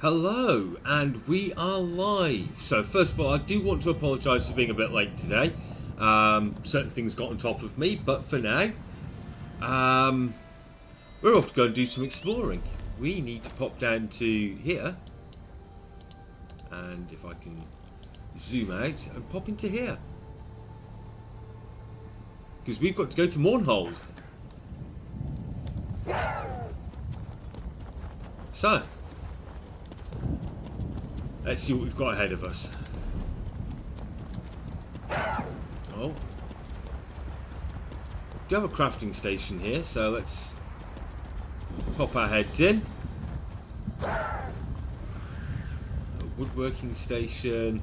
Hello, and we are live. So first of all, I do want to apologise for being a bit late today. Certain things got on top of me, but for now, we're off to go and do some exploring. We need to pop down to here, and if I can zoom out and pop into here, because we've got to go to Mournhold. So, let's see what we've got ahead of us. Oh. We have a crafting station here, so let's pop our heads in. A woodworking station,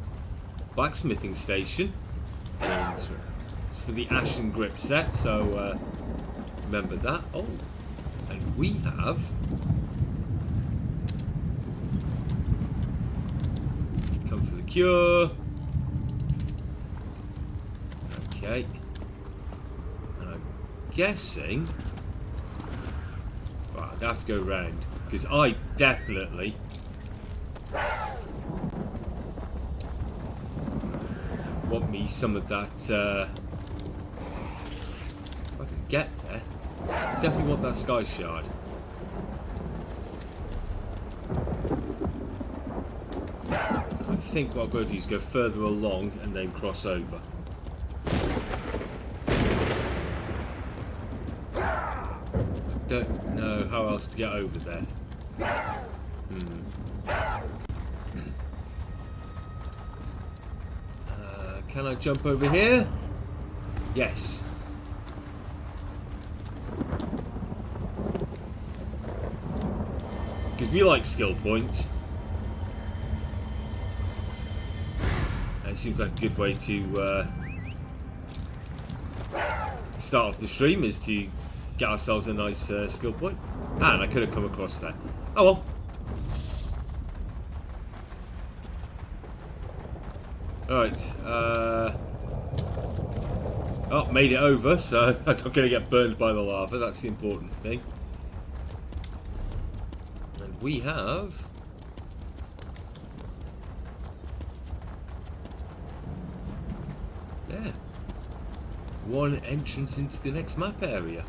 blacksmithing station. And it's for the Ashen Grip set, so remember that. Oh, and we have come for the cure. Okay. And I'm guessing, well, I'd have to go round because I definitely want me some of that. If I can get there, I definitely want that sky shard. I think what I've got to do is go further along and then cross over. I don't know how else to get over there. Can I jump over here? Yes. Because we like skill points. And it seems like a good way to start off the stream is to get ourselves a nice skill point. And I could have come across that. Oh well. Alright. Oh, made it over, so I'm not going to get burned by the lava. That's the important thing. And we have... yeah. One entrance into the next map area.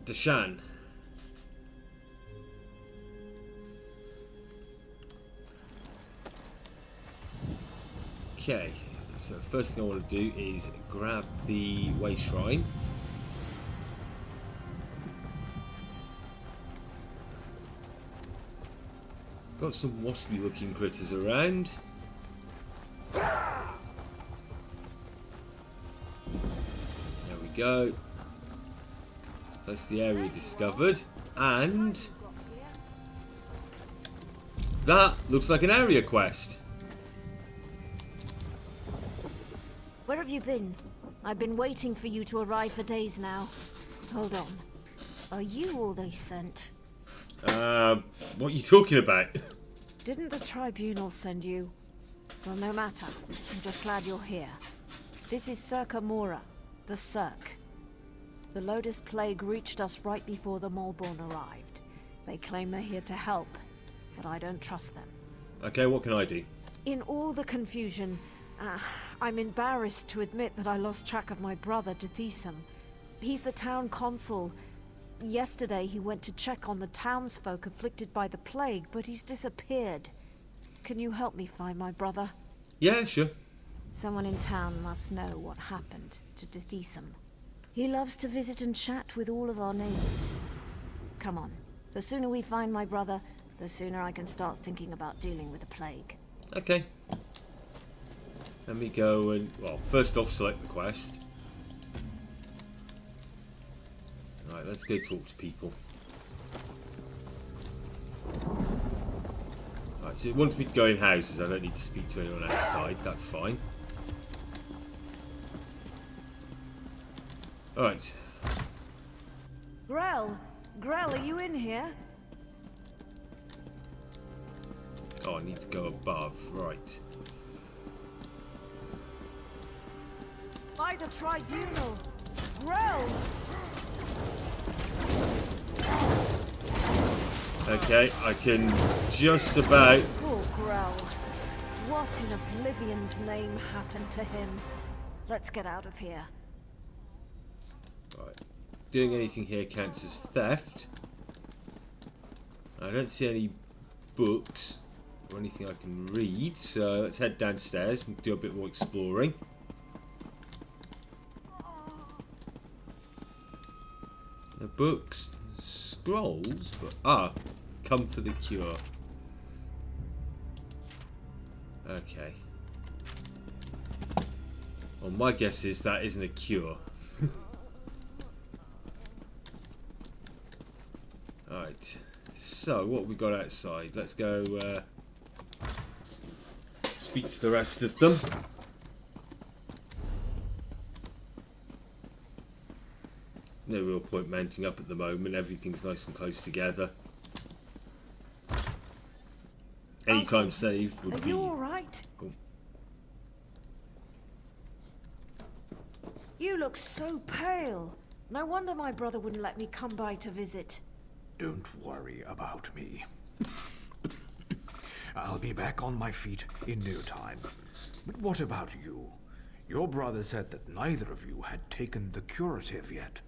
Deshan. Okay, so the first thing I want to do is grab the way shrine. Got some waspy looking critters around. There we go. That's the area discovered. And that looks like an area quest. Where have you been? I've been waiting for you to arrive for days now. Hold on. Are you all they sent? What are you talking about? Didn't the tribunal send you? Well, no matter. I'm just glad you're here. This is Circa Mora, the Cirque. The Lotus Plague reached us right before the Malborn arrived. They claim they're here to help, but I don't trust them. Okay, what can I do? In all the confusion, I'm embarrassed to admit that I lost track of my brother, Dethisum. He's the town consul. Yesterday he went to check on the townsfolk afflicted by the plague, but he's disappeared. Can you help me find my brother? Yeah, sure. Someone in town must know what happened to Dethisum. He loves to visit and chat with all of our neighbors. Come on. The sooner we find my brother, the sooner I can start thinking about dealing with the plague. Okay. Let me go and, well, first off, select the quest. Alright, let's go talk to people. Alright, so it wants me to go in houses. I don't need to speak to anyone outside. That's fine. Alright. Grell! Grell, are you in here? Oh, I need to go above. Right. By the tribunal! Grell! Okay, I can just about... Poor Grell. What in Oblivion's name happened to him? Let's get out of here. Right. Doing anything here counts as theft. I don't see any books or anything I can read, so let's head downstairs and do a bit more exploring. No books, scrolls, but come for the cure. Okay. Well, my guess is that isn't a cure. Alright, so what have we got outside? Let's go speak to the rest of them. No real point mounting up at the moment, everything's nice and close together. Any time saved would be... Are you alright? Oh. You look so pale. No wonder my brother wouldn't let me come by to visit. Don't worry about me. I'll be back on my feet in no time. But what about you? Your brother said that neither of you had taken the curative yet.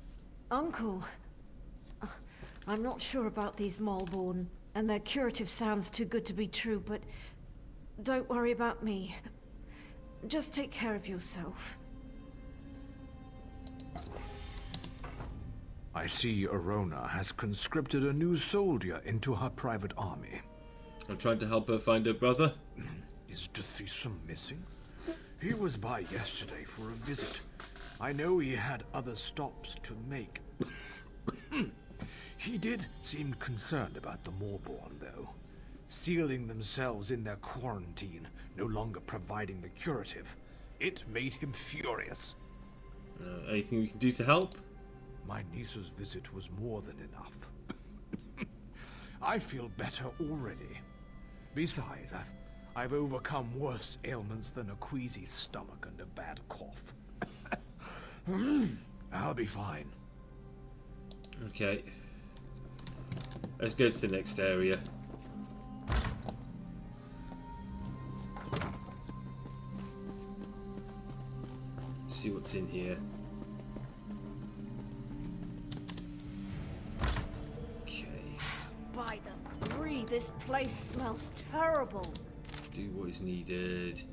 Uncle, I'm not sure about these Malborn, and their curative sounds too good to be true, but don't worry about me. Just take care of yourself. I see Arona has conscripted a new soldier into her private army. I'm trying to help her find her brother. Is Dethesum missing? He was by yesterday for a visit. I know he had other stops to make. He did seem concerned about the Morrowind, though. Sealing themselves in their quarantine, no longer providing the curative. It made him furious. Anything we can do to help? My niece's visit was more than enough. I feel better already. Besides, I've overcome worse ailments than a queasy stomach and a bad cough. I'll be fine. Okay. Let's go to the next area. See what's in here. Okay. By the three, this place smells terrible. Do what is needed.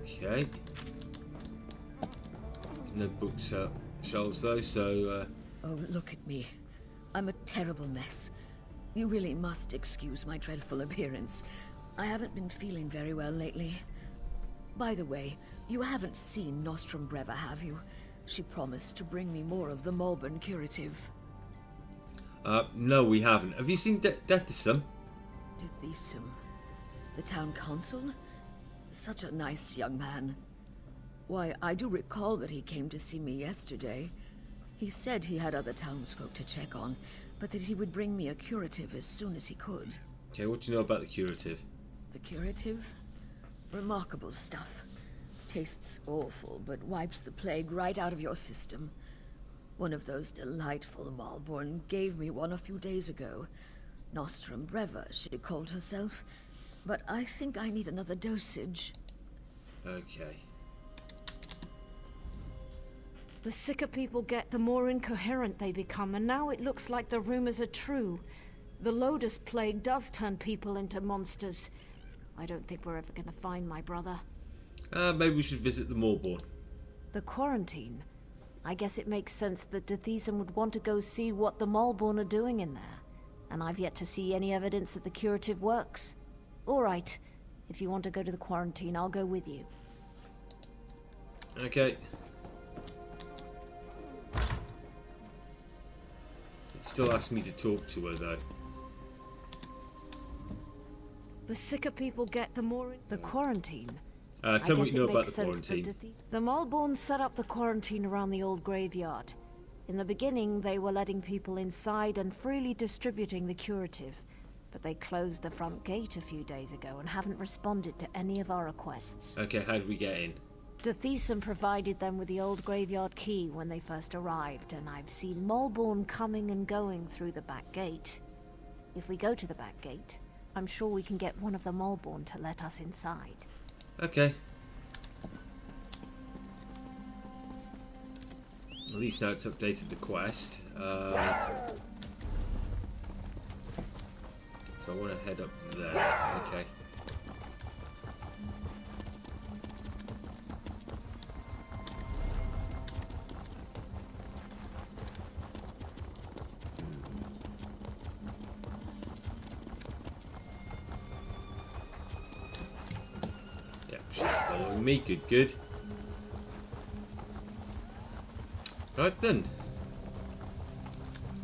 Okay. No books shelves though, so Oh, look at me. I'm a terrible mess. You really must excuse my dreadful appearance. I haven't been feeling very well lately. By the way, you haven't seen Nostrum Breva, have you? She promised to bring me more of the Malborn curative. no, we haven't. Have you seen Deathsome? Dethesum, the town council? Such a nice young man. Why, I do recall that he came to see me yesterday. He said he had other townsfolk to check on, but that he would bring me a curative as soon as he could. Okay, what do you know about the curative? The curative? Remarkable stuff. Tastes awful, but wipes the plague right out of your system. One of those delightful Malborn gave me one a few days ago. Nostrum Breva, she called herself. But I think I need another dosage. Okay. The sicker people get, the more incoherent they become, and now it looks like the rumors are true. The Lotus Plague does turn people into monsters. I don't think we're ever going to find my brother. Maybe we should visit the Morrowind. The quarantine? I guess it makes sense that Dethesum would want to go see what the Malborn are doing in there. And I've yet to see any evidence that the curative works. Alright, if you want to go to the quarantine, I'll go with you. Okay. It still asks me to talk to her though. The sicker people get, the more... The quarantine? Tell me what you know about the quarantine. The Malborn set up the quarantine around the old graveyard. In the beginning, they were letting people inside and freely distributing the curative. But they closed the front gate a few days ago and haven't responded to any of our requests. Okay, how did we get in? Dethesum provided them with the old graveyard key when they first arrived, and I've seen Malborn coming and going through the back gate. If we go to the back gate, I'm sure we can get one of the Mournhold to let us inside. Okay. At least now it's updated the quest. So I want to head up there. Okay. Yep, she's following me. Good, good. Right then.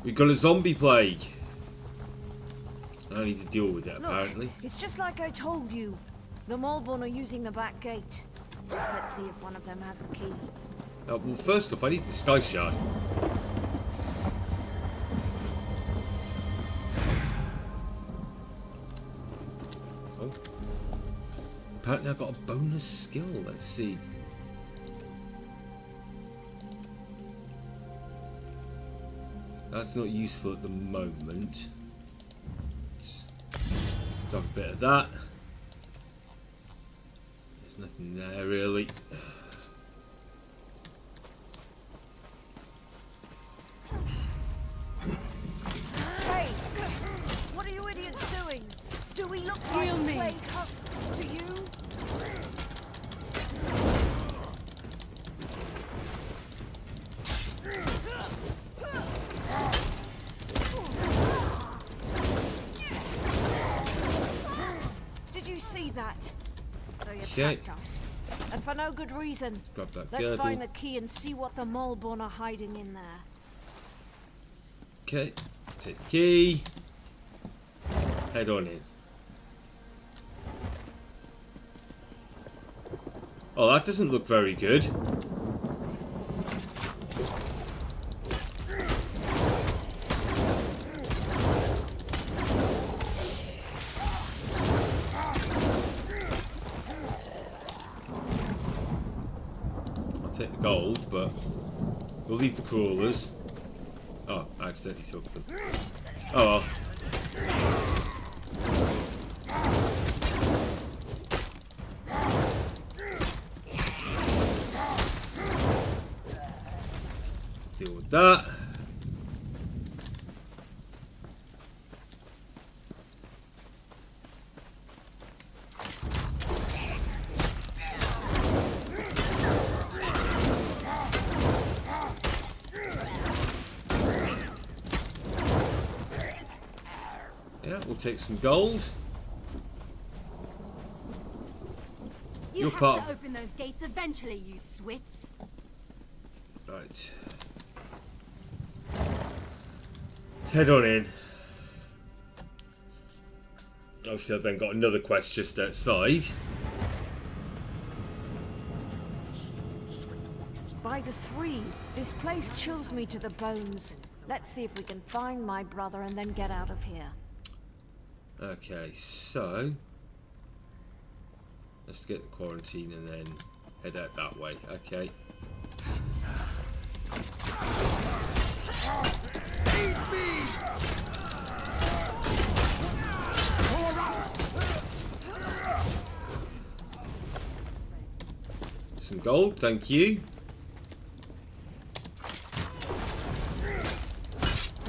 We've got a zombie plague. I need to deal with that, Look, apparently. it's just like I told you. The Mournhold are using the back gate. Let's see if one of them has the key. Well, first off, I need the sky shard. Oh. Apparently I've got a bonus skill. Let's see. That's not useful at the moment. Let's have a bit of that. There's nothing there really. Hey! What are you idiots doing? Do we look like plague husks to you? Did you see that? They attacked us. And for no good reason. Grab that Let's girdle. find the key and see what the Mournhold are hiding in there. Okay, take the key. Head on in. Oh, that doesn't look very good. I'll take the gold, but we'll leave the crawlers. Oh, I accidentally took them. Oh well. Deal with that. Yeah, we'll take some gold. You You're have part- to open those gates eventually, you swits. Right. Let's head on in. Obviously, I've then got another quest just outside. By the three, this place chills me to the bones. Let's see if we can find my brother and then get out of here. Okay, so let's get the quarantine and then head out that way. Okay. Some gold, thank you.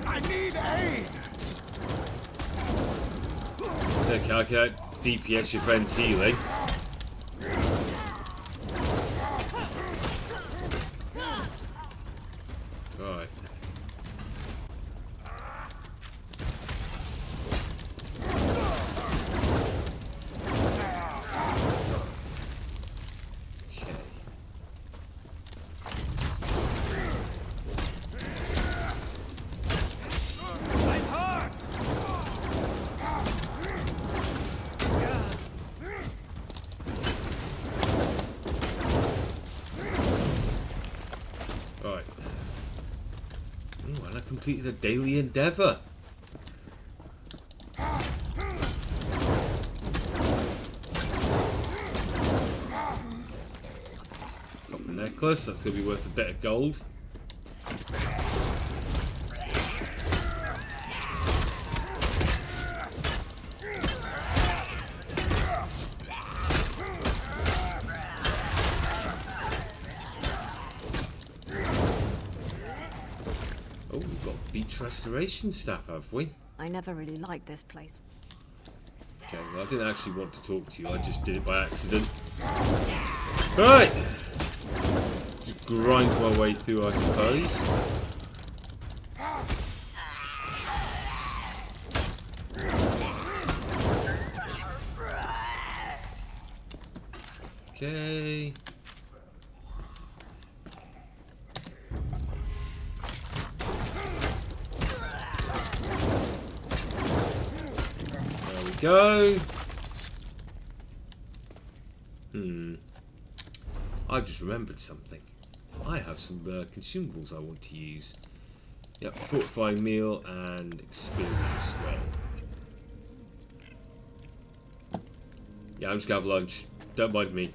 I need aid! Okay, I can DPS your friend's healing. Right. Okay. I'm hurt! Right. Ooh, and I completed a daily endeavour. Got the necklace, that's going to be worth a bit of gold. much restoration stuff, have we? I never really liked this place. Okay, well, I didn't actually want to talk to you. I just did it by accident. Right! Just grind my way through, I suppose. Okay. There we go. I just remembered something. I have some consumables I want to use. Yep, fortifying meal and experience scroll. Yeah, I'm just gonna have lunch. Don't mind me.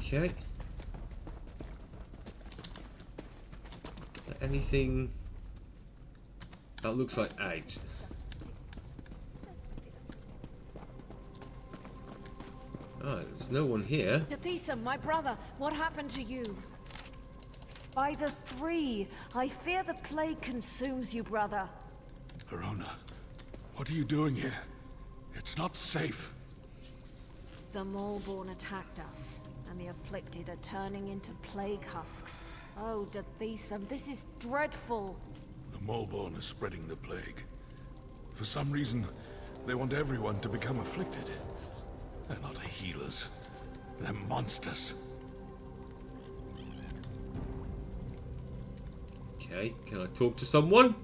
Okay. Anything that looks like out? Oh, there's no one here. Bethesda, my brother, what happened to you? By the three, I fear the plague consumes you, brother. Verona, what are you doing here? It's not safe. The Maulborn attacked us, and the afflicted are turning into plague husks. Oh, Bethesda, this is dreadful. The Maulborn are spreading the plague. For some reason, they want everyone to become afflicted. They're not healers. They're monsters. Okay, can I talk to someone?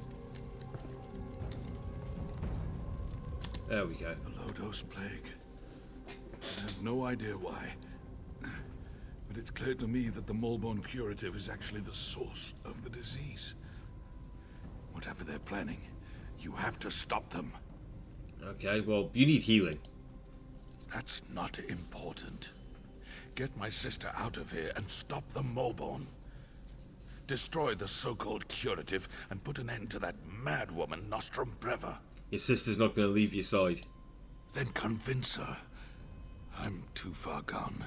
There we go. A low-dose plague. I have no idea why. But it's clear to me that the Maulborn curative is actually the source of the disease. Whatever they're planning, you have to stop them. Okay, well, you need healing. That's not important. Get my sister out of here and stop the Maulborn. Destroy the so-called curative and put an end to that mad woman, Nostrum Breva. Your sister's not going to leave your side. Then convince her. I'm too far gone.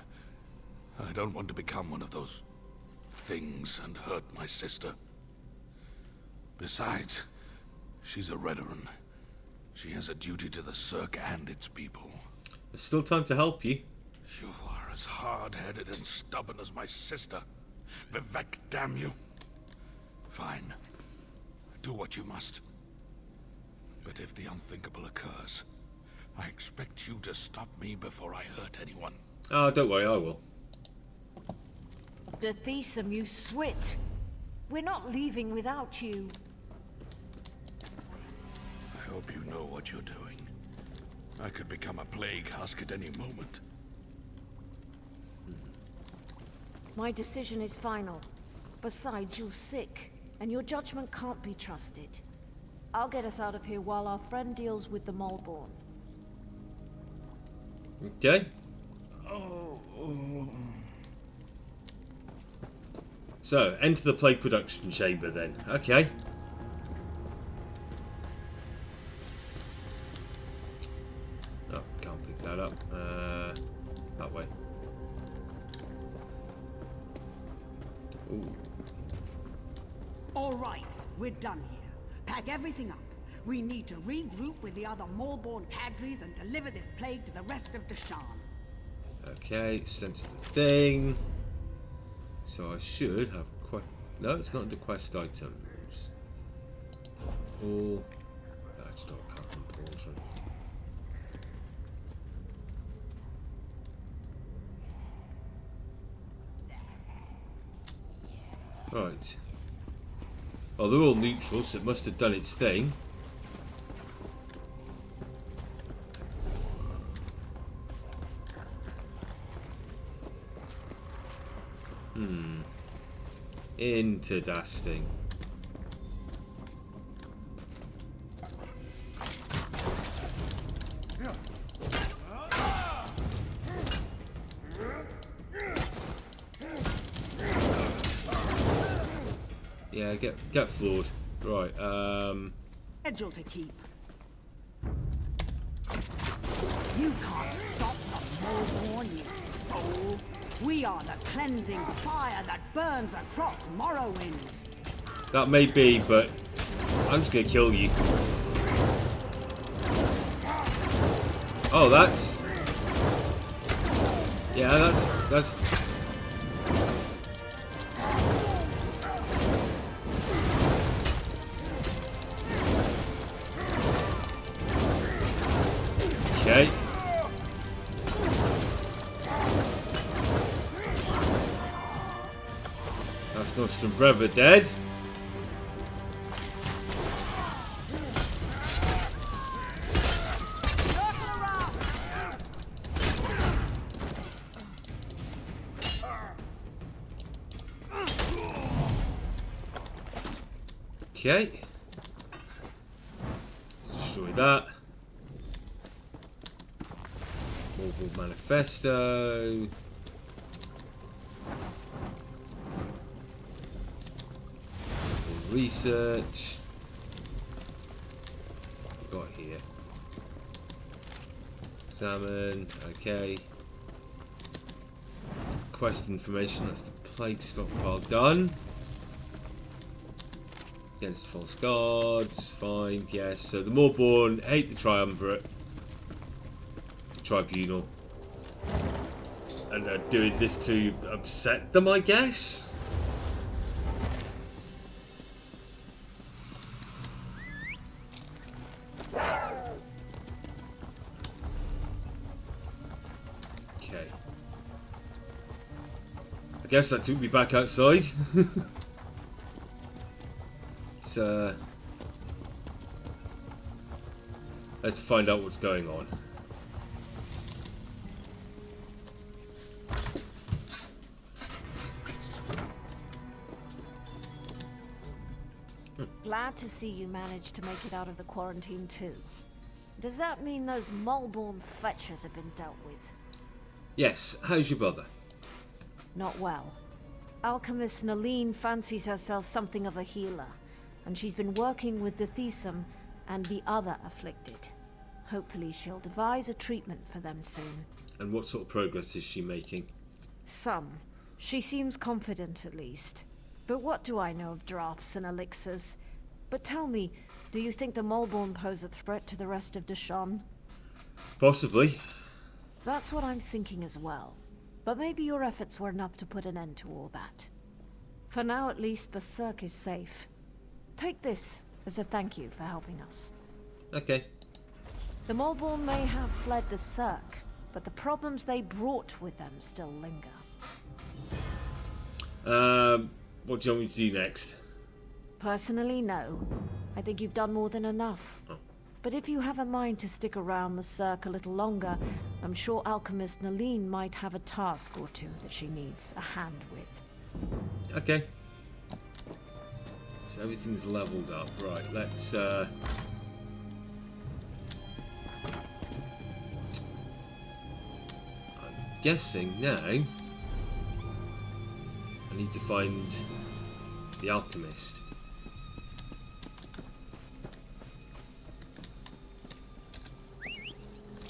I don't want to become one of those things and hurt my sister. Besides, she's a Redoran. She has a duty to the Cirque and its people. There's still time to help you. You are as hard-headed and stubborn as my sister. Vivek, damn you. Fine. Do what you must. But if the unthinkable occurs, I expect you to stop me before I hurt anyone. Oh, don't worry, I will. Bethesda, you swit. We're not leaving without you. I hope you know what you're doing. I could become a plague husk at any moment. My decision is final. Besides, you're sick, and your judgment can't be trusted. I'll get us out of here while our friend deals with the Maulborn. Okay. So, enter the plague production chamber then. Okay. Oh, can't pick that up. That way. Ooh. All right, we're done here. Pack everything up. We need to regroup with the other Maulborn cadres and deliver this plague to the rest of Deshan. Okay, sense the thing. So I should have quest. No, it's not under quest items. All. That's not that important. Right. Oh, they're all neutral, so it must have done its thing. Into dusting. Yeah, get floored. Right, Schedule to keep. You can't stop the Mournhold, you fool. We are the cleansing fire that burns across Morrowind. That may be, but I'm just gonna kill you. Oh, that's... Yeah, that's... Okay. That's Nostrum Brother dead. Okay. Destroy that. Morrowind Manifesto. Research. What have we got here? Salmon. Okay. Quest information. That's the plague stockpile done. Against false gods, fine, yes. So the Mournhold hate the Triumvirate, the Tribunal, and they're doing this to upset them, I guess. Okay. I guess that took me back outside. Let's find out what's going on. Glad to see you managed to make it out of the quarantine too. Does that mean those Mournhold fetchers have been dealt with? Yes, how's your brother? Not well. Alchemist Naline fancies herself something of a healer, and she's been working with Bethesda and the other afflicted. Hopefully she'll devise a treatment for them soon. And what sort of progress is she making? Some. She seems confident at least. But what do I know of drafts and elixirs? But tell me, do you think the Mournhold pose a threat to the rest of Deshawn? Possibly. That's what I'm thinking as well. But maybe your efforts were enough to put an end to all that. For now at least, the Cirque is safe. Take this as a thank you for helping us. Okay. The Mournhold may have fled the Cirque, but the problems they brought with them still linger. What do you want me to do next? Personally, no. I think you've done more than enough. Oh. But if you have a mind to stick around the Cirque a little longer, I'm sure Alchemist Naline might have a task or two that she needs a hand with. Okay. So everything's leveled up. Right, let's... I'm guessing now... I need to find the alchemist.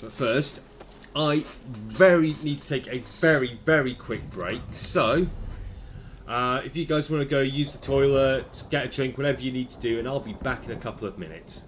But first, I need to take a very quick break. So, if you guys want to go use the toilet, get a drink, whatever you need to do, and I'll be back in a couple of minutes.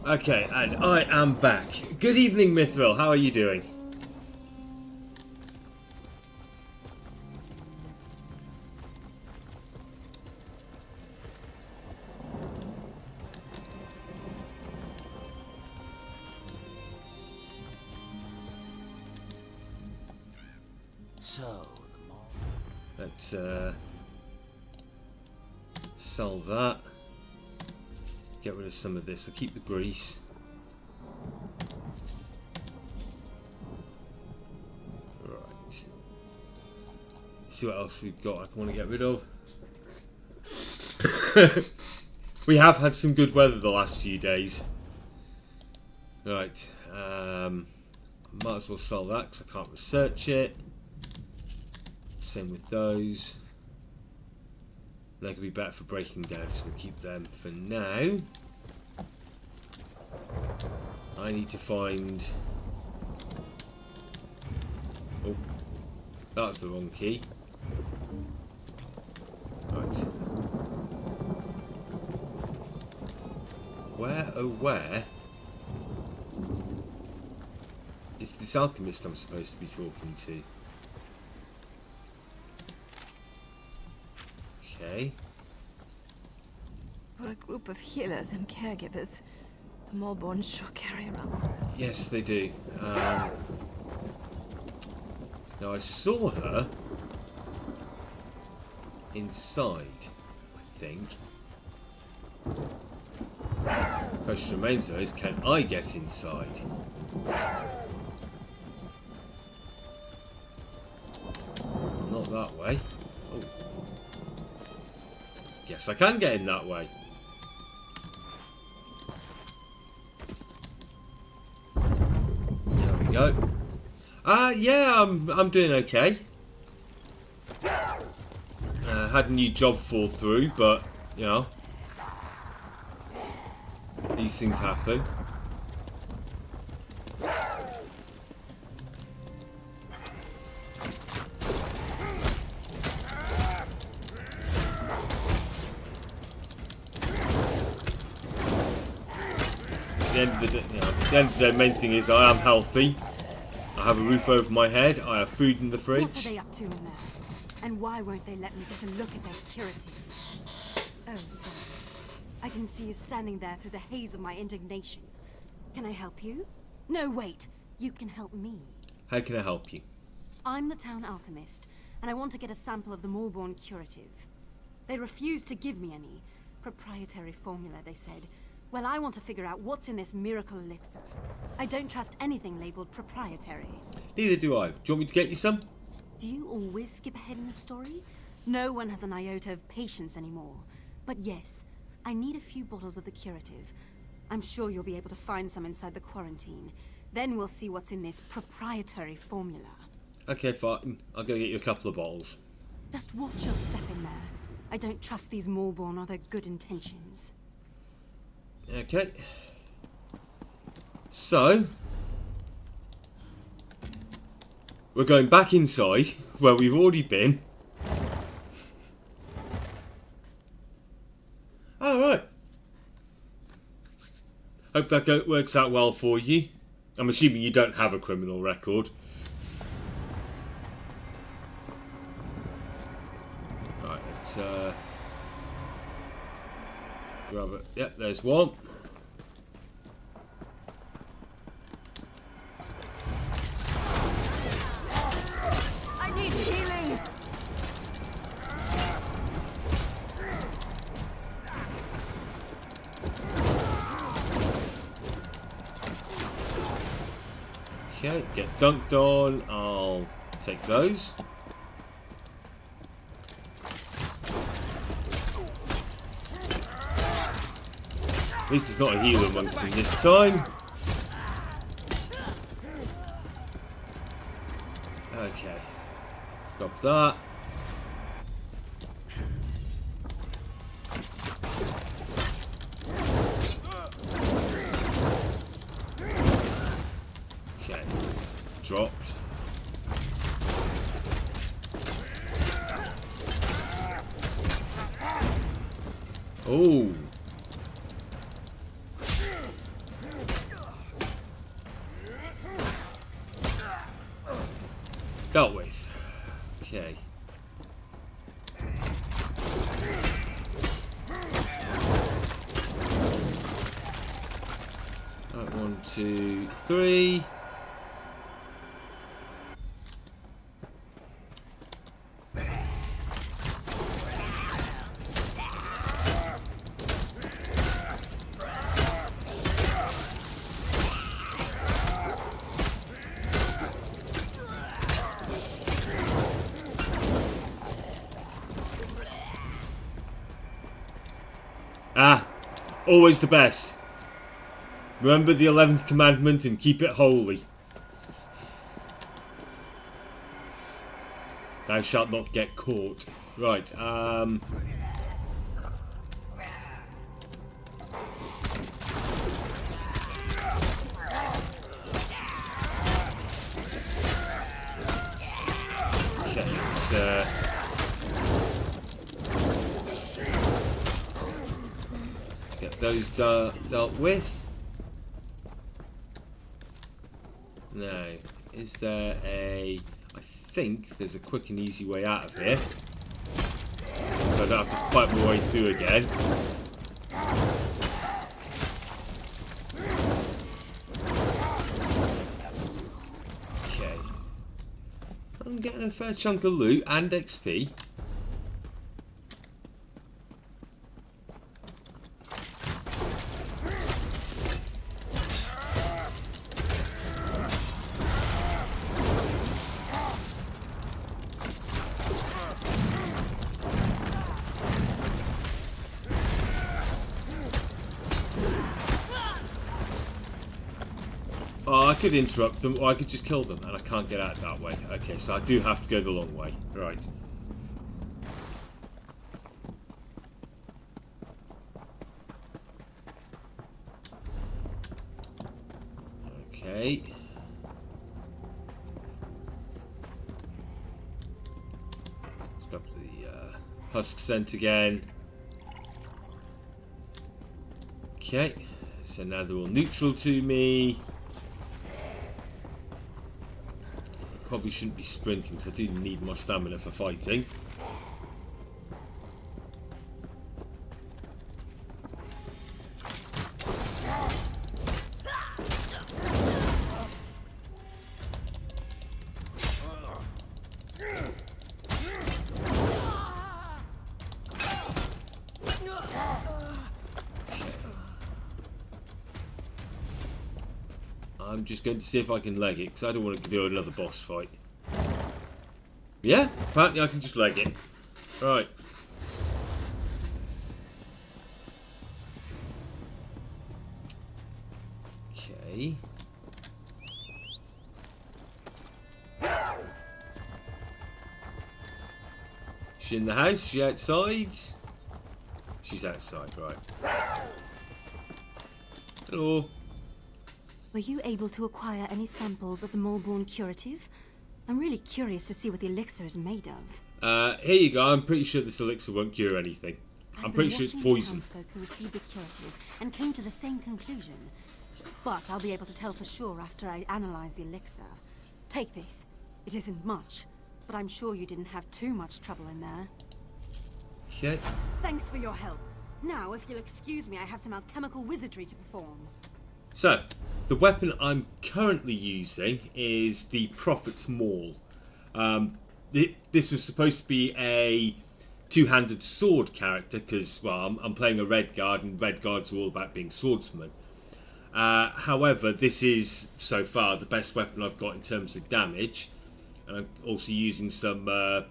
Okay, and I am back. Good evening, Mithril. How are you doing? So, Let's sell that. Get rid of some of this. I'll keep the grease. Right. See what else we've got I want to get rid of. We have had some good weather the last few days. Right. Might as well sell that because I can't research it. Same with those. They could be better for breaking down, so we'll keep them for now. I need to find... Oh, that's the wrong key. Right. Where, oh where, is this alchemist I'm supposed to be talking to? Okay. For a group of healers and caregivers, the Mournhold sure carry around. Yes, they do. Now I saw her inside, I think. Question remains though is, can I get inside? Not that way. Oh. Guess I can get in that way. There we go. Yeah, I'm doing okay. Had a new job fall through, but you know, these things happen. At the end of the day, main thing is I am healthy. I have a roof over my head. I have food in the fridge. What are they up to in there? And why won't they let me get a look at their curative? Oh, sorry. I didn't see you standing there through the haze of my indignation. Can I help you? No, wait. You can help me. How can I help you? I'm the town alchemist, and I want to get a sample of the Mournhold curative. They refused to give me any. Proprietary formula, they said. Well, I want to figure out what's in this miracle elixir. I don't trust anything labeled proprietary. Neither do I. Do you want me to get you some? Do you always skip ahead in the story? No one has an iota of patience anymore. But yes, I need a few bottles of the curative. I'm sure you'll be able to find some inside the quarantine. Then we'll see what's in this proprietary formula. Okay, fine. I'll go get you a couple of bottles. Just watch your step in there. I don't trust these Mournhold or their good intentions. Okay. So, we're going back inside where we've already been. Alright. Hope that works out well for you. I'm assuming you don't have a criminal record. Right, let's grab it. Yep, there's one. I need healing! Okay, get dunked on. I'll take those. At least there's not a healer amongst them this time. Okay. Stop that. Okay, it's dropped. Oh. Dealt with. Okay. Right, 1, 2, 3. Ah, always the best. Remember the 11th commandment and keep it holy. Thou shalt not get caught. Right, okay, let's, get those dealt with. Now, is there a... I think there's a quick and easy way out of here. So I don't have to fight my way through again. Okay. I'm getting a fair chunk of loot and XP. Oh, I could interrupt them, or I could just kill them, and I can't get out that way. Okay, so I do have to go the long way. Right. Okay. Let's go up to the husk scent again. Okay. So now they're all neutral to me. Probably shouldn't be sprinting because I do need my stamina for fighting. I'm just going to see if I can leg it because I don't want to do another boss fight. Yeah, apparently I can just leg it. Right. Okay. She's in the house? She outside? She's outside, right. Hello. Were you able to acquire any samples of the Mournhold curative? I'm really curious to see what the elixir is made of. Here you go. I'm pretty sure this elixir won't cure anything. I'm pretty sure it's poison. Townsfolk who received the curative and came to the same conclusion. But I'll be able to tell for sure after I analyze the elixir. Take this. It isn't much, but I'm sure you didn't have too much trouble in there. Okay. Thanks for your help. Now, if you'll excuse me, I have some alchemical wizardry to perform. So, the weapon I'm currently using is the Prophet's Maul. This was supposed to be a two-handed sword character because, well, I'm playing a red guard, and red guards are all about being swordsmen. However, this is, so far, the best weapon I've got in terms of damage. And I'm also using some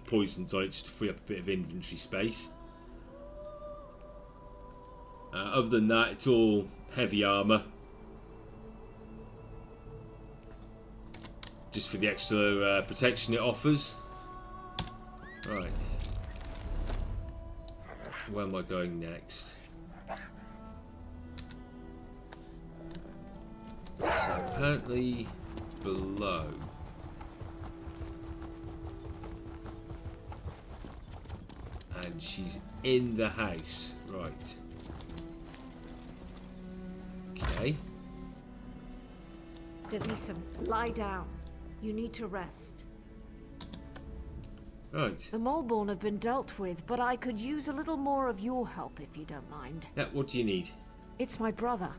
poisons on it just to free up a bit of inventory space. Other than that, it's all heavy armour. Just for the extra protection it offers. Right. Where am I going next? So apparently below. And she's in the house. Right. Okay. Delisa, lie down. You need to rest. Right. The Moleborn have been dealt with, but I could use a little more of your help if you don't mind. Yeah, what do you need? It's my brother.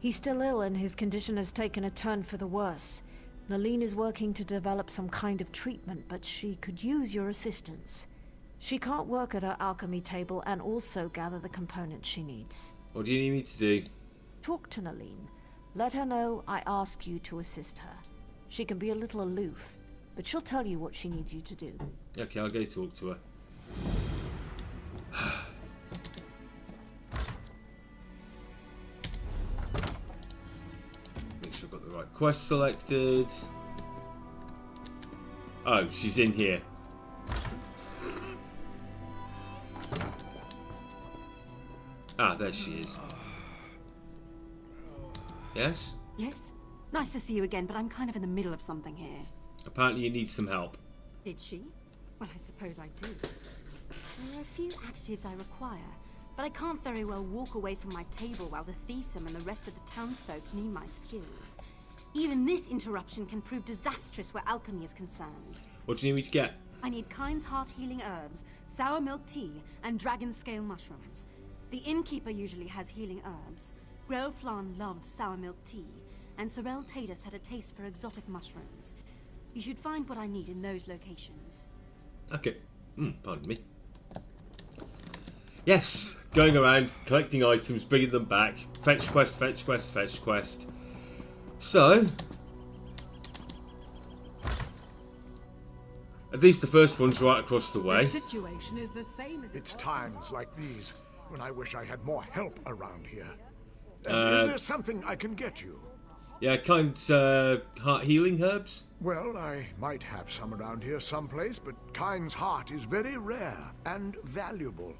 He's still ill and his condition has taken a turn for the worse. Nalene is working to develop some kind of treatment, but she could use your assistance. She can't work at her alchemy table and also gather the components she needs. What do you need me to do? Talk to Nalene. Let her know I ask you to assist her. She can be a little aloof, but she'll tell you what she needs you to do. Okay, I'll go talk to her. Make sure I've got the right quest selected. Oh, she's in here. Ah, there she is. Yes? Yes? Nice to see you again, but I'm kind of in the middle of something here. Apparently you need some help. Did she? Well, I suppose I do. There are a few additives I require, but I can't very well walk away from my table while the Thesim and the rest of the townsfolk need my skills. Even this interruption can prove disastrous where alchemy is concerned. What do you need me to get? I need Kind's Heart healing herbs, sour milk tea, and dragon scale mushrooms. The innkeeper usually has healing herbs. Grelflan loved sour milk tea, and Sorel Tatus had a taste for exotic mushrooms. You should find what I need in those locations. Okay. Pardon me. Yes, going around, collecting items, bringing them back. Fetch quest, fetch quest, fetch quest. So, at least the first one's right across the way. The situation is the same as It's times like these when I wish I had more help around here. Is Uh, there something I can get you? Yeah, Kind's heart healing herbs. Well, I might have some around here someplace, but Kind's Heart is very rare and valuable.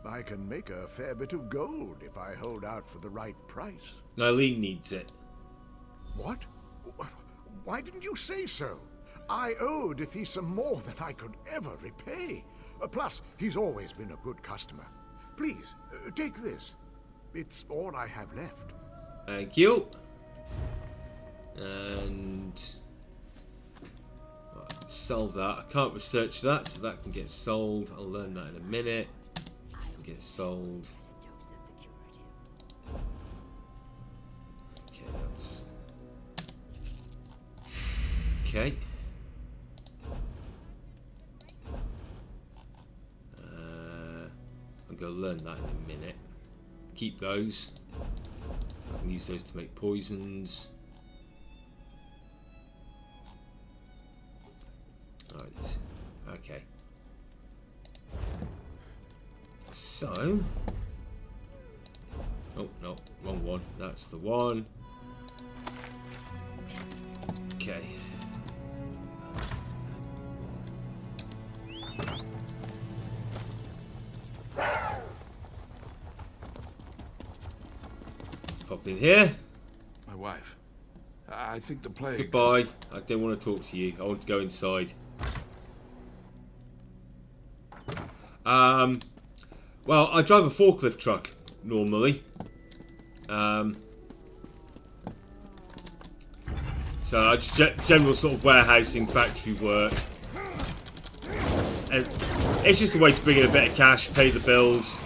I can make a fair bit of gold if I hold out for the right price. Nalene needs it. What? Why didn't you say so? I owe Bethesda more than I could ever repay. Plus, he's always been a good customer. Please, take this. It's all I have left. Thank you. And right, sell that. I can't research that, so that can get sold. I'll learn that in a minute. Get sold. Okay, that's okay. I'm gonna learn that in a minute. Keep those. I can use those to make poisons. Right. Okay. So. Oh, no. Wrong one. That's the one. Okay. Pop in here. My wife. I think the plague... Goodbye. I don't want to talk to you. I want to go inside. Well, I drive a forklift truck normally. So I just general sort of warehousing, factory work. And it's just a way to bring in a bit of cash, pay the bills.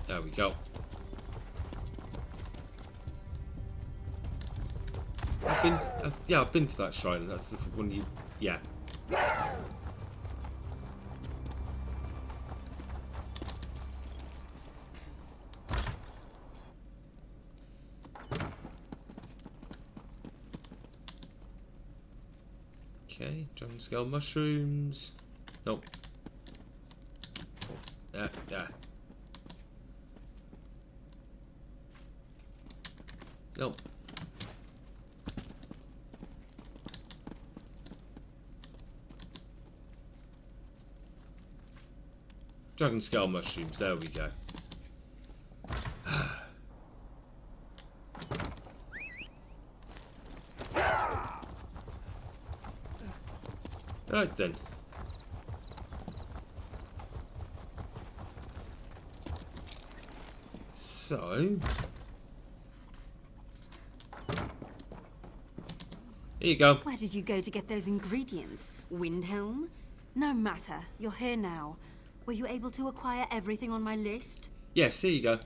There we go. I've been to that shrine. That's the one you... Yeah. Okay, dragon scale mushrooms. Nope. Yeah. Nope. Dragon scale mushrooms, there we go. Right then. So, here you go. Where did you go to get those ingredients? Windhelm? No matter. You're here now. Were you able to acquire everything on my list? Yes, here you go.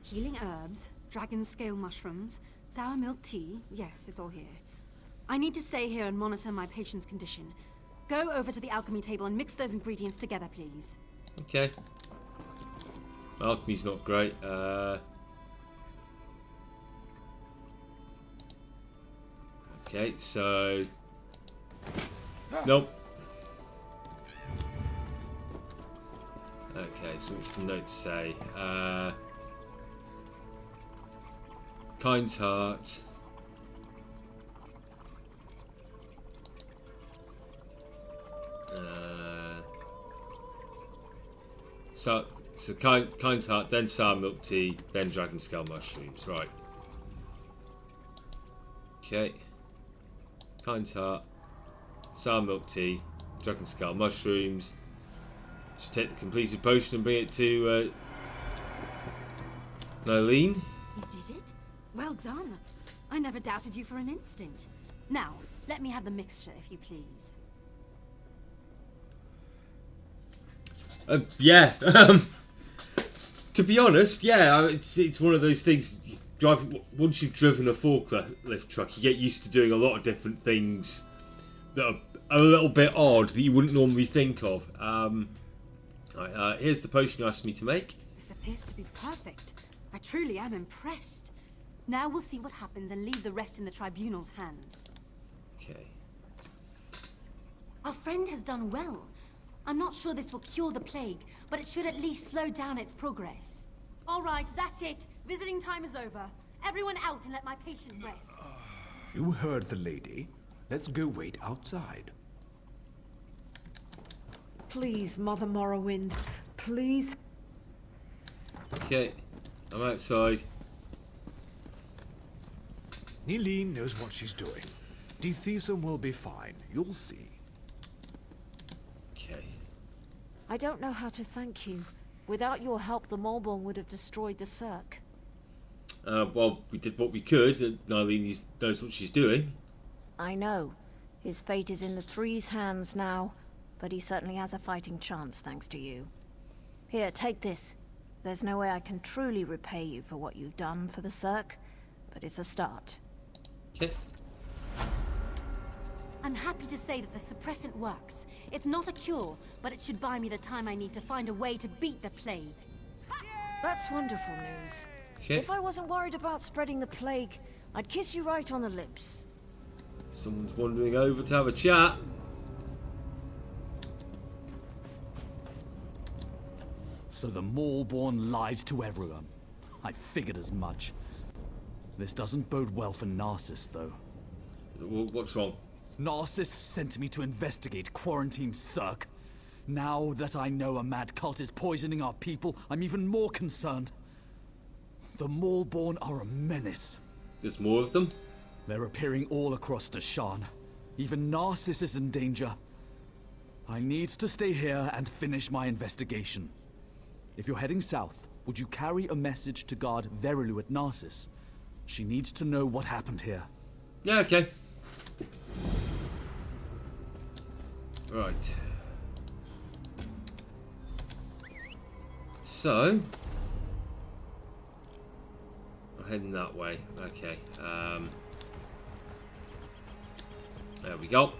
Healing herbs, dragon scale mushrooms, sour milk tea. Yes, it's all here. I need to stay here and monitor my patient's condition. Go over to the alchemy table and mix those ingredients together, please. Okay. Alchemy's not great. Okay, so... Nope. Okay, so what's the note say? Kind's heart. So Kind's heart, then sour milk tea, then dragon scale mushrooms. Right. Okay. Kind's heart, sour milk tea, dragon scale mushrooms. Should take the completed potion and bring it to Mainland. You did it? Well done. I never doubted you for an instant. Now, let me have the mixture, if you please. Yeah. To be honest, yeah, it's one of those things. Once you've driven a forklift truck, you get used to doing a lot of different things that are a little bit odd that you wouldn't normally think of. Right, here's the potion you asked me to make. This appears to be perfect. I truly am impressed. Now we'll see what happens and leave the rest in the tribunal's hands. Okay. Our friend has done well. I'm not sure this will cure the plague, but it should at least slow down its progress. All right, that's it. Visiting time is over. Everyone out and let my patient rest. You heard the lady. Let's go wait outside. Please, Mother Morrowind. Please. Okay, I'm outside. Eileen knows what she's doing. Dethesum will be fine. You'll see. Okay. I don't know how to thank you. Without your help, the Mournhold would have destroyed the Cirque. Well, we did what we could, and Eileen knows what she's doing. I know. His fate is in the Three's hands now, but he certainly has a fighting chance thanks to you. Here, take this. There's no way I can truly repay you for what you've done for the Cirque, but it's a start. Okay. I'm happy to say that the suppressant works. It's not a cure, but it should buy me the time I need to find a way to beat the plague. That's wonderful news. Okay. If I wasn't worried about spreading the plague, I'd kiss you right on the lips. Someone's wandering over to have a chat. So the Mournhold lied to everyone. I figured as much. This doesn't bode well for Narcissus, though. What's wrong? Narcissus sent me to investigate quarantined Cirque. Now that I know a mad cult is poisoning our people, I'm even more concerned. The Mournhold are a menace. There's more of them? They're appearing all across Deshan. Even Narcissus is in danger. I need to stay here and finish my investigation. If you're heading south, would you carry a message to guard Verilu at Narcissus? She needs to know what happened here. Yeah, okay. Right. So, I'm heading that way. Okay. There we go.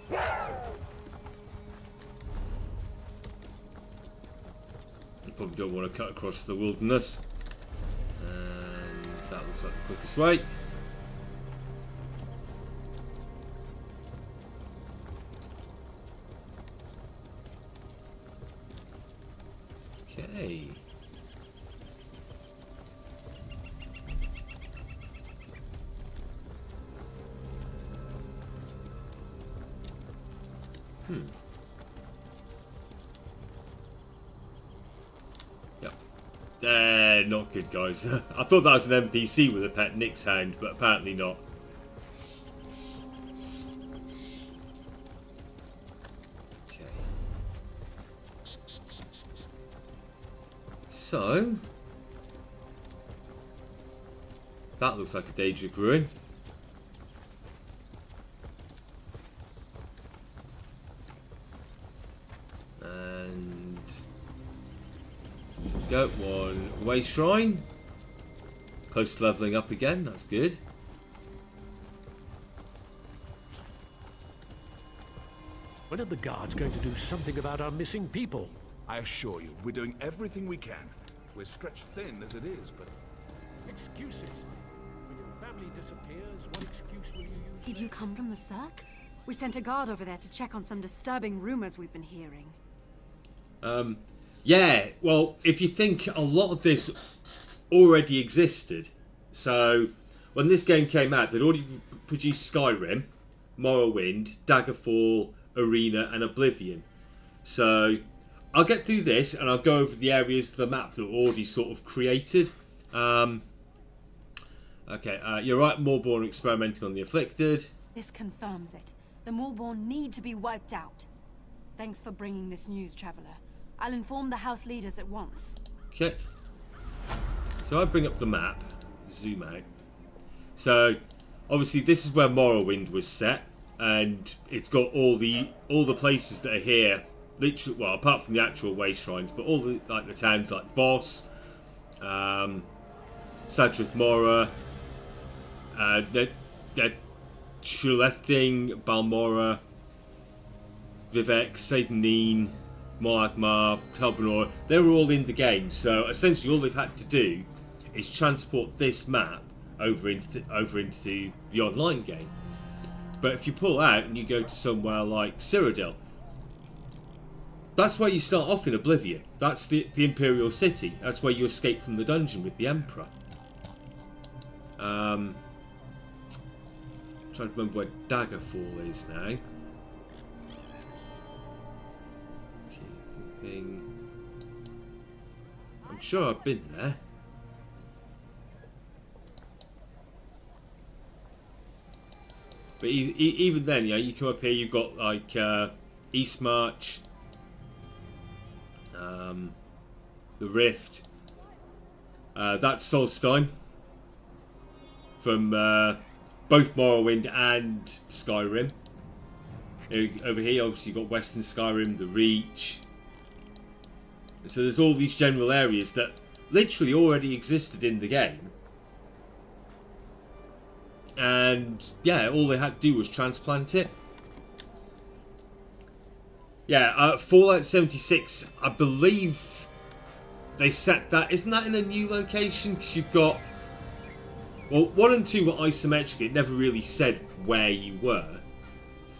You probably don't want to cut across the wilderness. And that looks like the quickest way. Okay. Yep. Not good, guys. I thought that was an NPC with a pet Nyx hound, but apparently not. So that looks like a Daedric ruin. And go one way shrine. Close to leveling up again, that's good. When are the guards going to do something about our missing people? I assure you, we're doing everything we can. We're stretched thin as it is, but... Excuses. When your family disappears, what excuse will you use? Did you come from the Cirque? We sent a guard over there to check on some disturbing rumors we've been hearing. Yeah, well, if you think a lot of this already existed. So, when this game came out, they'd already produced Skyrim, Morrowind, Daggerfall, Arena, and Oblivion. So, I'll get through this and I'll go over the areas of the map that were already sort of created. Okay, you're right, Mournhold experimenting on the Afflicted. This confirms it. The Mournhold need to be wiped out. Thanks for bringing this news, Traveller. I'll inform the house leaders at once. Okay. So I bring up the map, zoom out. So obviously this is where Morrowind was set, and it's got all the places that are here. Literally, well, apart from the actual way shrines, but all the the towns like Voss, Sadrith Mora, Trulefting, Balmora, Vivek, Seidenine, Moagmar, Kelbanor, they were all in the game. So essentially all they've had to do is transport this map over into the online game. But if you pull out and you go to somewhere like Cyrodiil, that's where you start off in Oblivion. That's the Imperial City. That's where you escape from the dungeon with the Emperor. Trying to remember where Daggerfall is now. I'm sure I've been there. But even then, yeah, you come up here, you've got like Eastmarch, the Rift. That's Solstein from both Morrowind and Skyrim. Over here, obviously, you've got Western Skyrim, the Reach. So there's all these general areas that literally already existed in the game. And yeah, all they had to do was transplant it. Yeah, Fallout 76, I believe they set that. Isn't that in a new location? Because you've got... Well, 1 and 2 were isometric. It never really said where you were.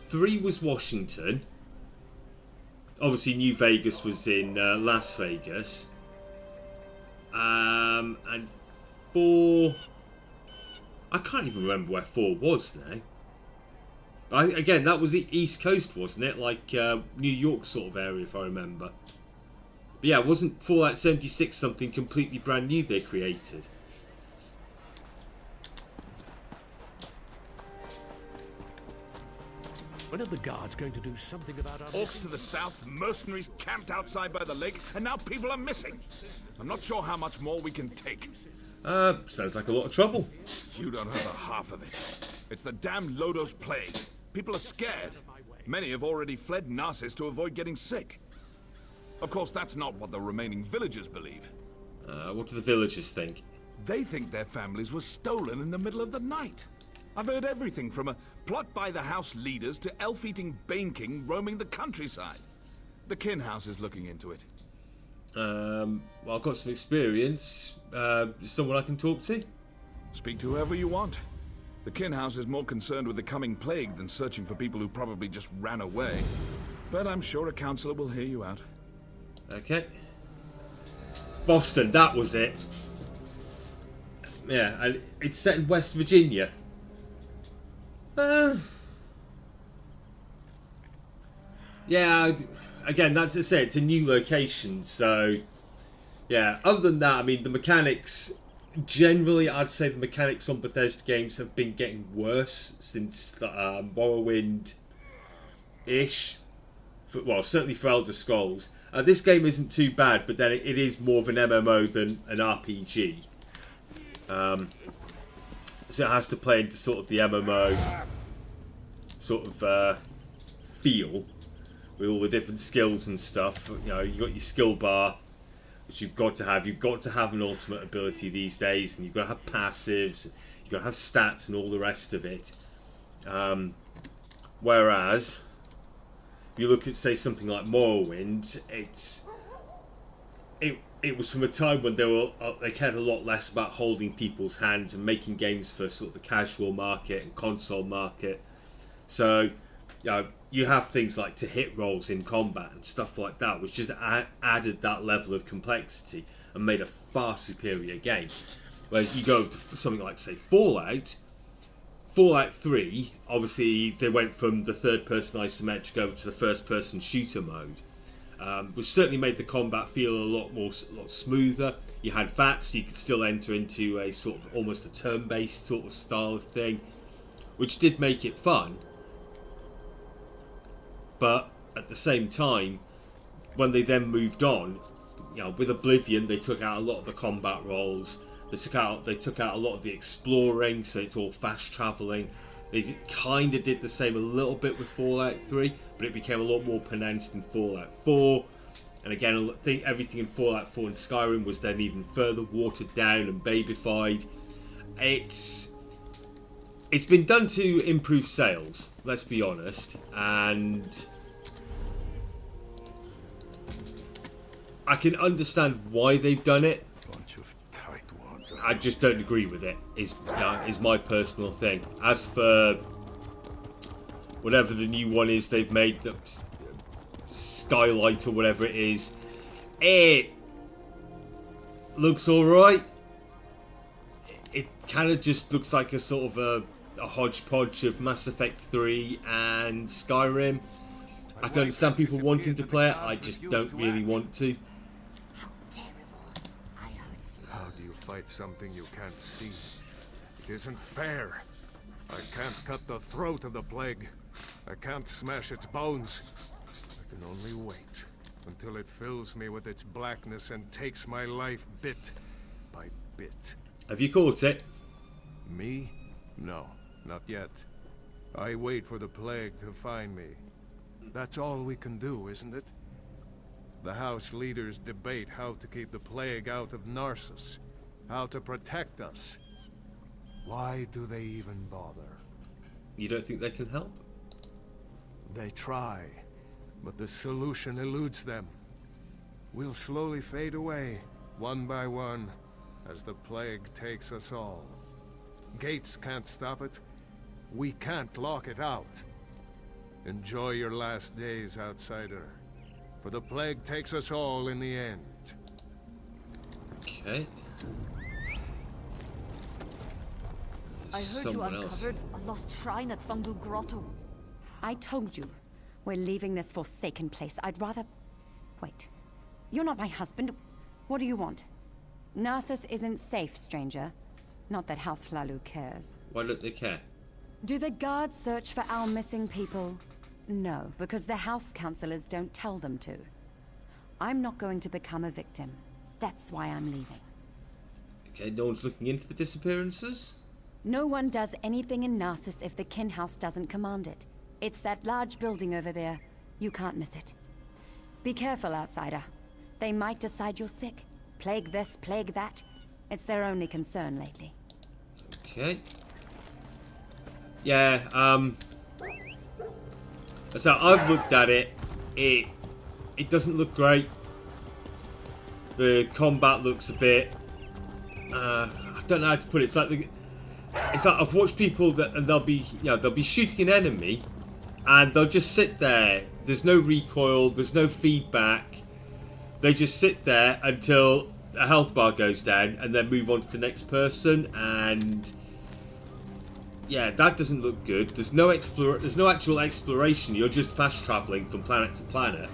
3 was Washington. Obviously, New Vegas was in Las Vegas. And 4... I can't even remember where 4 was now. But again, that was the East Coast, wasn't it? Like New York sort of area, if I remember. But yeah, wasn't Fallout 76 something completely brand new they created? When are the guards going to do something about our... Orcs to the south, mercenaries camped outside by the lake, and now people are missing. I'm not sure how much more we can take. Sounds like a lot of trouble. You don't know the half of it. It's the damn Lodos plague. People are scared. Many have already fled Narcissus to avoid getting sick. Of course, that's not what the remaining villagers believe. What do the villagers think? They think their families were stolen in the middle of the night. I've heard everything from a plot by the house leaders to elf-eating Bane King roaming the countryside. The Kin House is looking into it. Well, I've got some experience. Someone I can talk to? Speak to whoever you want. The Kin House is more concerned with the coming plague than searching for people who probably just ran away. But I'm sure a counselor will hear you out. Okay. Boston, that was it. Yeah, and it's set in West Virginia. Yeah, again, that's to say, it's a new location, so yeah. Other than that, I mean, the mechanics, generally, I'd say the mechanics on Bethesda games have been getting worse since the Morrowind-ish. well, certainly for Elder Scrolls. This game isn't too bad, but then it is more of an MMO than an RPG. So it has to play into sort of the MMO sort of feel with all the different skills and stuff. You know, you got your skill bar, which you've got to have. You've got to have an ultimate ability these days, and you've got to have passives. You've got to have stats and all the rest of it. Whereas, if you look at, say, something like Morrowind, it was from a time when they cared a lot less about holding people's hands and making games for sort of the casual market and console market. So, you know, you have things like to hit rolls in combat and stuff like that, which just added that level of complexity and made a far superior game. Whereas you go to something like, say, Fallout 3, obviously they went from the third-person isometric over to the first-person shooter mode, which certainly made the combat feel a lot smoother. You had VATS, so you could still enter into a sort of almost a turn-based sort of style of thing, which did make it fun. But at the same time, when they then moved on, you know, with Oblivion, they took out a lot of the combat roles. They took out a lot of the exploring, so it's all fast traveling. They kind of did the same a little bit with Fallout 3, but it became a lot more pronounced in Fallout 4. And again, I think everything in Fallout 4 and Skyrim was then even further watered down and babyfied. It's been done to improve sales, let's be honest, and I can understand why they've done it. I just don't agree with it, is my personal thing. As for whatever the new one is they've made, the Skylight or whatever it is, it looks alright. It kind of just looks like a sort of a hodgepodge of Mass Effect 3 and Skyrim. I can understand people wanting to play it, I just don't really want to. Fight something you can't see. It isn't fair. I can't cut the throat of the plague. I can't smash its bones. I can only wait until it fills me with its blackness and takes my life bit by bit. Have you caught it? Me? No, not yet. I wait for the plague to find me. That's all we can do, isn't it? The House leaders debate how to keep the plague out of Narcissus. How to protect us. Why do they even bother? You don't think they can help? They try, but the solution eludes them. We'll slowly fade away, one by one, as the plague takes us all. Gates can't stop it. We can't lock it out. Enjoy your last days, outsider, for the plague takes us all in the end. Okay. I heard you uncovered a lost shrine at Fungal Grotto. I told you. We're leaving this forsaken place. I'd rather... Wait. You're not my husband. What do you want? Narcissus isn't safe, stranger. Not that House Hlalu cares. Why don't they care? Do the guards search for our missing people? No, because the House Councillors don't tell them to. I'm not going to become a victim. That's why I'm leaving. Okay, no one's looking into the disappearances? No one does anything in Narcissus if the Kin House doesn't command it. It's that large building over there. You can't miss it. Be careful, outsider. They might decide you're sick. Plague this, plague that. It's their only concern lately. Okay. Yeah, so I've looked at it. It doesn't look great. The combat looks a bit... I don't know how to put it. It's like I've watched people and they'll be shooting an enemy, and they'll just sit there. There's no recoil. There's no feedback. They just sit there until a health bar goes down, and then move on to the next person. And yeah, that doesn't look good. There's no actual exploration. You're just fast traveling from planet to planet.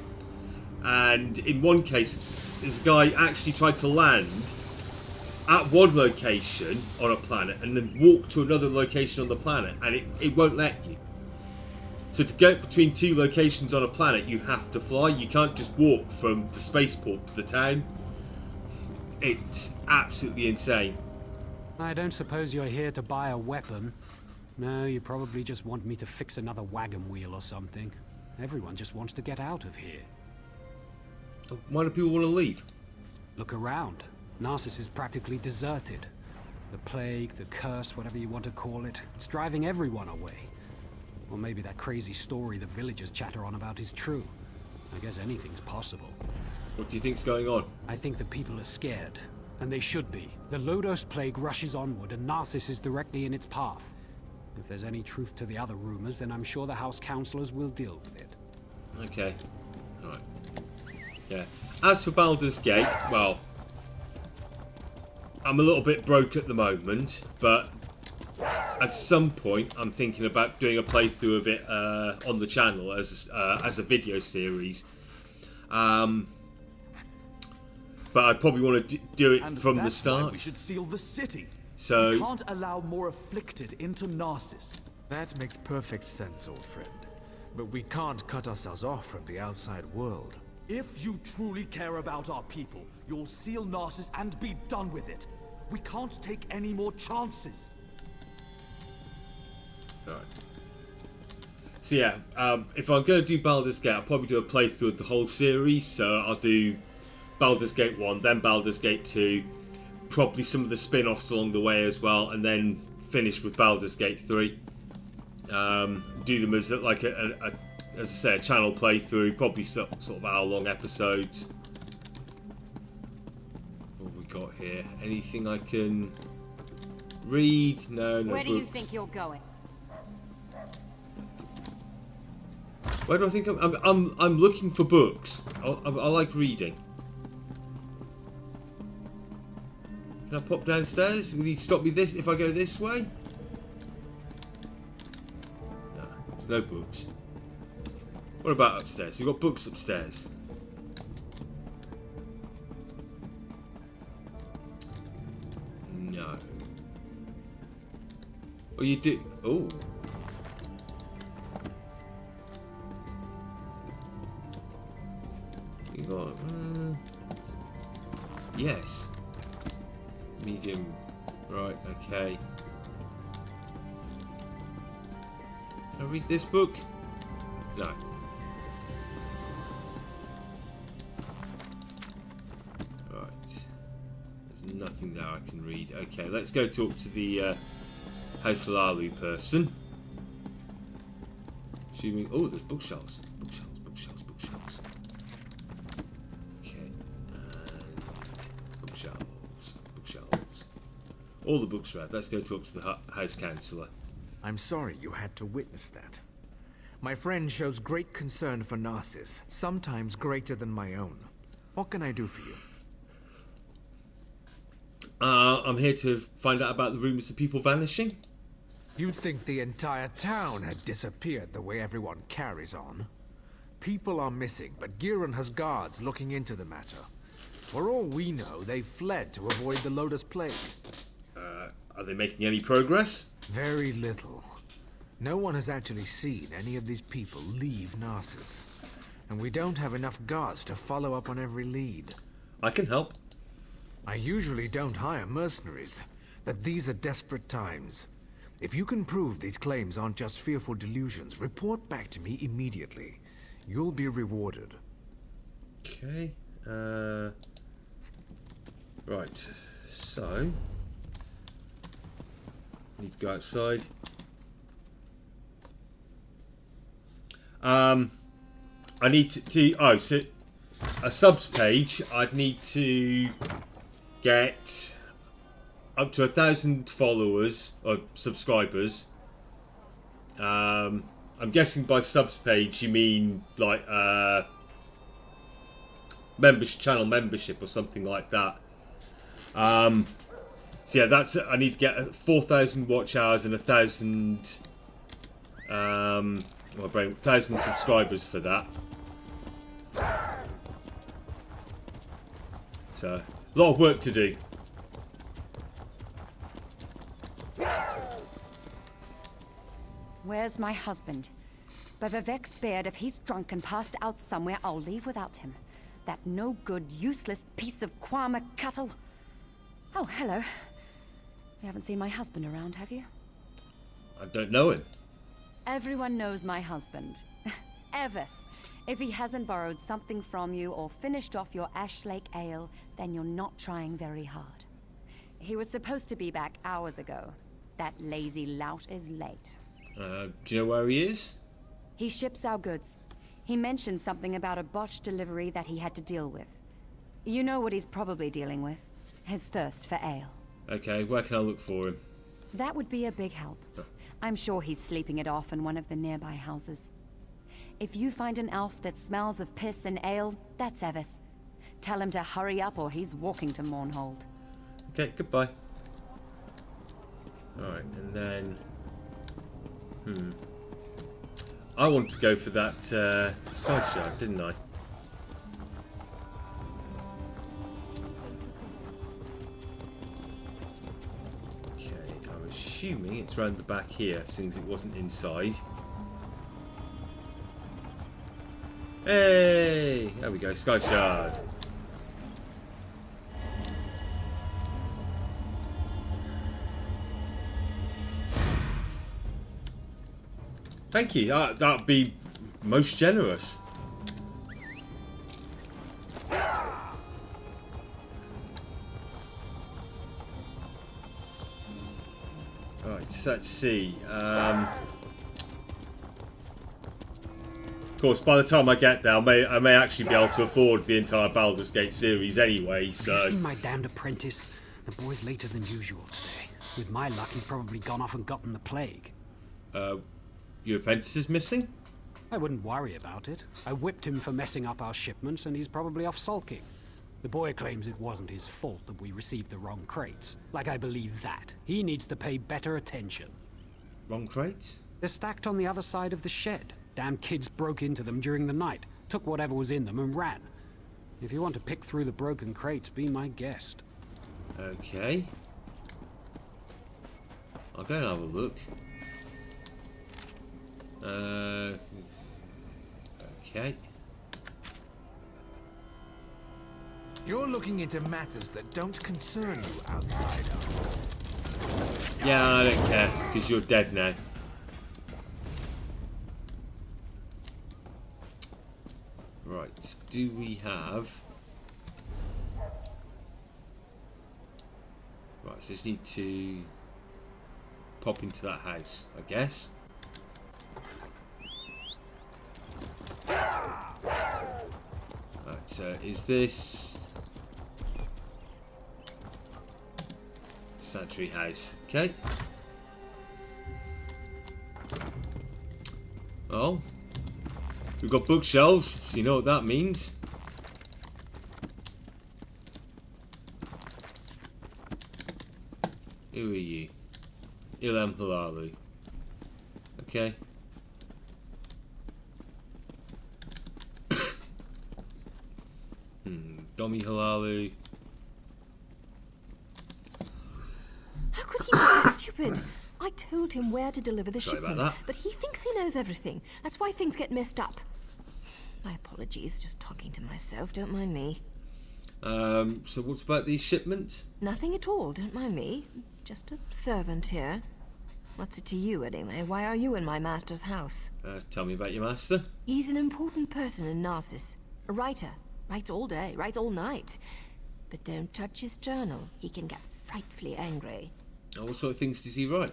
And in one case, this guy actually tried to land at one location on a planet and then walk to another location on the planet, and it won't let you. So to go between two locations on a planet, you have to fly. You can't just walk from the spaceport to the town. It's absolutely insane. I don't suppose you're here to buy a weapon. No, you probably just want me to fix another wagon wheel or something. Everyone just wants to get out of here. Why do people want to leave? Look around. Narcissus is practically deserted. The plague, the curse, whatever you want to call it, it's driving everyone away. Or maybe that crazy story the villagers chatter on about is true. I guess anything's possible. What do you think's going on? I think the people are scared. And they should be. The Lodos plague rushes onward and Narcissus is directly in its path. If there's any truth to the other rumors, then I'm sure the House Councillors will deal with it. Okay. Alright. Yeah. As for Baldur's Gate, well, I'm a little bit broke at the moment, but at some point I'm thinking about doing a playthrough of it on the channel as a video series. But I probably want to do it from the start. Why we should seal the city. So we can't allow more afflicted into Narcissus. That makes perfect sense, old friend. But we can't cut ourselves off from the outside world. If you truly care about our people, you'll seal Narcissus and be done with it. We can't take any more chances. Alright. So yeah, if I'm going to do Baldur's Gate, I'll probably do a playthrough of the whole series. So I'll do Baldur's Gate 1, then Baldur's Gate 2, probably some of the spin-offs along the way as well, and then finish with Baldur's Gate 3. Do them as like as I say, a channel playthrough, probably sort of hour-long episodes. What have we got here? Anything I can read? No, no. Where do you books. think you're going? Where do I think I'm looking for books. I like reading. Can I pop downstairs? Will you stop me this if I go this way? No, there's no books. What about upstairs? We've got books upstairs. No. Oh, you do. Oh. You got. Yes. Medium. Right, okay. Can I read this book? No. Right. There's nothing there I can read. Okay, let's go talk to the House Lalu person. Assuming. Oh, there's bookshelves. Bookshelves, bookshelves, bookshelves. Okay. Bookshelves. Bookshelves. All the books read. Let's go talk to the House Councillor. I'm sorry you had to witness that. My friend shows great concern for Narcissus, sometimes greater than my own. What can I do for you? I'm here to find out about the rumours of people vanishing. You'd think the entire town had disappeared the way everyone carries on. People are missing, but Giron has guards looking into the matter. For all we know, they fled to avoid the Lotus Plague. Are they making any progress? Very little. No one has actually seen any of these people leave Narcissus. And we don't have enough guards to follow up on every lead. I can help. I usually don't hire mercenaries, but these are desperate times. If you can prove these claims aren't just fearful delusions, report back to me immediately. You'll be rewarded. Okay. Right. So. Need to go outside. I need to so a subs page. I'd need to get up to 1,000 followers or subscribers. I'm guessing by subs page you mean like channel membership or something like that. So yeah, that's it. I need to get 4,000 watch hours and 1,000 1,000 subscribers for that. So a lot of work to do. Where's my husband? But Vivek's beard, if he's drunk and passed out somewhere, I'll leave without him. That no-good, useless piece of Kwama cuttle. Oh, hello. You haven't seen my husband around, have you? I don't know him. Everyone knows my husband. Evis. If he hasn't borrowed something from you or finished off your Ash Lake ale, then you're not trying very hard. He was supposed to be back hours ago. That lazy lout is late. Do you know where he is? He ships our goods. He mentioned something about a botched delivery that he had to deal with. You know what he's probably dealing with. His thirst for ale. Okay, where can I look for him? That would be a big help. I'm sure he's sleeping it off in one of the nearby houses. If you find an elf that smells of piss and ale, that's Evis. Tell him to hurry up or he's walking to Mournhold. Okay, goodbye. Alright, and then... I wanted to go for that sky shard, didn't I? Okay, I'm assuming it's round the back here, since it wasn't inside. Hey! There we go, sky shard. Thank you. That'd be most generous. Right, so let's see. Of course, by the time I get there, I may actually be able to afford the entire Baldur's Gate series anyway. So. Have you seen my damned apprentice? The boy's later than usual today. With my luck, he's probably gone off and gotten the plague. Your apprentice is missing? I wouldn't worry about it. I whipped him for messing up our shipments, and he's probably off sulking. The boy claims it wasn't his fault that we received the wrong crates. Like I believe that. He needs to pay better attention. Wrong crates? They're stacked on the other side of the shed. Damn kids broke into them during the night, took whatever was in them and ran. If you want to pick through the broken crates, be my guest. Okay. I'll go and have a look. Okay. You're looking into matters that don't concern you, outsider. Yeah, I don't care, because you're dead now. Right, do we have... Right, so I just need to pop into that house, I guess. Right, so is this... Sanctuary house, okay. Oh, we've got bookshelves, so you know what that means. Who are you? Ilham Halalu. Okay. Domi Halalu. How could he be so stupid? I told him where to deliver the Sorry about shipment, that. but he thinks he knows everything. That's why things get messed up. My apologies, just talking to myself, don't mind me. So what's about these shipments? Nothing at all, don't mind me. Just a servant here. What's it to you, anyway? Why are you in my master's house? Tell me about your master. He's an important person in Narcissus. A writer. Writes all day, writes all night. But don't touch his journal. He can get frightfully angry. Oh, what sort of things does he write?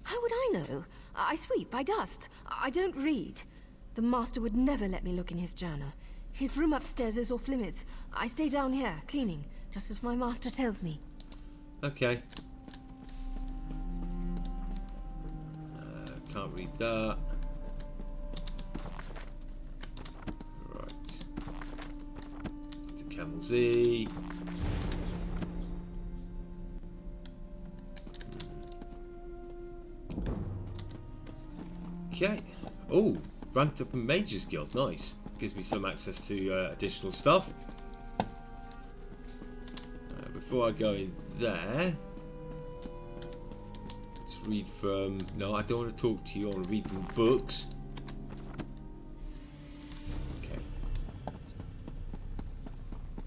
How would I know? I sweep, I dust. I don't read. The master would never let me look in his journal. His room upstairs is off limits. I stay down here, cleaning, just as my master tells me. Okay. Can't read that. Right. To Camel Z. Okay. Oh, ranked up in Mage's Guild. Nice. Gives me some access to additional stuff. Before I go in there, let's read from... No, I don't want to talk to you. I want to read from books.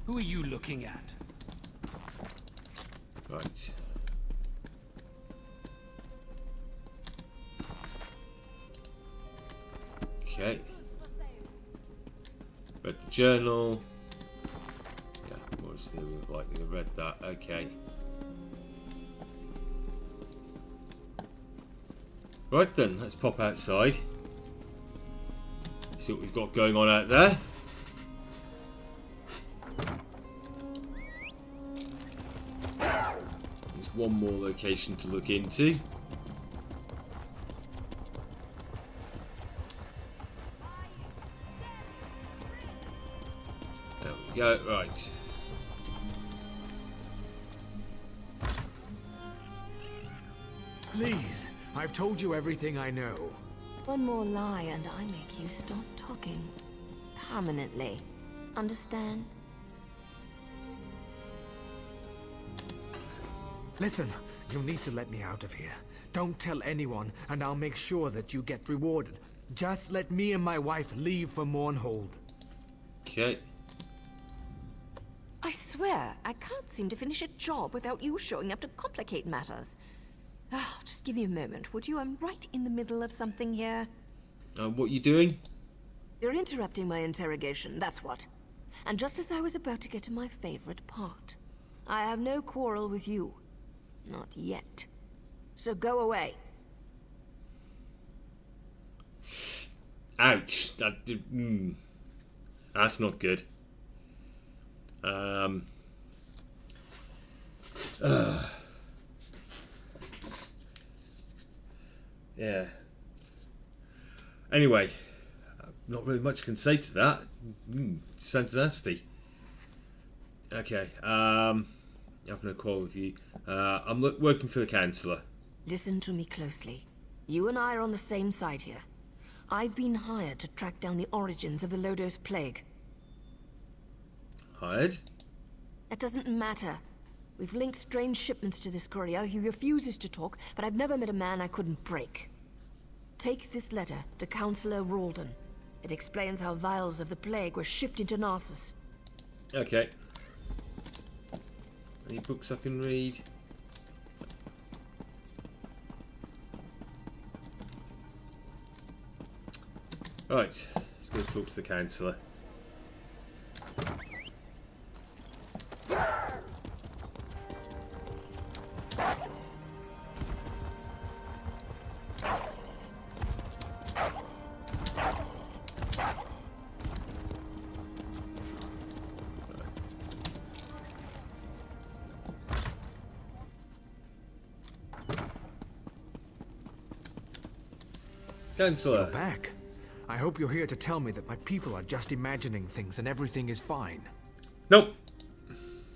Who are you looking at? Right. Okay. Read the journal. Yeah, obviously we've likely read that. Okay. Right then, let's pop outside. See what we've got going on out there. There's one more location to look into. There we go, right. Please, I've told you everything I know. One more lie and I make you stop talking. Permanently. Understand? Listen, you'll need to let me out of here. Don't tell anyone, and I'll make sure that you get rewarded. Just let me and my wife leave for Mournhold. Okay. I swear, I can't seem to finish a job without you showing up to complicate matters. Oh, just give me a moment, would you? I'm right in the middle of something here. What are you doing? You're interrupting my interrogation, that's what. And just as I was about to get to my favorite part. I have no quarrel with you. Not yet. So go away. Ouch. That did, that's not good. Yeah. Anyway, not really much can say to that. Sounds nasty. Okay. I'm having a call with you. I'm working for the councillor. Listen to me closely. You and I are on the same side here. I've been hired to track down the origins of the Lodos Plague. Hired? That doesn't matter. We've linked strange shipments to this courier. He refuses to talk, but I've never met a man I couldn't break. Take this letter to Councillor Ralden. It explains how vials of the plague were shipped into Narcissus. Okay. Any books I can read? Right, let's go talk to the councillor. Councillor. You're back. I hope you're here to tell me that my people are just imagining things and everything is fine. Nope.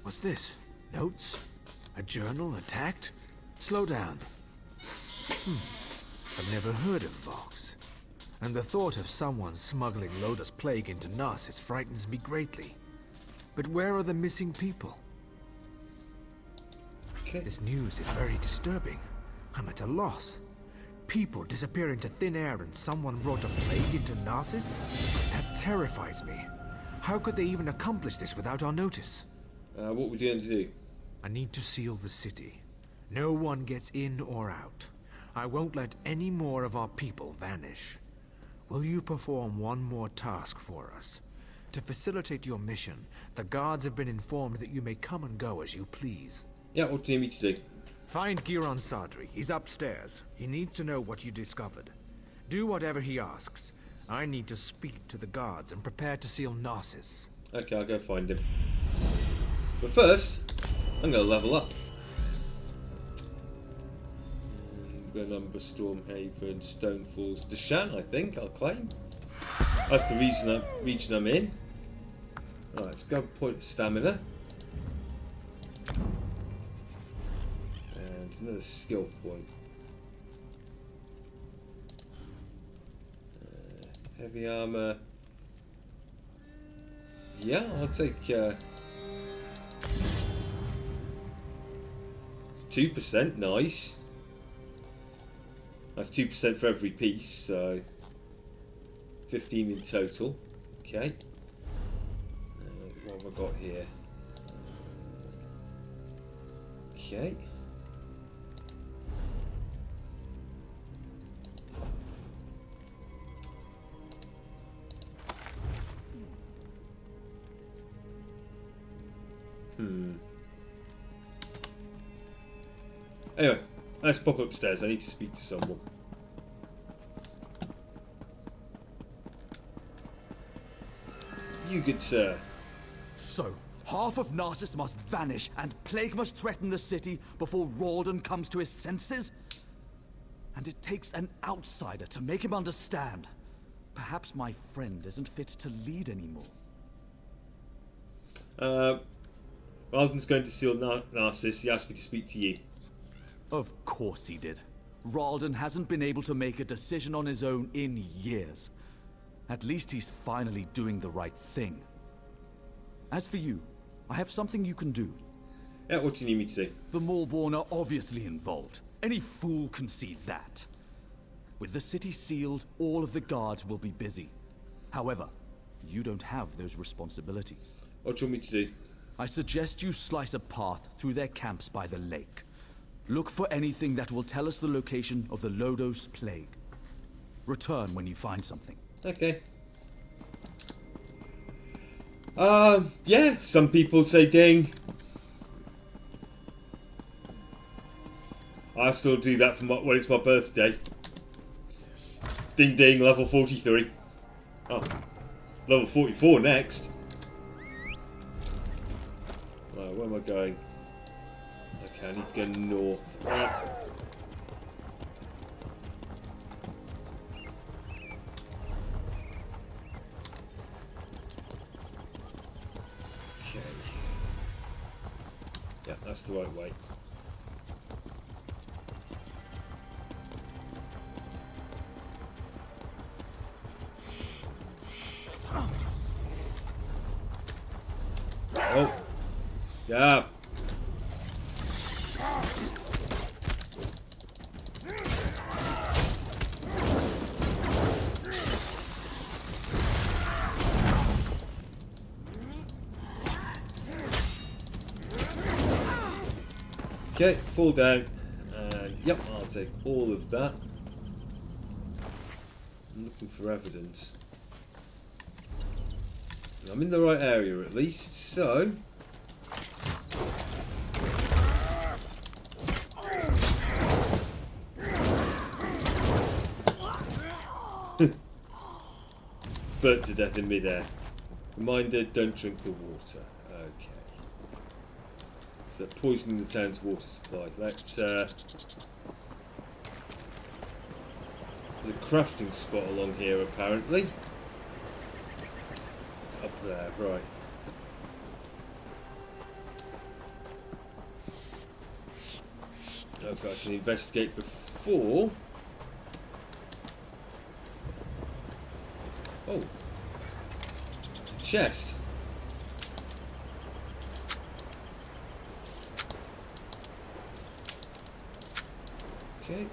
What's this? Notes? A journal attacked? Slow down. I've never heard of Vox. And the thought of someone smuggling Lotus Plague into Narcissus frightens me greatly. But where are the missing people? Okay. This news is very disturbing. I'm at a loss. People disappear into thin air and someone brought a plague into Narcissus? That terrifies me. How could they even accomplish this without our notice? What would you going to do? I need to seal the city. No one gets in or out. I won't let any more of our people vanish. Will you perform one more task for us? To facilitate your mission, the guards have been informed that you may come and go as you please. Yeah, what do you need me to do? Find Giron Sadri. He's upstairs. He needs to know what you discovered. Do whatever he asks. I need to speak to the guards and prepare to seal Narcissus. Okay, I'll go find him. But first, I'm going to level up. Glenumber, Stormhaven, Stonefalls, Deshan, I think I'll claim. That's the region I'm in. Alright, let's grab a point of stamina. And another skill point. Heavy armor. Yeah, I'll take 2%, nice. That's 2% for every piece, so 15 in total. Okay. What have I got here? Okay. Anyway, let's pop upstairs. I need to speak to someone. You good sir. So, half of Narcissus must vanish and plague must threaten the city before Ralden comes to his senses? And it takes an outsider to make him understand. Perhaps my friend isn't fit to lead anymore. Ralden's going to seal Narcissus. He asked me to speak to you. Of course he did. Ralden hasn't been able to make a decision on his own in years. At least he's finally doing the right thing. As for you, I have something you can do. Yeah, what do you need me to do? The Maulborn are obviously involved. Any fool can see that. With the city sealed, all of the guards will be busy. However, you don't have those responsibilities. What do you want me to do? I suggest you slice a path through their camps by the lake. Look for anything that will tell us the location of the Lodos plague. Return when you find something. Okay. Yeah, some people say ding. I still do that for when it's my birthday. Ding ding, level 43. Oh, level 44 next. Right, where am I going? Okay, I need to go north. Okay. Yeah, that's the right way. Oh. Yeah. Okay, fall down, and yep, I'll take all of that. I'm looking for evidence. I'm in the right area at least, so... Burnt to death in midair. Reminder, don't drink the water. Okay. So they're poisoning the town's water supply. Let's, there's a crafting spot along here apparently. It's up there, right. Okay, I can investigate before. Oh, it's a chest. Okay.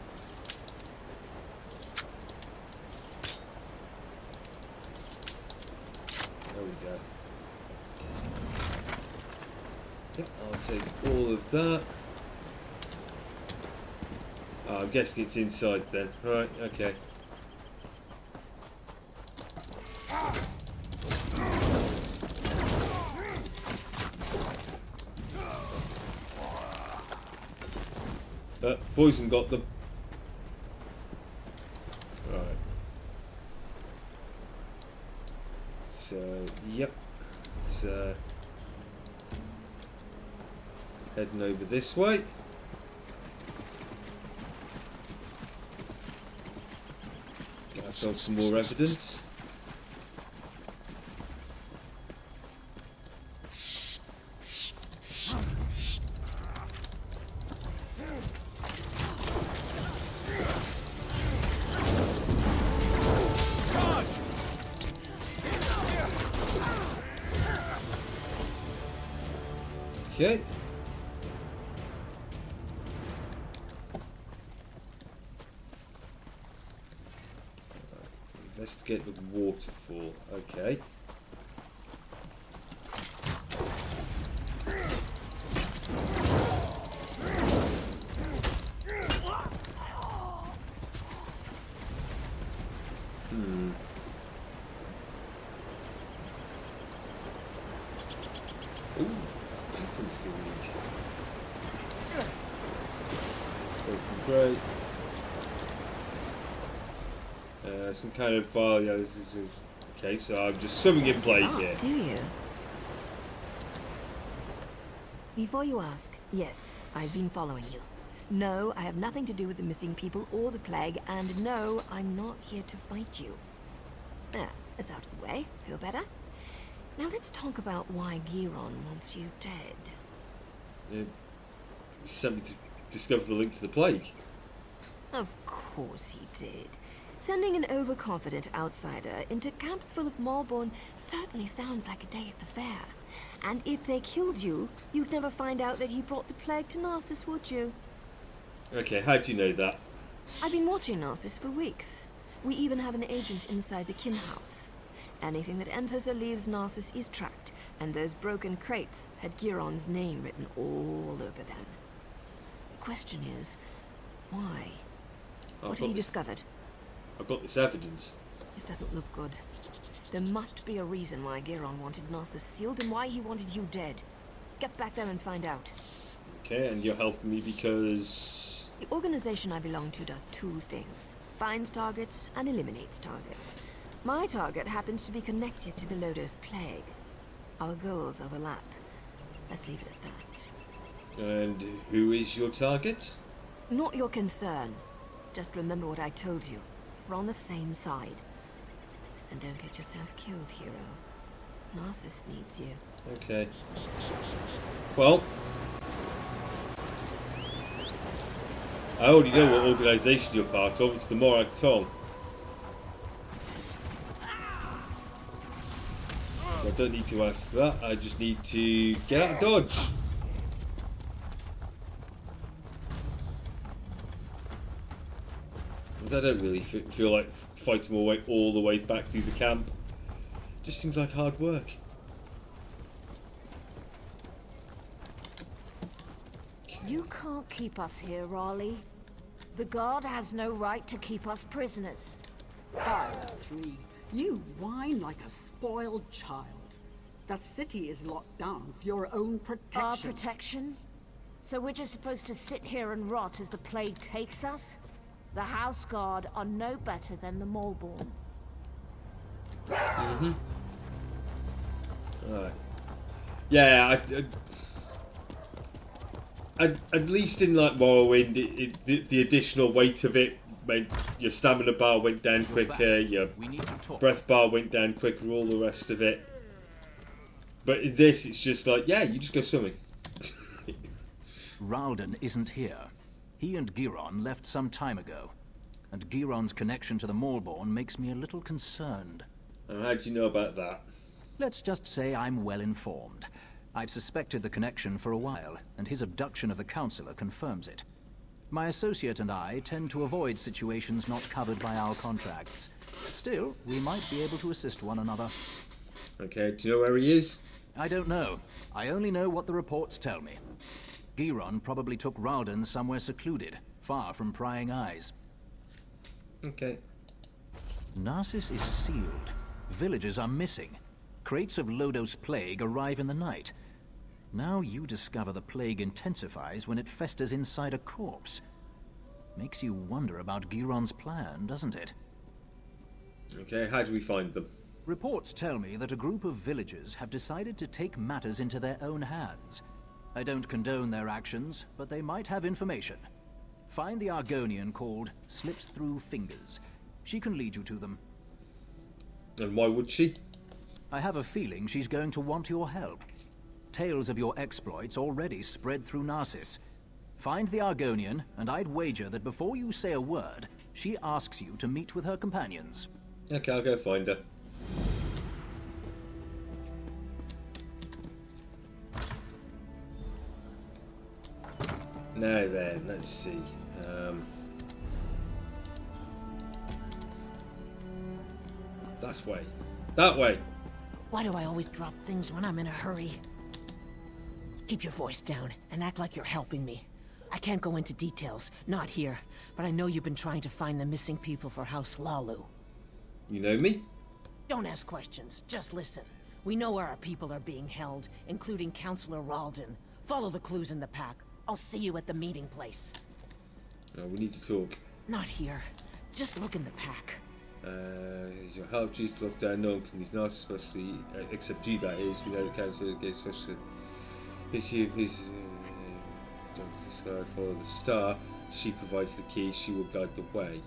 There we go. Yep, I'll take all of that. Oh, I'm guessing it's inside then. Right, okay. Poison got them. Right. So, yep. It's heading over this way. Get ourselves some more evidence. Okay. Investigate the waterfall. Okay. Ooh, two things still need. Great. Some kind of file. Yeah, this is okay. So I'm just swimming in plague here. Do you? Before you ask, yes, I've been following you. No, I have nothing to do with the missing people or the plague, and no, I'm not here to fight you. There, it's out of the way. Feel better? Now let's talk about why Giron wants you dead. You sent me to discover the link to the plague. Of course he did. Sending an overconfident outsider into camps full of Malborn certainly sounds like a day at the fair. And if they killed you, you'd never find out that he brought the plague to Narcissus, would you? Okay, how do you know that? I've been watching Narcissus for weeks. We even have an agent inside the kin house. Anything that enters or leaves Narcissus is tracked, and those broken crates had Giron's name written all over them. The question is, why? What have you discovered? I've got this evidence. This doesn't look good. There must be a reason why Giron wanted Narcissus sealed and why he wanted you dead. Get back there and find out. Okay, and you're helping me because... The organization I belong to does two things. Finds targets and eliminates targets. My target happens to be connected to the Lodos Plague. Our goals overlap. Let's leave it at that. And who is your target? Not your concern. Just remember what I told you. We're on the same side. And don't get yourself killed, hero. Narcissus needs you. Okay. Well... I already know what organisation you're part of. It's the Morag Tong. So I don't need to ask that. I just need to get out of dodge. Because I don't really feel like fighting my way all the way back through the camp. Just seems like hard work. You can't keep us here, Raleigh. The guard has no right to keep us prisoners. Three, you whine like a spoiled child. The city is locked down for your own protection. Our protection? So we're just supposed to sit here and rot as the plague takes us? The House Guard are no better than the Malborn. Mm-hmm. Alright. Yeah, at least in like Morrowind, the additional weight of it meant your stamina bar went down quicker, your breath bar went down quicker, all the rest of it. But in this, it's just like, yeah, you just go swimming. Ralden isn't here. He and Giron left some time ago. And Giron's connection to the Malborn makes me a little concerned. And how do you know about that? Let's just say I'm well informed. I've suspected the connection for a while, and his abduction of the Councillor confirms it. My associate and I tend to avoid situations not covered by our contracts. Still, we might be able to assist one another. Okay, do you know where he is? I don't know. I only know what the reports tell me. Giron probably took Ralden somewhere secluded, far from prying eyes. Okay. Narcissus is sealed. Villagers are missing. Crates of Lodos plague arrive in the night. Now you discover the plague intensifies when it festers inside a corpse. Makes you wonder about Giron's plan, doesn't it? Okay, how do we find them? Reports tell me that a group of villagers have decided to take matters into their own hands. I don't condone their actions, but they might have information. Find the Argonian called Slips Through Fingers. She can lead you to them. And why would she? I have a feeling she's going to want your help. Tales of your exploits already spread through Narcissus. Find the Argonian, and I'd wager that before you say a word, she asks you to meet with her companions. Okay, I'll go find her. Now then, let's see. That way. That way! Why do I always drop things when I'm in a hurry? Keep your voice down and act like you're helping me. I can't go into details, not here, but I know you've been trying to find the missing people for House Lalu. You know me? Don't ask questions, just listen. We know where our people are being held, including Councillor Ralden. Follow the clues in the pack. I'll see you at the meeting place. Oh, we need to talk. Not here. Just look in the pack. Your help chief to lock down no one can leave Narcissus, especially except you, that is. We know the council gave special. If you please don't look to the sky, follow the star. She provides the key, she will guide the way.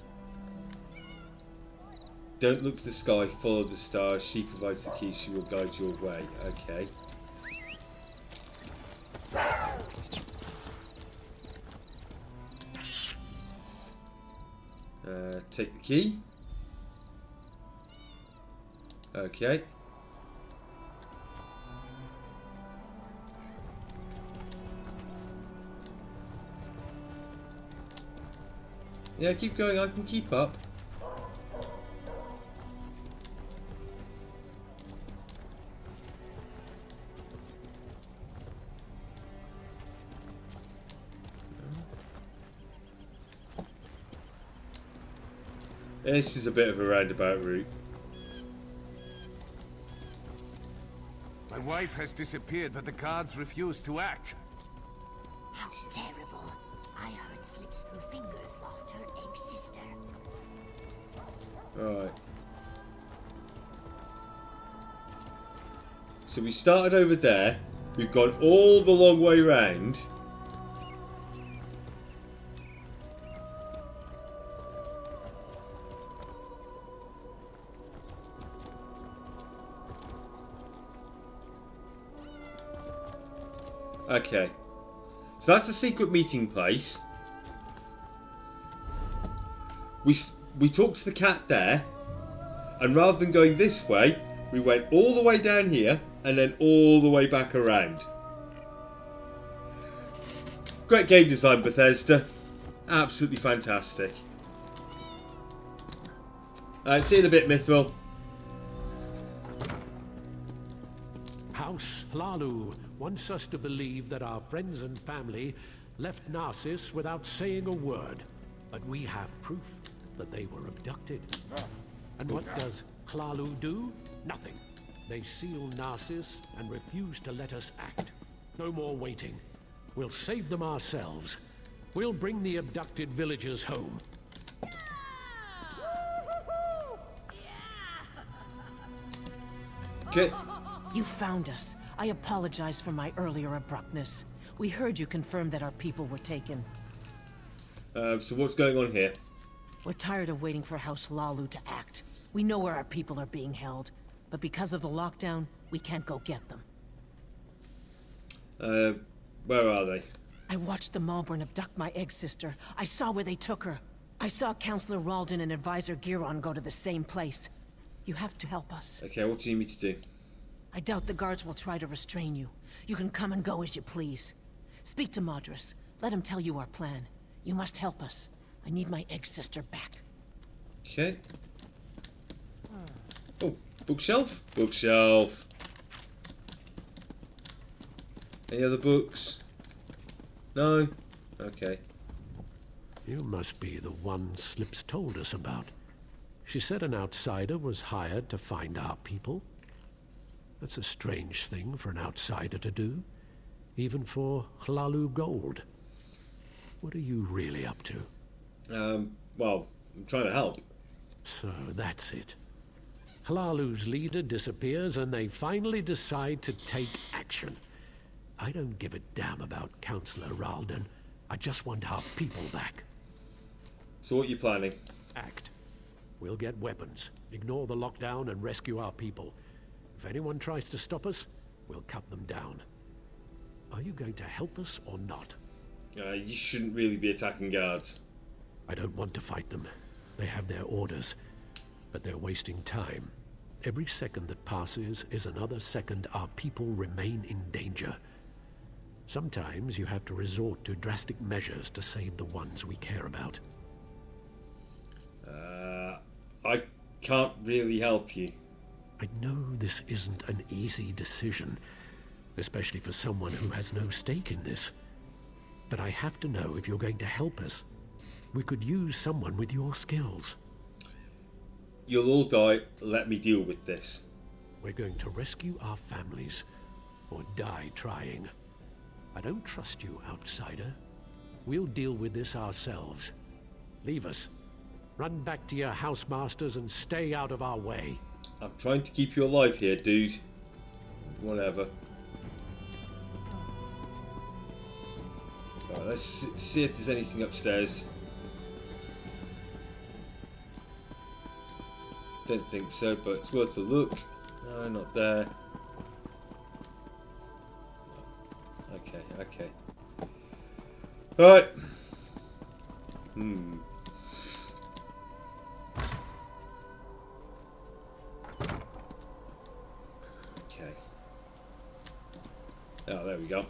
Don't look to the sky, follow the star. She provides the key, she will guide your way. Okay. Take the key. Okay. Yeah, keep going, I can keep up. This is a bit of a roundabout route. My wife has disappeared, but the guards refuse to act. How terrible. I heard slips through fingers lost her egg sister. Alright. So we started over there. We've gone all the long way round. Okay, so that's a secret meeting place. We talked to the cat there, and rather than going this way, we went all the way down here and then all the way back around. Great game design, Bethesda. Absolutely fantastic. See you in a bit, Mithril. House Hlalu wants us to believe that our friends and family left Narcissus without saying a word. But we have proof that they were abducted. And what does Hlalu do? Nothing. They seal Narcissus and refuse to let us act. No more waiting. We'll save them ourselves. We'll bring the abducted villagers home. Okay. You found us. I apologize for my earlier abruptness. We heard you confirm that our people were taken. So what's going on here? We're tired of waiting for House Hlalu to act. We know where our people are being held, but because of the lockdown, we can't go get them. Where are they? I watched the Malborn abduct my egg sister. I saw where they took her. I saw Councillor Ralden and Advisor Giron go to the same place. You have to help us. Okay, what do you need me to do? I doubt the guards will try to restrain you. You can come and go as you please. Speak to Madras. Let him tell you our plan. You must help us. I need my egg sister back. Okay. Oh, bookshelf? Bookshelf. Any other books? No? Okay. You must be the one Slips told us about. She said an outsider was hired to find our people. That's a strange thing for an outsider to do, even for Hlalu Gold. What are you really up to? Well, I'm trying to help. So that's it. Hlalu's leader disappears and they finally decide to take action. I don't give a damn about Councillor Ralden. I just want our people back. So what are you planning? Act. We'll get weapons, ignore the lockdown and rescue our people. If anyone tries to stop us, we'll cut them down. Are you going to help us or not? You shouldn't really be attacking guards. I don't want to fight them. They have their orders, but they're wasting time. Every second that passes is another second our people remain in danger. Sometimes you have to resort to drastic measures to save the ones we care about. I can't really help you. I know this isn't an easy decision, especially for someone who has no stake in this. But I have to know if you're going to help us. We could use someone with your skills. You'll all die. Let me deal with this. We're going to rescue our families, or die trying. I don't trust you, outsider. We'll deal with this ourselves. Leave us. Run back to your housemasters and stay out of our way. I'm trying to keep you alive here, dude. Whatever. Right, let's see if there's anything upstairs. Don't think so, but it's worth a look. No, not there. Okay. Right. Okay. Oh, there we go.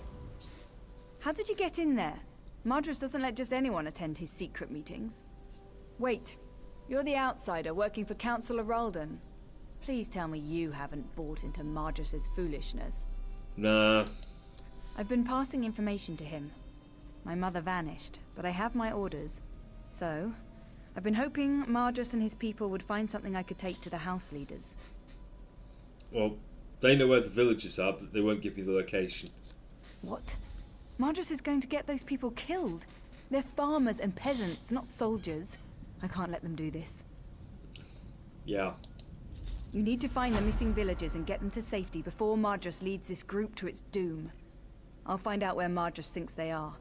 How did you get in there? Madras doesn't let just anyone attend his secret meetings. Wait, you're the outsider working for Councillor Ralden. Please tell me you haven't bought into Madras's foolishness. Nah. I've been passing information to him. My mother vanished, but I have my orders. So, I've been hoping Madras and his people would find something I could take to the house leaders. Well, they know where the villagers are, but they won't give you the location. What? Madras is going to get those people killed. They're farmers and peasants, not soldiers. I can't let them do this. Yeah. You need to find the missing villagers and get them to safety before Madras leads this group to its doom. I'll find out where Madras thinks they are.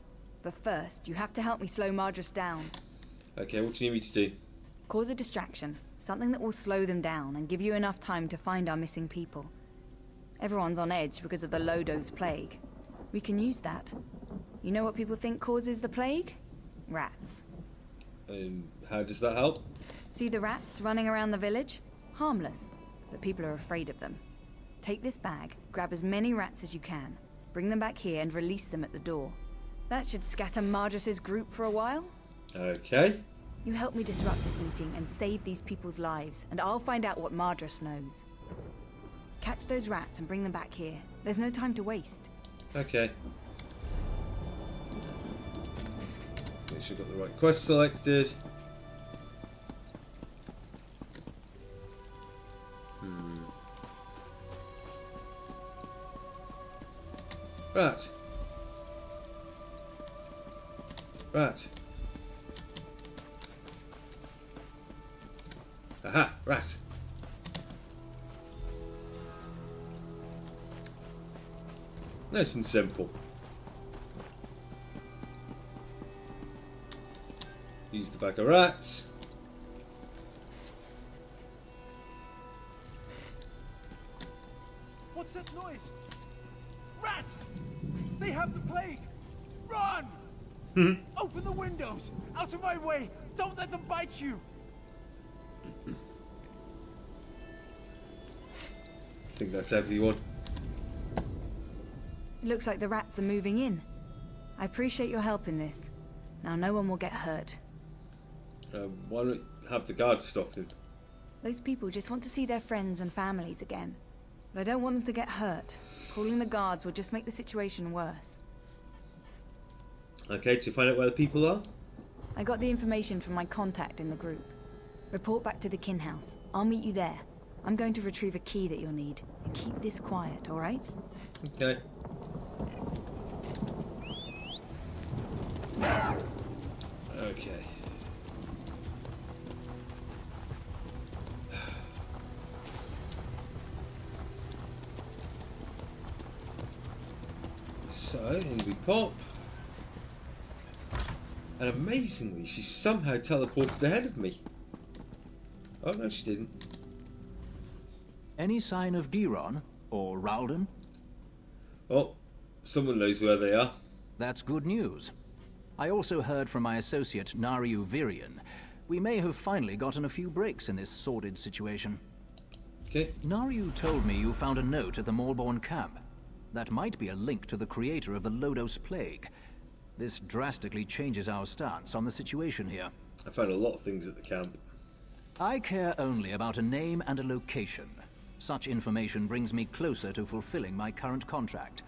But first, you have to help me slow Madras down. Okay, what do you need me to do? Cause a distraction. Something that will slow them down and give you enough time to find our missing people. Everyone's on edge because of the Lodos plague. We can use that. You know what people think causes the plague? Rats. And how does that help? See the rats running around the village? Harmless, but people are afraid of them. Take this bag, grab as many rats as you can, bring them back here and release them at the door. That should scatter Madras's group for a while. Okay. You help me disrupt this meeting and save these people's lives, and I'll find out what Madras knows. Catch those rats and bring them back here. There's no time to waste. Okay. Make sure I've got the right quest selected. Rat. Rat. Aha, rat. Nice and simple. Use the bag of rats. What's that noise? Rats! They have the plague! Run! Open the windows! Out of my way! Don't let them bite you! I think that's everyone. It looks like the rats are moving in. I appreciate your help in this. Now no one will get hurt. Why don't you have the guards stop him? Those people just want to see their friends and families again. But I don't want them to get hurt. Calling the guards will just make the situation worse. Okay, to find out where the people are? I got the information from my contact in the group. Report back to the kin house. I'll meet you there. I'm going to retrieve a key that you'll need. And keep this quiet, alright? Okay. Okay. So, in we pop. And amazingly, she somehow teleported ahead of me. Oh no, she didn't. Any sign of Giron or Ralden? Well, someone knows where they are. That's good news. I also heard from my associate Nariu Virian. We may have finally gotten a few breaks in this sordid situation. Okay. Nariu told me you found a note at the Morrowind camp. That might be a link to the creator of the Lodos plague. This drastically changes our stance on the situation here. I found a lot of things at the camp. I care only about a name and a location. Such information brings me closer to fulfilling my current contract.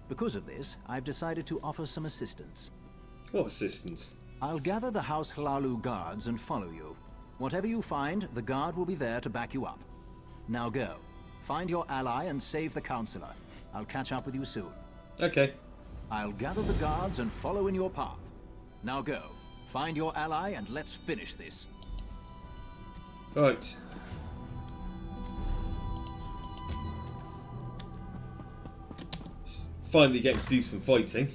Because of this, I've decided to offer some assistance. What assistance? I'll gather the House Hlalu guards and follow you. Whatever you find, the guard will be there to back you up. Now go. Find your ally and save the Counselor. I'll catch up with you soon. Okay. I'll gather the guards and follow in your path. Now go. Find your ally and let's finish this. Right. Finally get to do some fighting.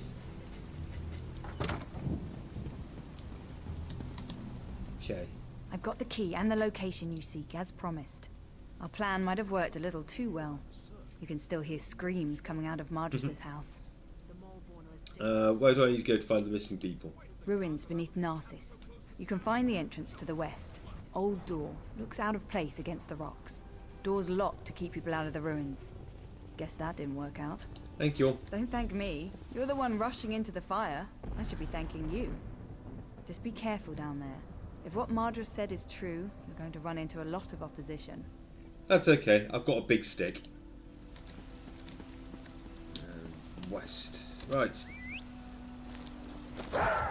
Okay. I've got the key and the location you seek, as promised. Our plan might have worked a little too well. You can still hear screams coming out of Mardrus's house. Where do I need to go to find the missing people? Ruins beneath Narcissus. You can find the entrance to the west. Old door. Looks out of place against the rocks. Door's locked to keep people out of the ruins. Guess that didn't work out. Thank you. Don't thank me. You're the one rushing into the fire. I should be thanking you. Just be careful down there. If what Mardrus said is true, you're going to run into a lot of opposition. That's okay. I've got a big stick. West. Right.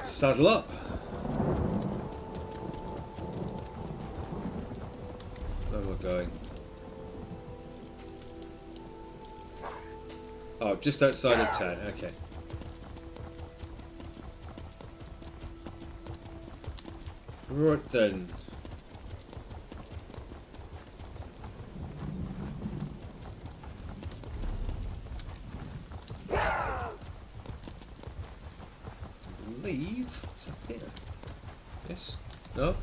Saddle up. Where am I going? Oh, just outside of town. Okay. Right then. Leave. What's up here? Yes? No?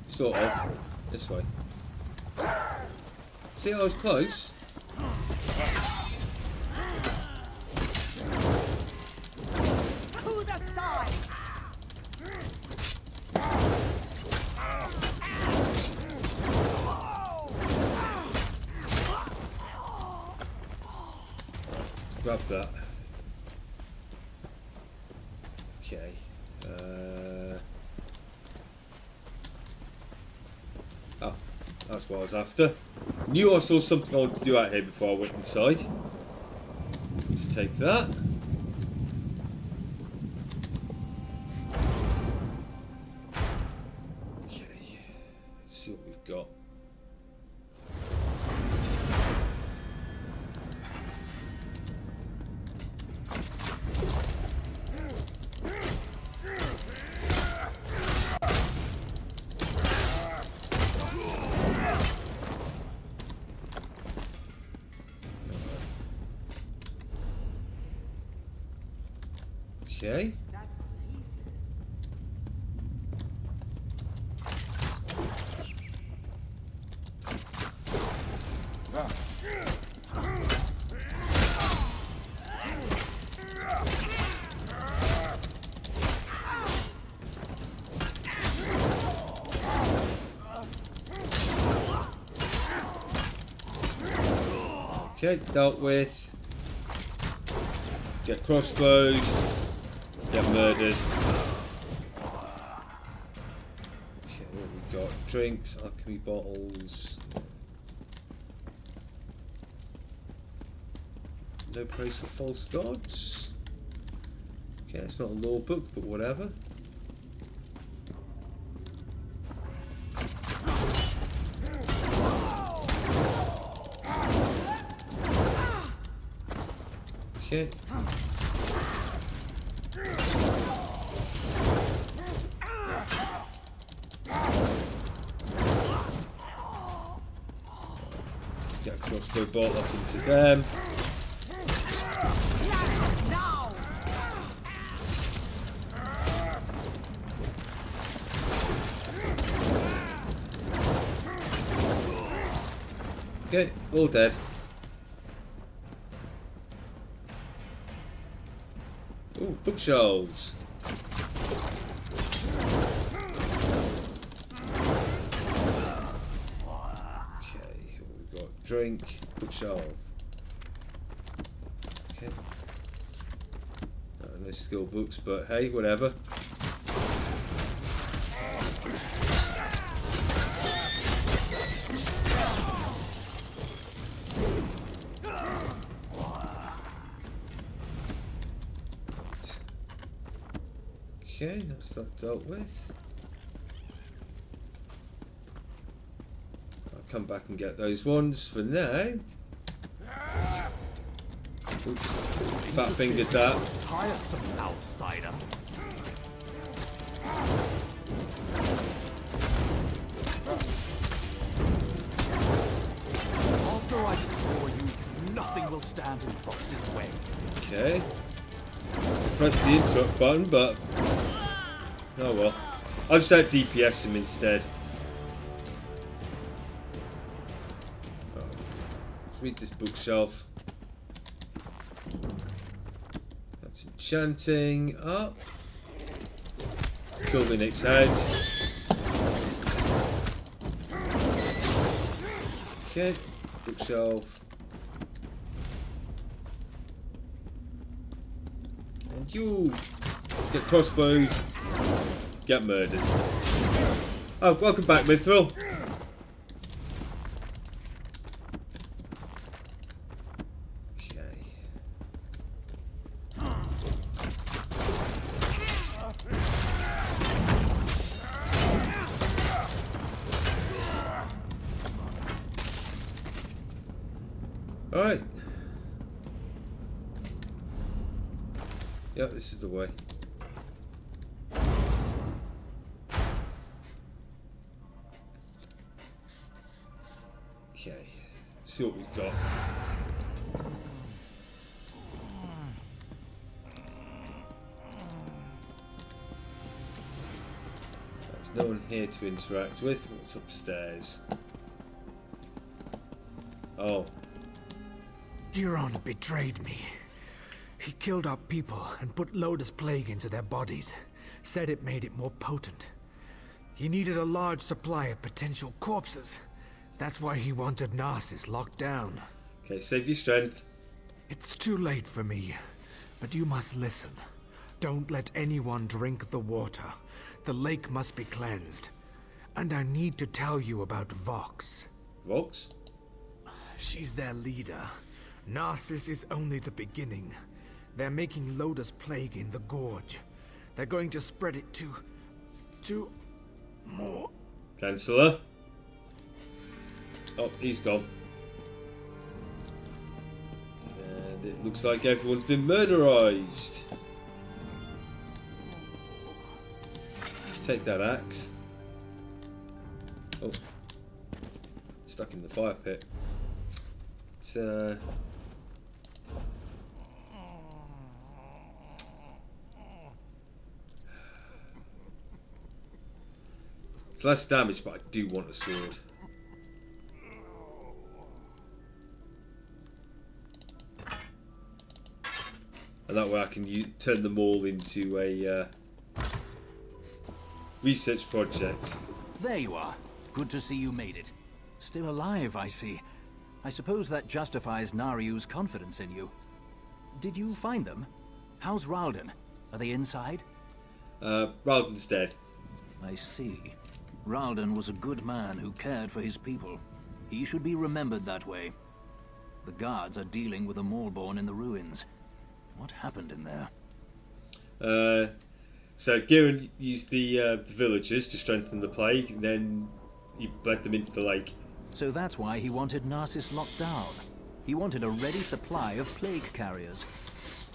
Sort of. This way. See, I was close. To the side! Let's grab that. Okay. Oh, that's what I was after. Knew I saw something I wanted to do out here before I went inside. Let's take that. Okay. Let's see what we've got. Okay. Okay, dealt with. Get crossbows. Get murdered. Okay, what we got? Drinks, alchemy bottles. No praise for false gods. Okay, it's not a law book, but whatever. Okay. Get a crossbow bolt up into them. Okay, all dead. Ooh, bookshelves. Okay, we've got drink, bookshelf. Okay. No skill books, but hey, whatever. Okay, that's that dealt with. come back and get those ones. For now... Oops. Fat fingered that. Tiresome outsider. After I destroy you, nothing will stand in Fox's way. Okay. Press the interrupt button, but... Oh well. I'll just out DPS him instead. Oh. Let's read this bookshelf. That's enchanting. Up. Kill the next head. Okay. Bookshelf. And you get crossbowed. Get murdered. Oh, welcome back, Mithril. Okay. Alright. Yep, this is the way. Okay, let's see what we've got. There's no one here to interact with. What's upstairs? Oh. Giron betrayed me. He killed our people and put Lotus Plague into their bodies. Said it made it more potent. He needed a large supply of potential corpses. That's why he wanted Narcissus locked down. Okay, save your strength. It's too late for me, but you must listen. Don't let anyone drink the water. The lake must be cleansed. And I need to tell you about Vox. Vox? She's their leader. Narcissus is only the beginning. They're making Lotus Plague in the Gorge. They're going to spread it to more. Chancellor? Oh, he's gone. And it looks like everyone's been murderized. Let's take that axe. Oh. Stuck in the fire pit. It's, it's less damage, but I do want a sword. And that way I can turn them all into a research project. There you are. Good to see you made it. Still alive, I see. I suppose that justifies Nariu's confidence in you. Did you find them? How's Ralden? Are they inside? Ralden's dead. I see. Ralden was a good man who cared for his people. He should be remembered that way. The guards are dealing with a Maulborn in the ruins. What happened in there? So Giron used the villagers to strengthen the plague, and then he bled them into the lake. So that's why he wanted Narcissus locked down. He wanted a ready supply of plague carriers.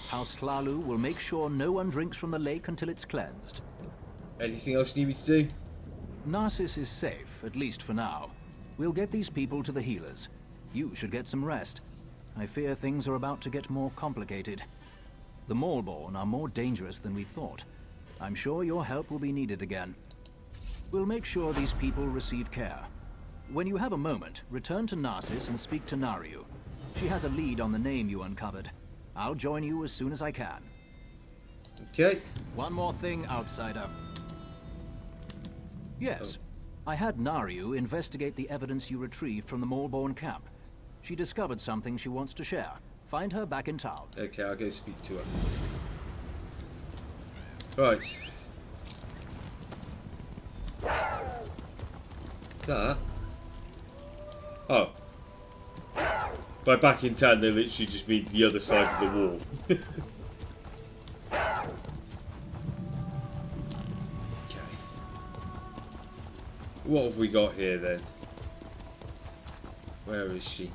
House Hlalu will make sure no one drinks from the lake until it's cleansed. Anything else you need me to do? Narcissus is safe, at least for now. We'll get these people to the healers. You should get some rest. I fear things are about to get more complicated. The Maulborn are more dangerous than we thought. I'm sure your help will be needed again. We'll make sure these people receive care. When you have a moment, return to Narcissus and speak to Nariu. She has a lead on the name you uncovered. I'll join you as soon as I can. Okay. One more thing, outsider. Yes. I had Nariu investigate the evidence you retrieved from the Maulborn camp. She discovered something she wants to share. Find her back in town. Okay, I'll go speak to her. Right. That? Oh. By back in town, they literally just mean the other side of the wall. Okay. What have we got here then? Where is she?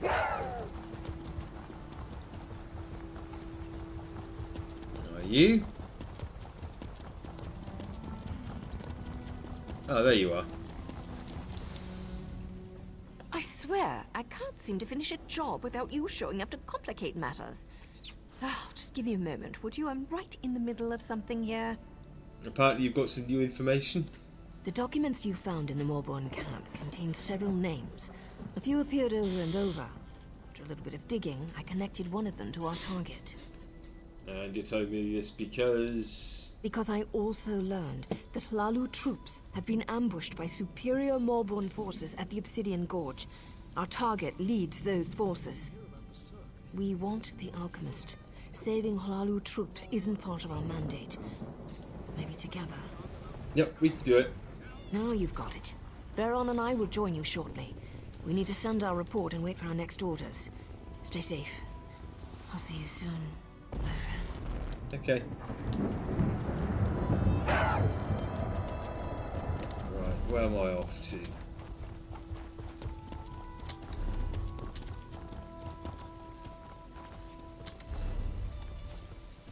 Are you? Oh, there you are. I swear, I can't seem to finish a job without you showing up to complicate matters. Oh, just give me a moment, would you? I'm right in the middle of something here. Apparently you've got some new information. The documents you found in the Morborn camp contained several names. A few appeared over and over. After a little bit of digging, I connected one of them to our target. And you told me this because... Because I also learned that Hlalu troops have been ambushed by superior Morborn forces at the Obsidian Gorge. Our target leads those forces. We want the Alchemist. Saving Hlalu troops isn't part of our mandate. Maybe together. Yep, we can do it. Now you've got it. Veron and I will join you shortly. We need to send our report and wait for our next orders. Stay safe. I'll see you soon, my friend. Okay. Right, where am I off to?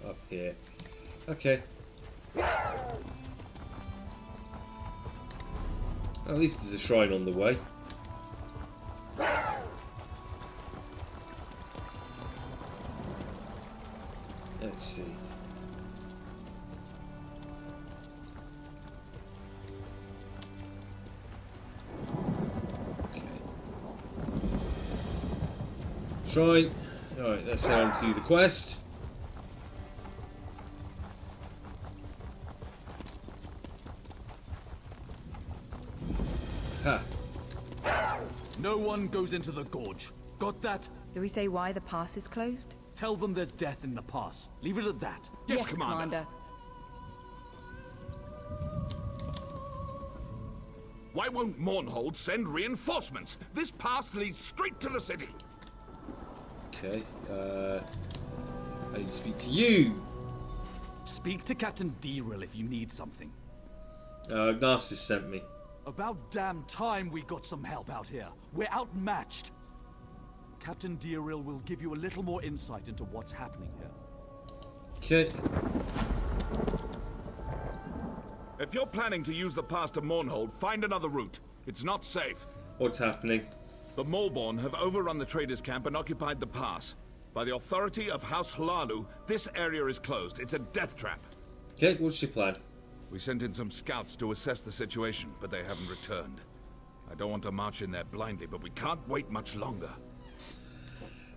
Up here. Okay. At least there's a shrine on the way. Let's see. Okay. Shrine. Alright, that's how to do the quest. Ha. No one goes into the gorge. Got that? Do we say why the pass is closed? Tell them there's death in the pass. Leave it at that. Yes, Commander. Why won't Mournhold send reinforcements? This pass leads straight to the city. Okay, I need to speak to you. Speak to Captain Deril if you need something. Narcissus sent me. About damn time we got some help out here. We're outmatched. Captain Deril will give you a little more insight into what's happening here. Okay. If you're planning to use the pass to Mournhold, find another route. It's not safe. What's happening? The Morborn have overrun the traders' camp and occupied the pass. By the authority of House Hlalu, this area is closed. It's a death trap. Okay, what's your plan? We sent in some scouts to assess the situation, but they haven't returned. I don't want to march in there blindly, but we can't wait much longer.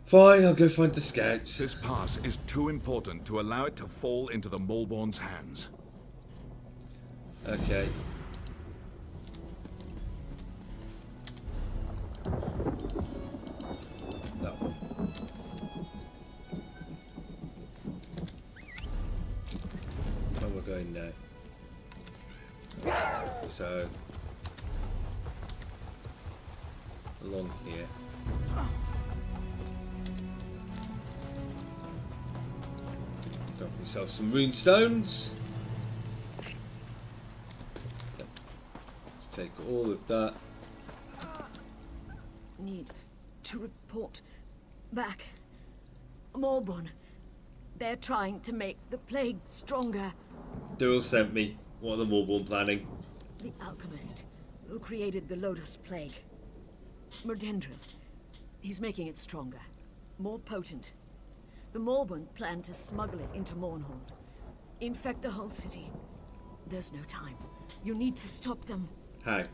Fine, I'll go find the scouts. This pass is too important to allow it to fall into the Morborn's hands. Okay. No. Where am I going now? So along here. Got myself some rune stones. Yep. Let's take all of that. Need to report back. Morborn. They're trying to make the plague stronger. Daryl sent me. What are the Morborn planning? The alchemist who created the Lotus Plague. Murdendril. He's making it stronger. More potent. The Morborn plan to smuggle it into Mournhold. Infect the whole city. There's no time. You need to stop them. How?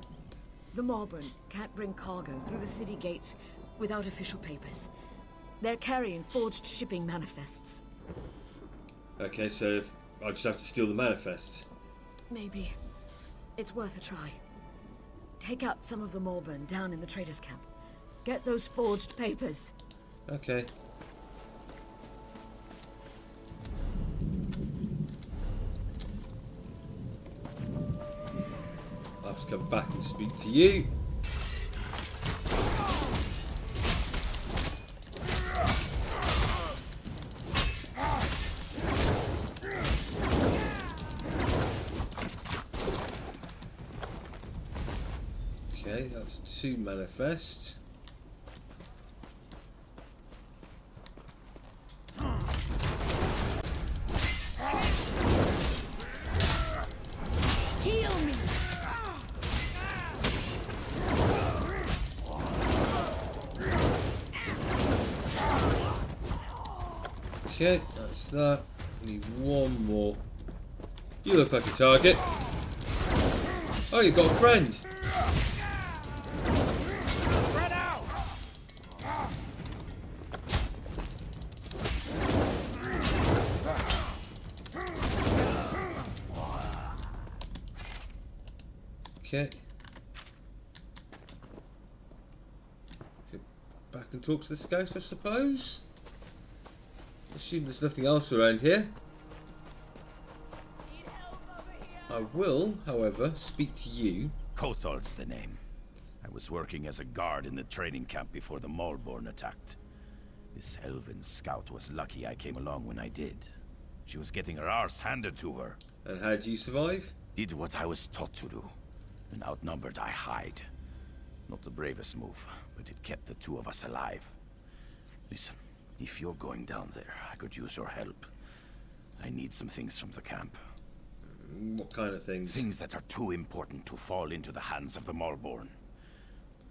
The Morborn can't bring cargo through the city gates without official papers. They're carrying forged shipping manifests. Okay, so I just have to steal the manifests. Maybe. It's worth a try. Take out some of the Morborn down in the traders' camp. Get those forged papers. Okay. I'll have to come back and speak to you. 2 manifests. Heal me! Okay, that's that. Need one more. You look like a target. Oh, you've got a friend. Okay. Go back and talk to the scouts, I suppose. I assume there's nothing else around here. I will, however, speak to you. Kothal's the name. I was working as a guard in the training camp before the Maulborn attacked. This elven scout was lucky I came along when I did. She was getting her arse handed to her. And how did you survive? Did what I was taught to do. When outnumbered, I hide. Not the bravest move, but it kept the two of us alive. Listen, if you're going down there, I could use your help. I need some things from the camp. What kind of things? Things that are too important to fall into the hands of the Maulborn.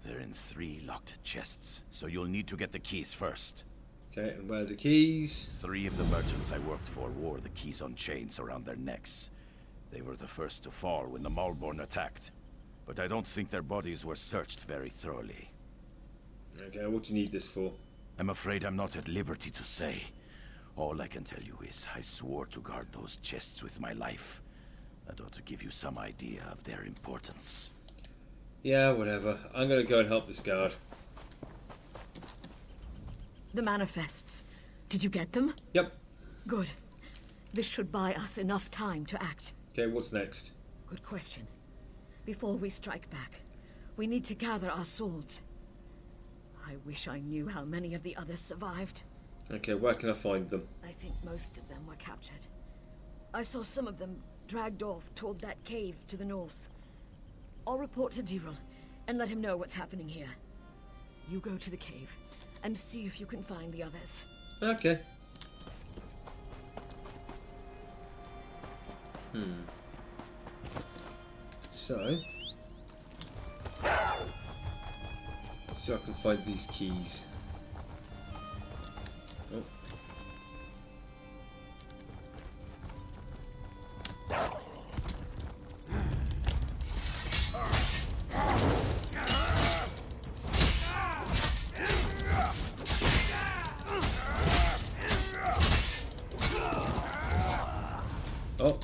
They're in 3 locked chests, so you'll need to get the keys first. Okay, and where are the keys? 3 of the merchants I worked for wore the keys on chains around their necks. They were the first to fall when the Maulborn attacked. But I don't think their bodies were searched very thoroughly. Okay, what do you need this for? I'm afraid I'm not at liberty to say. All I can tell you is I swore to guard those chests with my life. That ought to give you some idea of their importance. Yeah, whatever. I'm gonna go and help this guard. The manifests. Did you get them? Yep. Good. This should buy us enough time to act. Okay, what's next? Good question. Before we strike back, we need to gather our swords. I wish I knew how many of the others survived. Okay, where can I find them? I think most of them were captured. I saw some of them dragged off toward that cave to the north. I'll report to Diril and let him know what's happening here. You go to the cave and see if you can find the others. Okay. So, let's see if I can find these keys. Oh. Oh.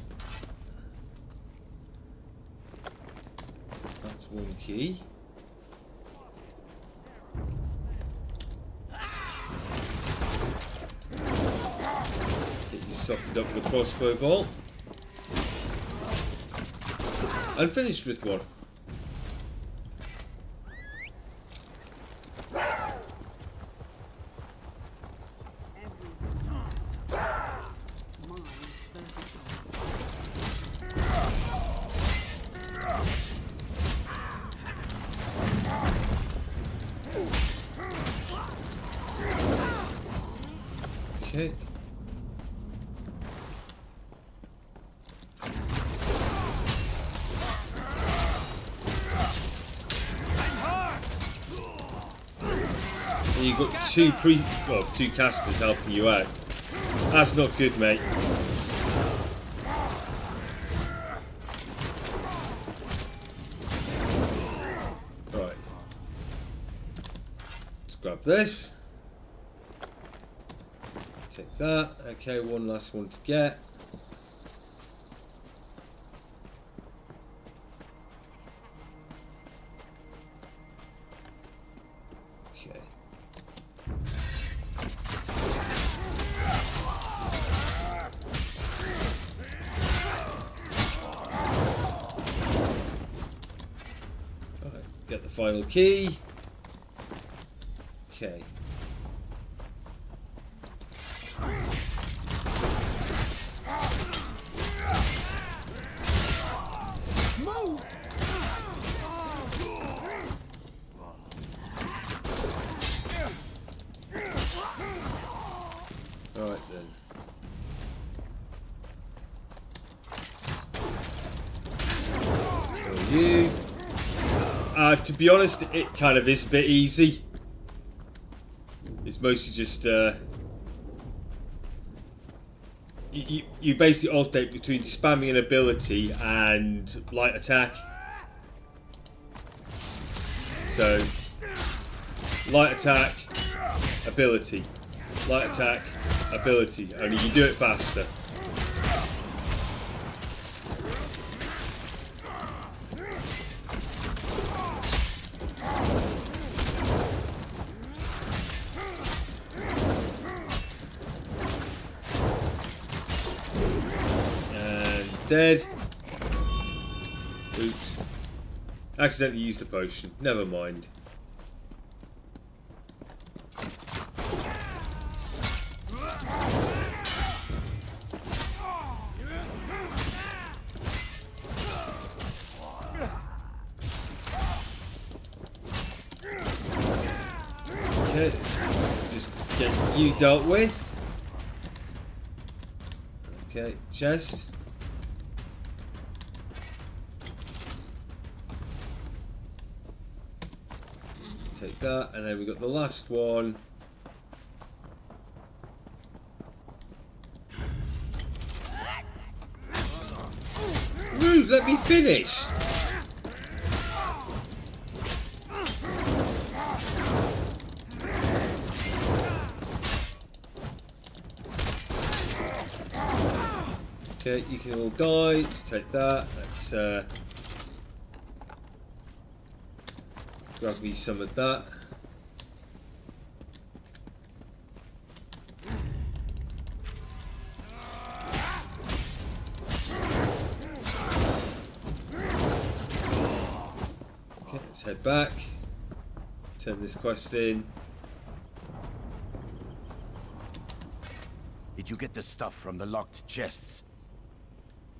That's one key. Get you softened up with a crossbow bolt. And finished with one. Okay. And you've got two casters helping you out. That's not good, mate. Right. Let's grab this. Take that. Okay, one last one to get. Okay. Alright, get the final key. Okay. To be honest, it kind of is a bit easy. It's mostly just you basically alternate between spamming an ability and light attack. So light attack, ability, light attack, ability. Only you do it faster. Dead. Oops. Accidentally used a potion. Never mind. Okay. Just get you dealt with. Okay, chest. Take that, and then we got the last one. Rude, let me finish. Okay, you can all die. Let's take that. Let's grab me some of that. Okay, let's head back. Turn this quest in. Did you get the stuff from the locked chests?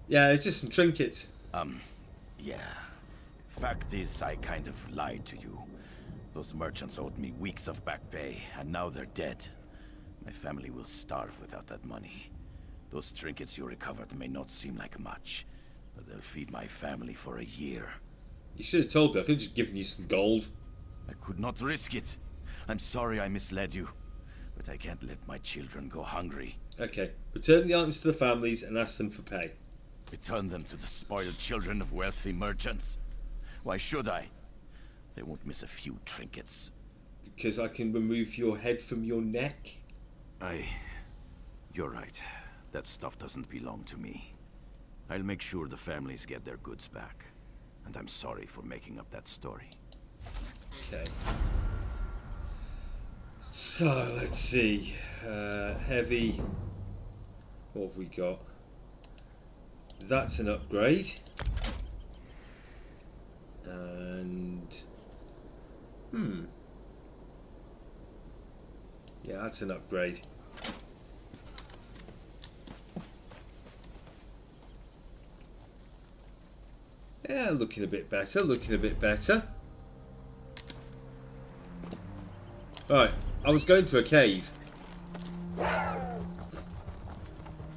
Yeah, it's just some trinkets. Yeah. Fact is, I kind of lied to you. Those merchants owed me weeks of back pay, and now they're dead. My family will starve without that money. Those trinkets you recovered may not seem like much, but they'll feed my family for a year. You should have told me. I could have just given you some gold. I could not risk it. I'm sorry I misled you, but I can't let my children go hungry. Okay, return the items to the families and ask them for pay. Return them to the spoiled children of wealthy merchants? Why should I? They won't miss a few trinkets. Because I can remove your head from your neck? You're right. That stuff doesn't belong to me. I'll make sure the families get their goods back. And I'm sorry for making up that story. Okay. So, let's see. Heavy. What have we got? That's an upgrade. And... yeah, that's an upgrade. Yeah, looking a bit better, looking a bit better. Right, I was going to a cave.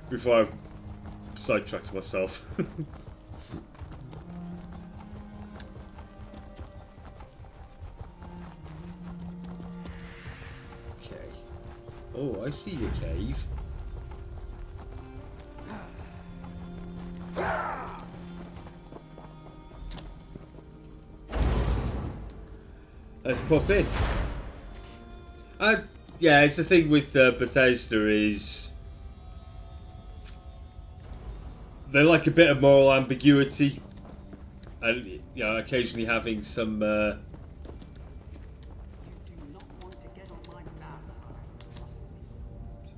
Before I sidetracked myself. Okay. Oh, I see your cave. Let's pop in. Yeah, it's the thing with Bethesda is they like a bit of moral ambiguity, and you know, occasionally having some.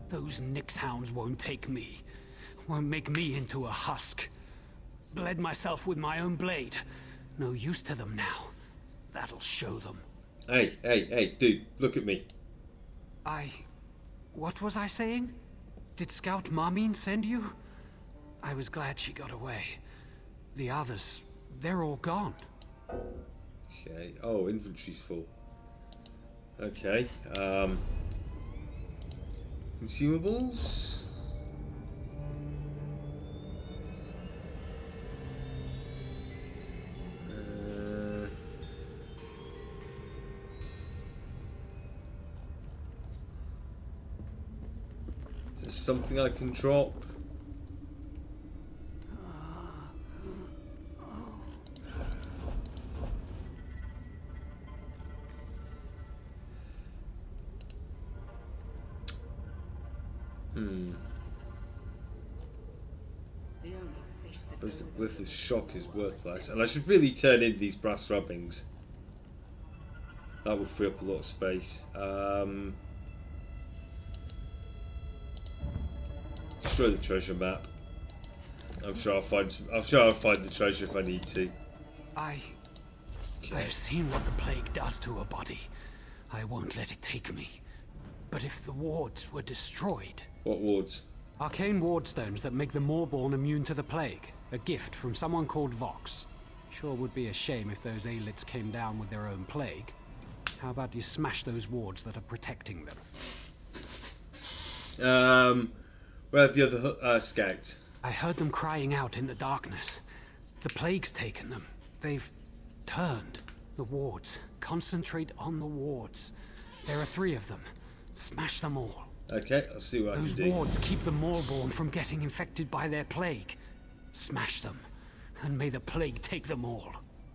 Those Nyx hounds won't take me. Won't make me into a husk. Bled myself with my own blade. No use to them now. That'll show them. Hey, dude, look at me. What was I saying? Did Scout Marmine send you? I was glad she got away. The others, they're all gone. Okay. Oh, inventory's full. Okay. Consumables. There's something I can drop. Because the Glyph of Shock is worthless. And I should really turn in these brass rubbings. That would free up a lot of space. Destroy the treasure map. I'm sure I'll find the treasure if I need to. I've seen what the plague does to a body. I won't let it take me. But if the wards were destroyed... What wards? Arcane ward stones that make the Mournhold immune to the plague. A gift from someone called Vox. Sure would be a shame if those aelits came down with their own plague. How about you smash those wards that are protecting them? Where are the other scouts? I heard them crying out in the darkness. The plague's taken them. They've turned the wards. Concentrate on the wards. There are 3 of them. Smash them all. Okay, I'll see what I can do. Those wards keep the Mournhold from getting infected by their plague. Smash them, and may the plague take them all.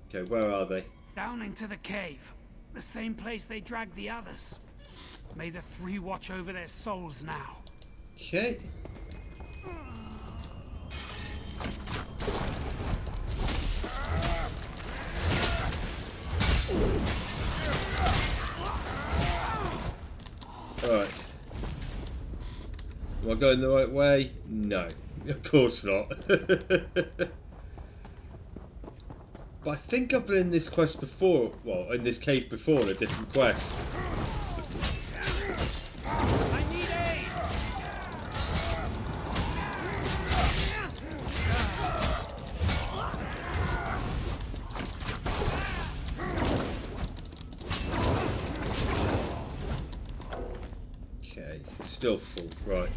Okay, where are they? Down into the cave. The same place they dragged the others. May the 3 watch over their souls now. Okay. Alright. Am I going the right way? No. Of course not. But I think I've been in this quest before. Well, in this cave before, in a different quest. I need aid! Okay, still full. Right.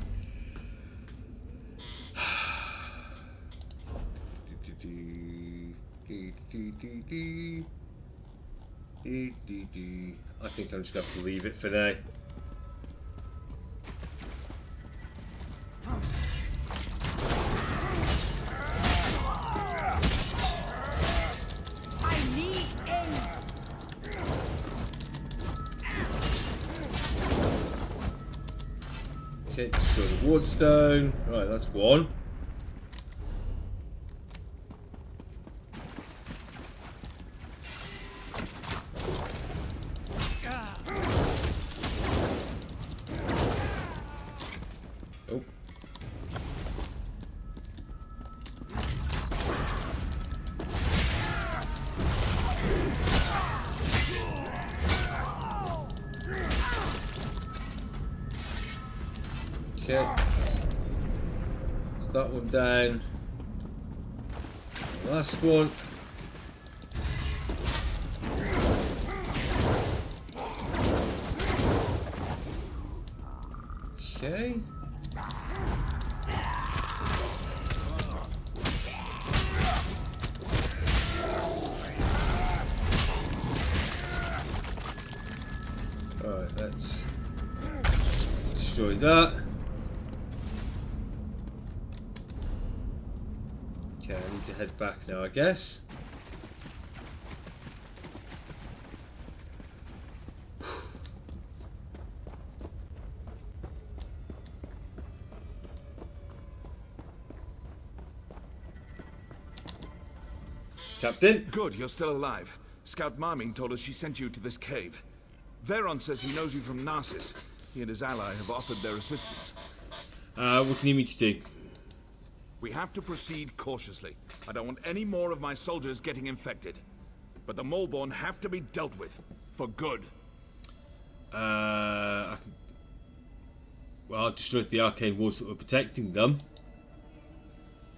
I think I'm just going to have to leave it for now. I need aid. Okay, destroy the ward stone. Right, that's one. Okay. It's that one down. Last one. Okay. Alright, let's destroy that. Okay, I need to head back now, I guess. Captain? Good, you're still alive. Scout Marming told us she sent you to this cave. Veron says he knows you from Narcissus. He and his ally have offered their assistance. What do you need me to do? We have to proceed cautiously. I don't want any more of my soldiers getting infected. But the Moleborn have to be dealt with. For good. Well, I destroyed the arcane walls that were protecting them.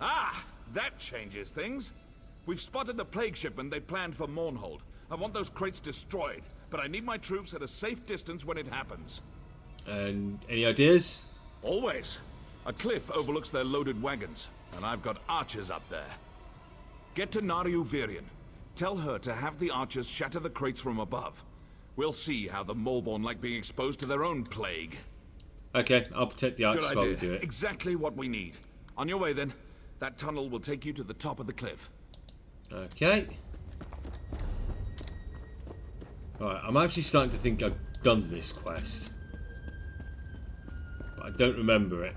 Ah! That changes things. We've spotted the plague shipment they planned for Mournhold. I want those crates destroyed, but I need my troops at a safe distance when it happens. And any ideas? Always. A cliff overlooks their loaded wagons, and I've got archers up there. Get to Nariu Virion. Tell her to have the archers shatter the crates from above. We'll see how the Moleborn like being exposed to their own plague. Okay, I'll protect the archers Good while we idea. do it. Exactly what we need. On your way then. That tunnel will take you to the top of the cliff. Okay. Right, I'm actually starting to think I've done this quest. But I don't remember it.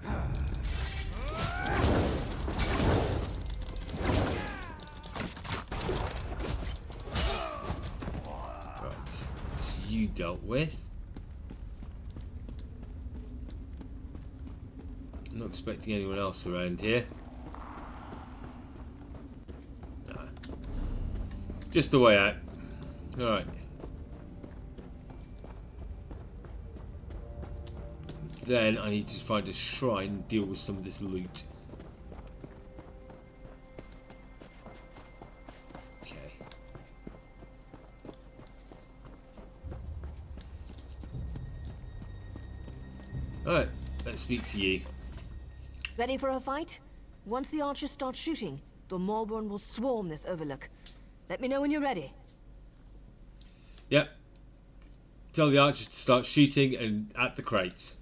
Right, so you dealt with. I'm not expecting anyone else around here. No. Just the way out. Alright. Then I need to find a shrine and deal with some of this loot. Okay. Alright, let's speak to you. Ready for a fight? Once the archers start shooting, the Maulborn will swarm this overlook. Let me know when you're ready. Yep. Tell the archers to start shooting and at the crates.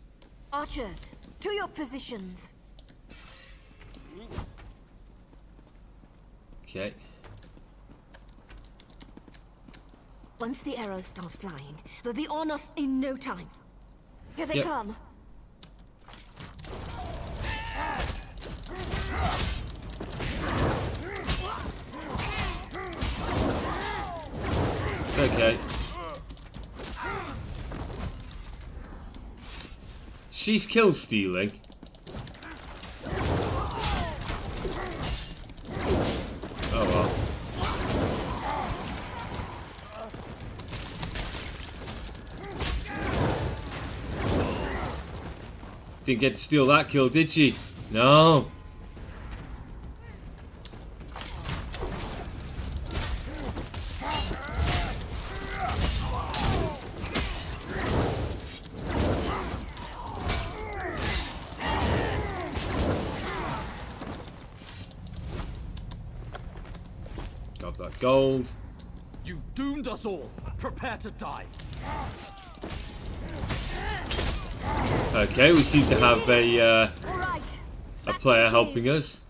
Archers, to your positions. Okay. Once the arrows start flying, they'll be on us in no time. Here they come. Okay. She's kill stealing. Oh well. Didn't get to steal that kill, did she? No. Got that gold. You've doomed us all. Prepare to die. Okay, we seem to have a player helping us.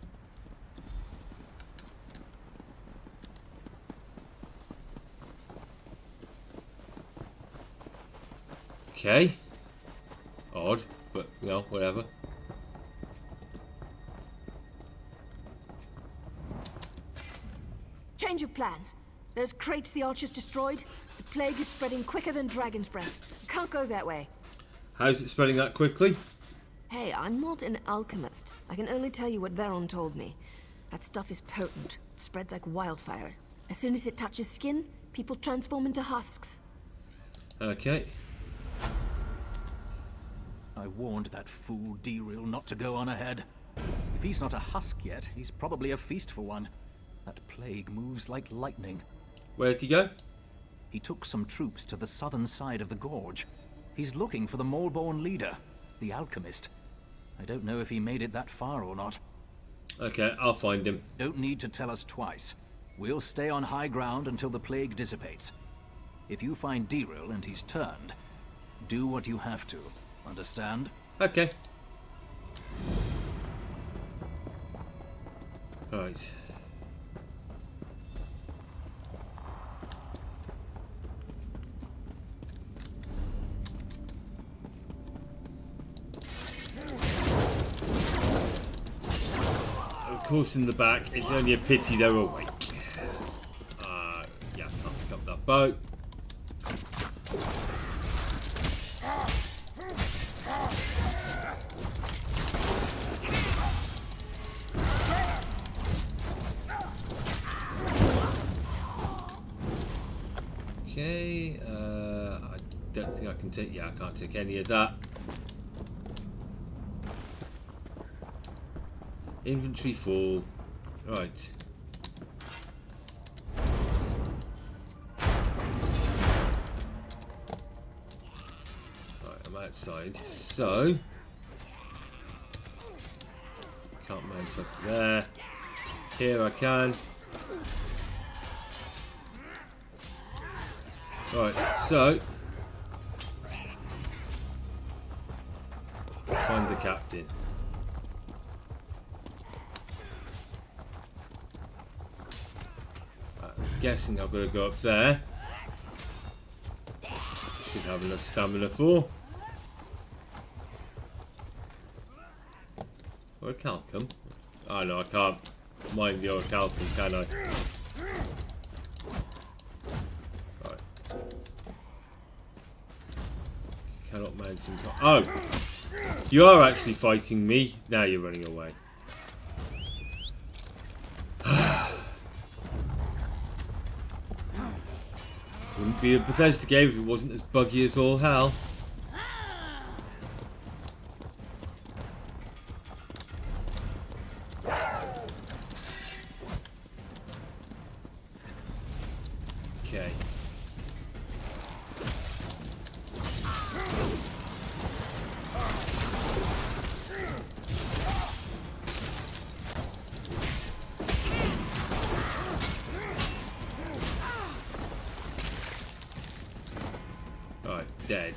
Okay. Odd, but you know, whatever. Change of plans. Those crates the archers destroyed. The plague is spreading quicker than dragon's breath. Can't go that way. How's it spreading that quickly? Hey, I'm not an alchemist. I can only tell you what Veron told me. That stuff is potent. It spreads like wildfire. As soon as it touches skin, people transform into husks. Okay. I warned that fool Deril not to go on ahead. If he's not a husk yet, he's probably a feast for one. That plague moves like lightning. Where did he go? He took some troops to the southern side of the gorge. He's looking for the Maulborn leader, the alchemist. I don't know if he made it that far or not. Okay, I'll find him. Don't need to tell us twice. We'll stay on high ground until the plague dissipates. If you find Deril and he's turned, do what you have to. Understand? Okay. Right. Of course, in the back, it's only a pity they're awake. Yeah, I'll pick up that boat. Okay, I don't think I can take, yeah, I can't take any of that. Inventory full. Right. Right, I'm outside. So can't mount up there. Here I can. Right, so Find the captain. I'm guessing I've got to go up there. Should have enough stamina for. Orichalcum? Oh no, I can't mine the orichalcum, can I? Right. Cannot mount him. Oh! You are actually fighting me. Now you're running away. Wouldn't be a Bethesda game if it wasn't as buggy as all hell. Okay. Alright, dead.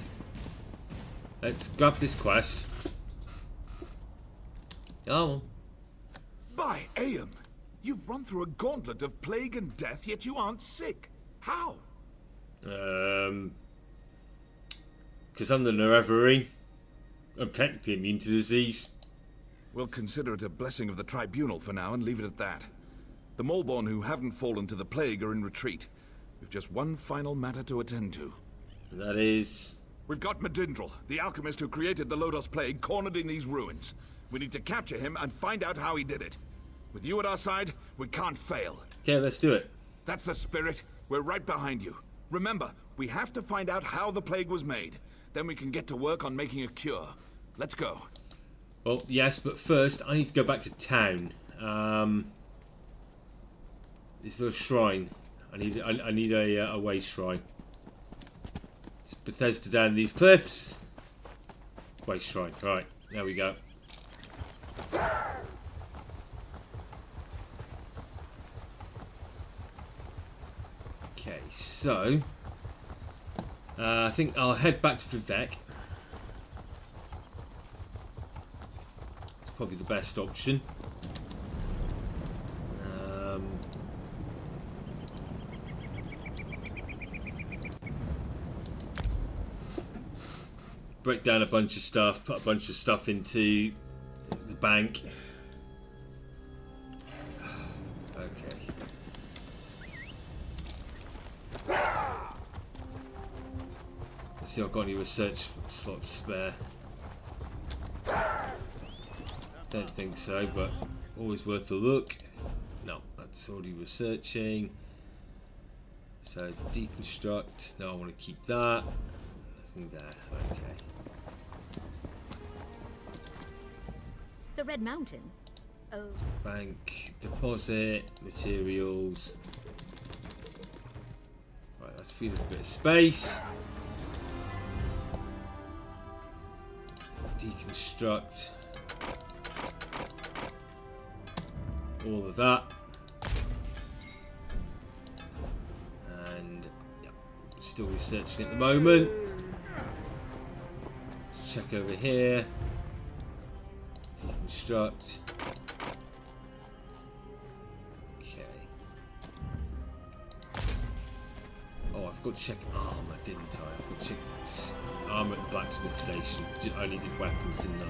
Let's grab this quest. Oh. By Aeon, you've run through a gauntlet of plague and death, yet you aren't sick. How? Because I'm the Nerevarine. I'm technically immune to disease. We'll consider it a blessing of the Tribunal for now and leave it at that. The Mournhold who haven't fallen to the plague are in retreat. We've just one final matter to attend to. That is... We've got Medindral, the alchemist who created the Lodos Plague, cornered in these ruins. We need to capture him and find out how he did it. With you at our side, we can't fail. Okay, let's do it. That's the spirit. We're right behind you. Remember, we have to find out how the plague was made. Then we can get to work on making a cure. Let's go. Well, yes, but first I need to go back to town. This little shrine. I need a way shrine. It's Bethesda down these cliffs. Way shrine. Right, there we go. Okay, so I think I'll head back to Vivek. It's probably the best option. Break down a bunch of stuff, put a bunch of stuff into the bank. Okay. Let's see if I've got any research slots spare. Don't think so, but always worth a look. No, that's already researching. So deconstruct. No, I want to keep that. Nothing there. Okay. The Red Mountain? Oh. Bank, deposit, materials. Right, let's feed it a bit of space. Deconstruct. All of that. And, yeah, still researching at the moment. Let's check over here. Deconstruct. Okay. Oh, I forgot to check armor, didn't I? I forgot to check armor at the blacksmith station. I only did weapons, didn't I?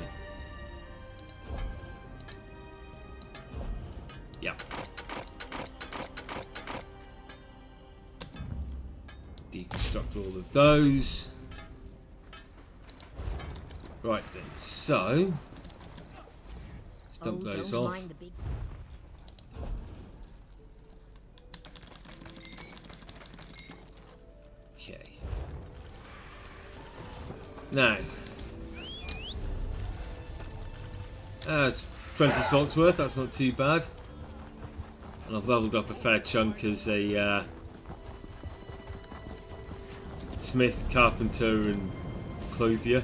Yeah. Deconstruct all of those. Right then, so let's dump those off. Okay. Now, that's 20 salts worth. That's not too bad. And I've leveled up a fair chunk as a smith, carpenter, and clothier.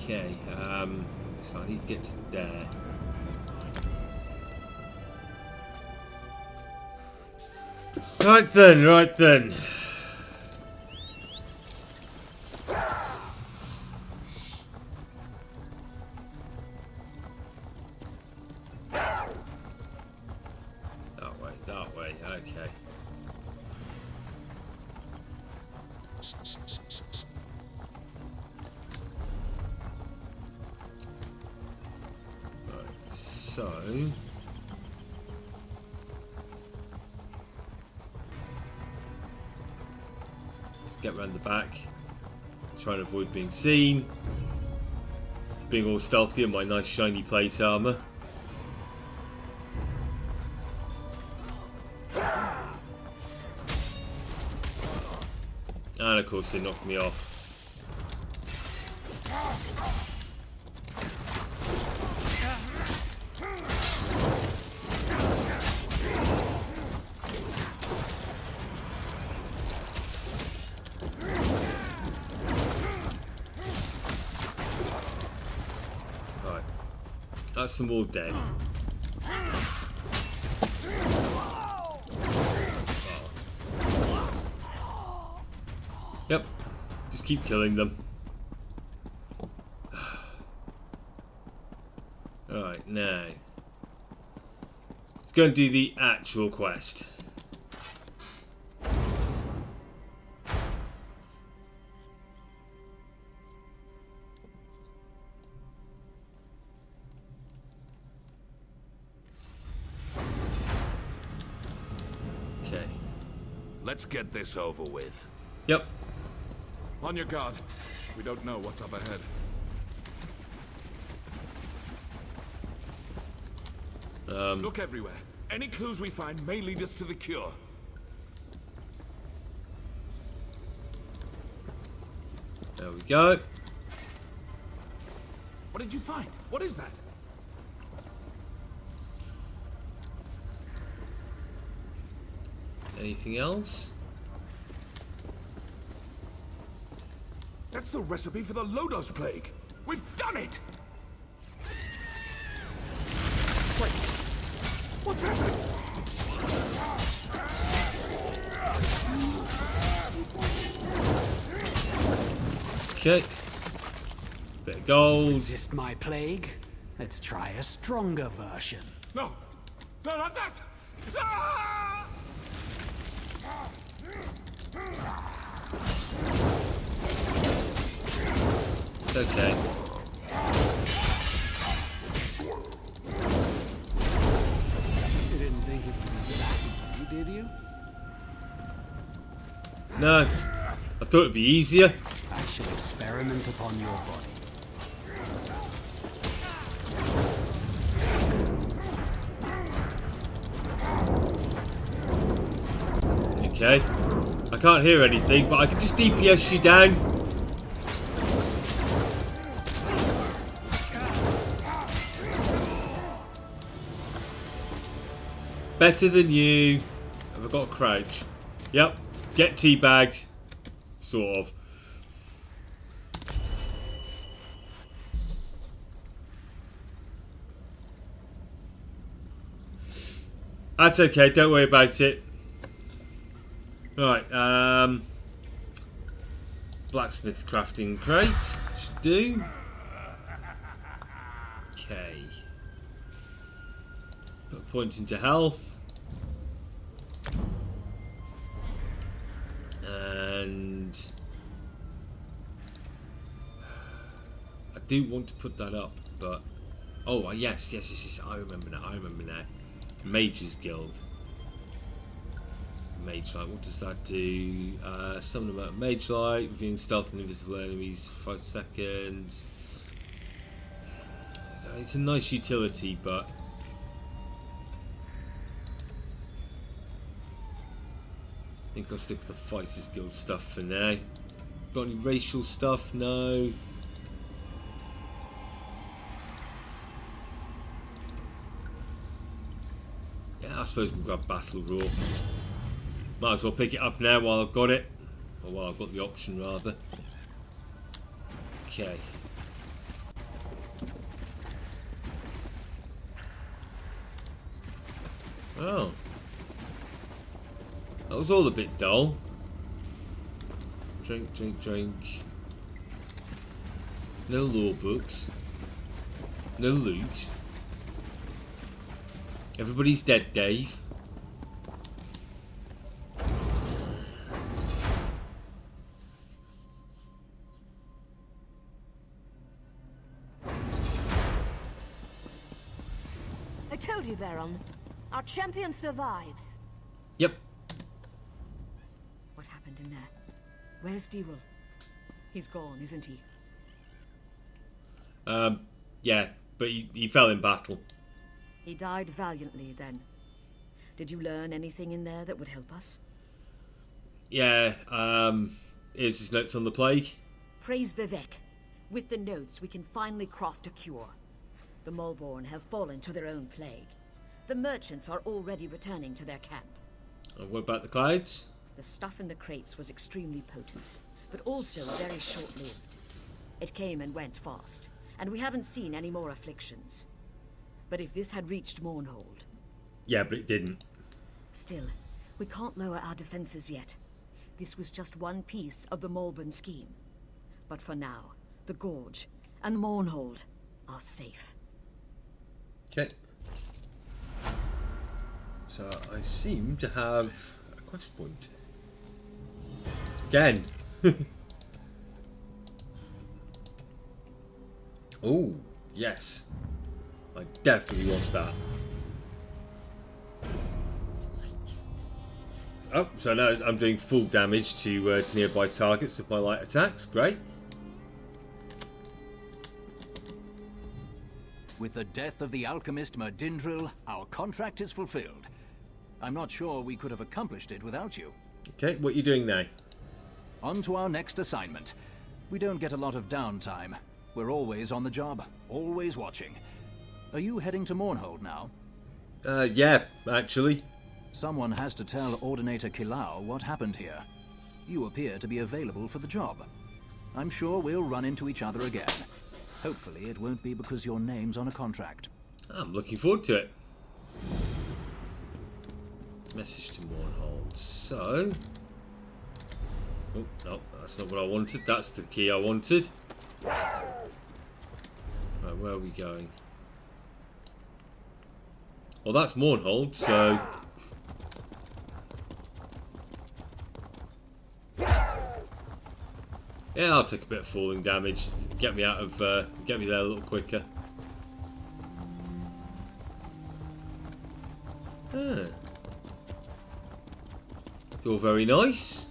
Okay, so I need to get to there. Right then, right then. So... let's get round the back. Try and avoid being seen. Being all stealthy in my nice shiny plate armour. And of course they knocked me off. Right. That's them all dead. Yep, just keep killing them. Alright, now let's go and do the actual quest. Okay. Let's get this over with. Yep. On your guard. We don't know what's up ahead. Look everywhere. Any clues we find may lead us to the cure. There we go. What did you find? What is that? Anything else? That's the recipe for the Lodos plague. We've done it! Wait. What's happening? Okay. Bit of gold. Resist my plague? Let's try a stronger version. No! No, not that! Ah! Okay. You didn't think it would be that easy, did you? No. I thought it'd be easier. I shall experiment upon your body. Okay. I can't hear anything, but I can just DPS you down. Better than you. Have I got a crouch? Yep. Get teabagged. Sort of. That's okay, don't worry about it. Right, blacksmith's crafting crate. Should do. Okay. Put a point into health. And I do want to put that up, but oh yes, I remember now. Mage's Guild. Mage Light, what does that do? Summon amount of Mage Light, revealing stealth and invisible enemies for 5 seconds. It's a nice utility, but I think I'll stick with the Fighters Guild stuff for now. Got any racial stuff? No. Yeah, I suppose I can grab Battle Roar. Might as well pick it up now while I've got it. Or while I've got the option, rather. Okay. Oh. That was all a bit dull. Drink. No law books. No loot. Everybody's dead, Dave. I told you, Veron. Our champion survives. Yep. What happened in there? Where's Dewell? He's gone, isn't he? Yeah, but he fell in battle. He died valiantly, then. Did you learn anything in there that would help us? Yeah, here's his notes on the plague. Praise Vivek. With the notes, we can finally craft a cure. The Malborn have fallen to their own plague. The merchants are already returning to their camp. And what about the clouds? The stuff in the crates was extremely potent, but also very short-lived. It came and went fast, and we haven't seen any more afflictions. But if this had reached Mournhold... Yeah, but it didn't. Still, we can't lower our defenses yet. This was just one piece of the Malborn scheme. But for now, the Gorge and Mournhold are safe. Okay. So I seem to have a quest point. Again. Oh, yes. I definitely want that. Oh, so now I'm doing full damage to nearby targets with my light attacks. Great. With the death of the alchemist Merdindril, our contract is fulfilled. I'm not sure we could have accomplished it without you. Okay, what are you doing now? On to our next assignment. We don't get a lot of downtime. We're always on the job, always watching. Are you heading to Mournhold now? Yeah, actually. Someone has to tell Ordinator Kilau what happened here. You appear to be available for the job. I'm sure we'll run into each other again. Hopefully it won't be because your name's on a contract. I'm looking forward to it. Message to Mournhold. So... Oh, no, that's not what I wanted. That's the key I wanted. Right, where are we going? Well, that's Mournhold, so... Yeah, I'll take a bit of falling damage. Get me out of, get me there a little quicker. Ah. It's all very nice.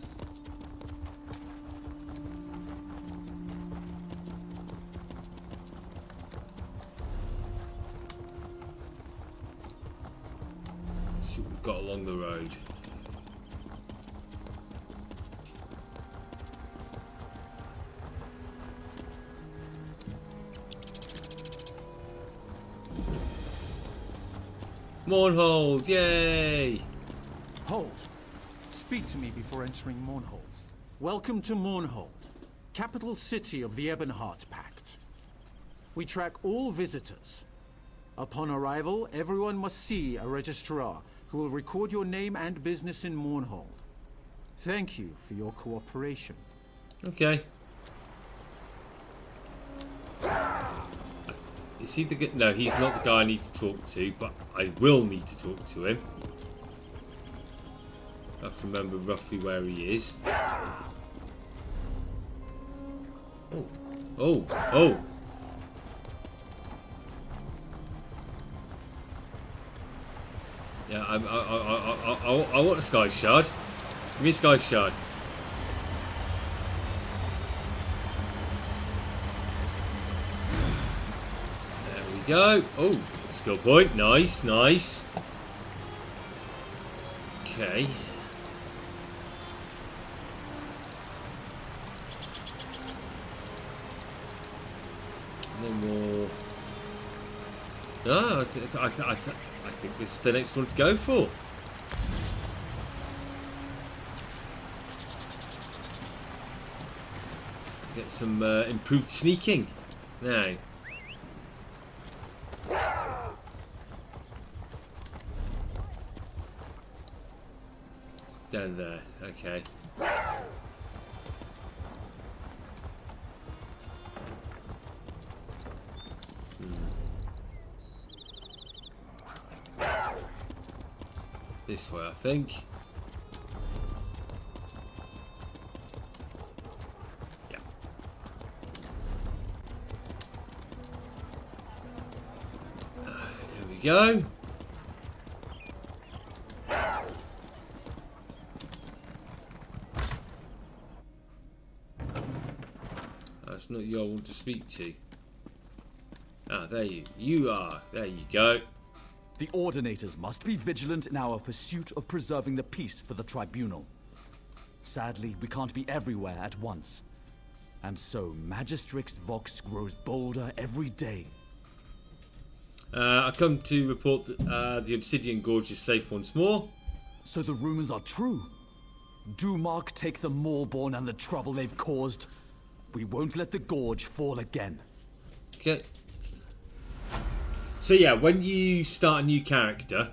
Let's see what we've got along the road. Mournhold, yay! Hold. Speak to me before entering Mournhold. Welcome to Mournhold, capital city of the Ebonheart Pact. We track all visitors. Upon arrival, everyone must see a registrar who will record your name and business in Mournhold. Thank you for your cooperation. Okay. Is he the guy? No, he's not the guy I need to talk to, but I will need to talk to him. I have to remember roughly where he is. Oh. Oh. Oh. Yeah, I want a Sky Shard. Give me a Sky Shard. Go. Oh, skill point. Nice, nice. Okay. No more. No, I think this is the next one to go for. Get some improved sneaking now. Down there, okay. This way, I think. Yeah. Here we go. That's not you I want to speak to. Ah, there you are. There you go. The Ordinators must be vigilant in our pursuit of preserving the peace for the Tribunal. Sadly, we can't be everywhere at once. And so, Magistrix Vox grows bolder every day. I come to report that the Obsidian Gorge is safe once more. So the rumors are true. Do Mark take the Maulborn and the trouble they've caused? We won't let the Gorge fall again. Okay. So yeah, when you start a new character,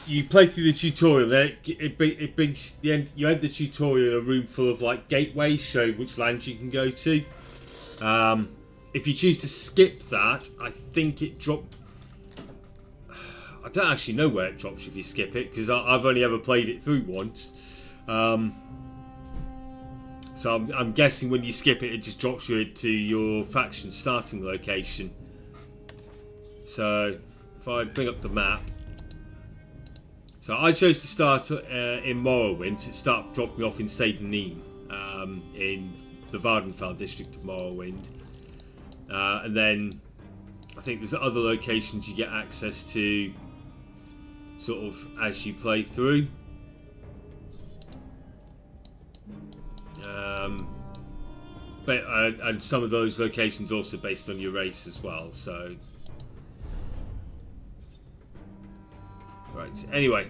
you play through the tutorial. There, it brings the end. You end the tutorial in a room full of like gateways, show which lands you can go to. If you choose to skip that, I think it drops. I don't actually know where it drops if you skip it, because I've only ever played it through once. So I'm guessing when you skip it, it just drops you to your faction starting location. So if I bring up the map. So I chose to start in Morrowind, so it dropped me off in Seydenine, in the Vardenfell district of Morrowind. And then I think there's other locations you get access to sort of as you play through. And some of those locations also based on your race as well, so right, anyway,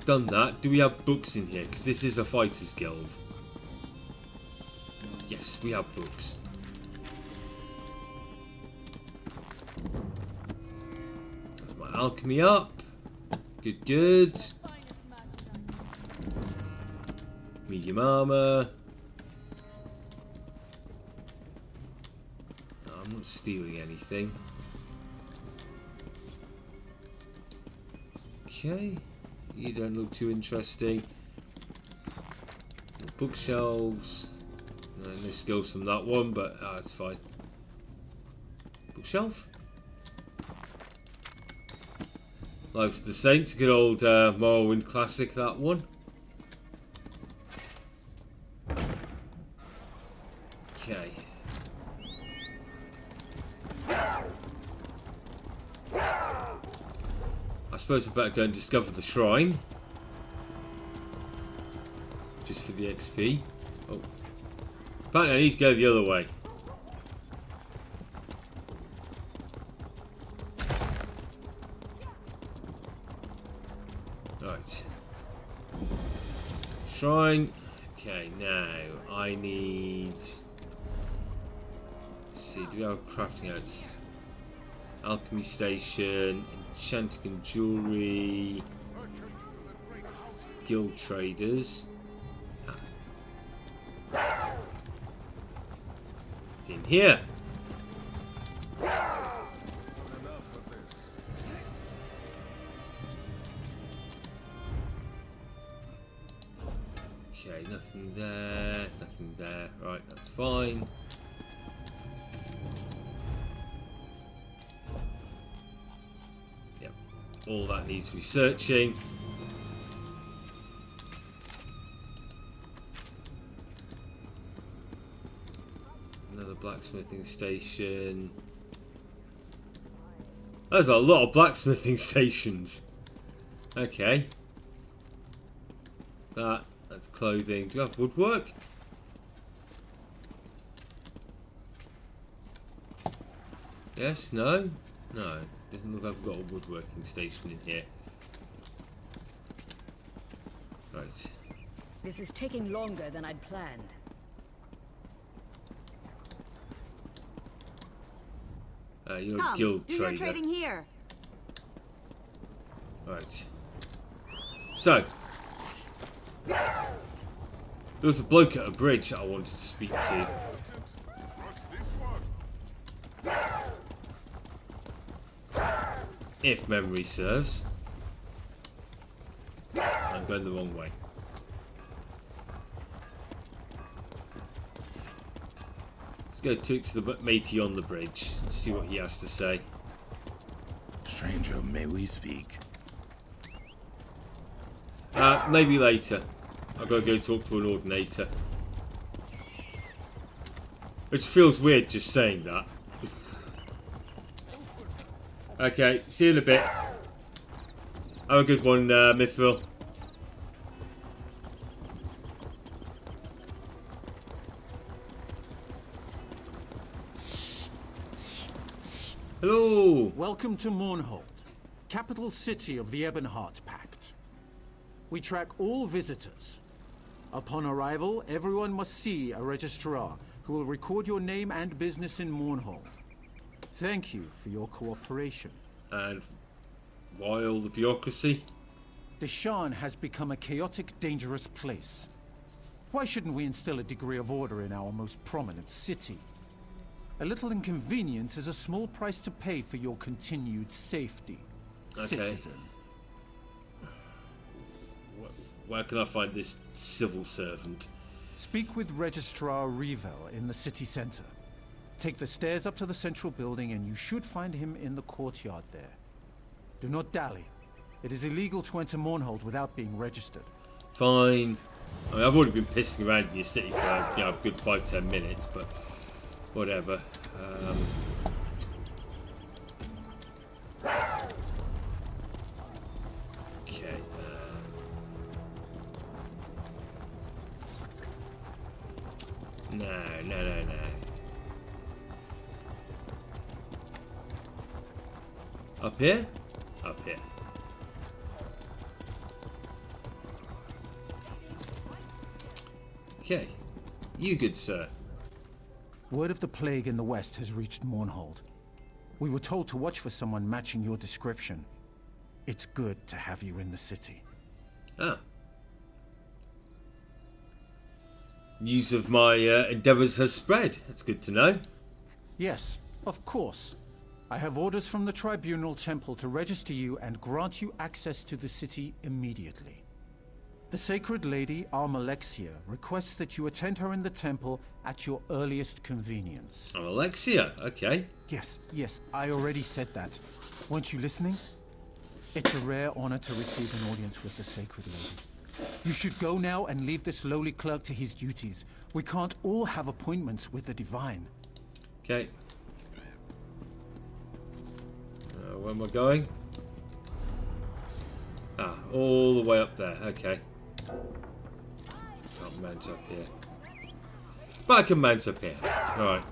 done that. Do we have books in here? Because this is a fighters guild. Yes, we have books. That's my alchemy up. Good, good. Medium armor. No, I'm not stealing anything. Okay, you don't look too interesting. Bookshelves. No, no skills from that one, but that's fine. Bookshelf. Lives of the Saints, good old Morrowind classic, that one. Okay. I suppose I better go and discover the shrine. Just for the XP. Oh. Apparently I need to go the other way. Right. Shrine. Okay, now I need... Let's see, do we have crafting outs? Alchemy station, enchanting and jewelry, guild traders. It's in here. Okay, nothing there, nothing there. Right, that's fine. Yep, all that needs researching. Another blacksmithing station. There's a lot of blacksmithing stations. Okay. That's clothing. Do you have woodwork? Yes, no? No. Doesn't look like I've got a woodworking station in here. Right. This is taking longer than I'd planned. You're a guild trader. You're trading here. Right. So. There was a bloke at a bridge that I wanted to speak to. If memory serves. I'm going the wrong way. Let's go talk to the matey on the bridge and see what he has to say. Stranger, may we speak? Maybe later. I've got to go talk to an ordinator. Which feels weird just saying that. Okay, see you in a bit. Have a good one, Mythville. Hello! Welcome to Mournhold, capital city of the Ebonheart Pact. We track all visitors. Upon arrival, everyone must see a registrar who will record your name and business in Mournhold. Thank you for your cooperation. And why all the bureaucracy? Deshan has become a chaotic, dangerous place. Why shouldn't we instill a degree of order in our most prominent city? A little inconvenience is a small price to pay for your continued safety, citizen. Where can I find this civil servant? Speak with Registrar Revel in the city center. Take the stairs up to the central building and you should find him in the courtyard there. Do not dally. It is illegal to enter Mournhold without being registered. Fine. I mean, I've already been pissing around in your city for a good 5-10 minutes, but whatever. Okay. No. Up here? Up here. Okay. You good, sir. Word of the plague in the west has reached Mournhold. We were told to watch for someone matching your description. It's good to have you in the city. Ah. News of my endeavours has spread. That's good to know. Yes, of course. I have orders from the Tribunal Temple to register you and grant you access to the city immediately. The Sacred Lady, Almalexia, requests that you attend her in the temple at your earliest convenience. Almalexia? Okay. Yes, I already said that. Weren't you listening? It's a rare honor to receive an audience with the Sacred Lady. You should go now and leave this lowly clerk to his duties. We can't all have appointments with the Divine. Okay. Where am I going? Ah, all the way up there. Okay. Can't mount up here. But I can mount up here. Alright.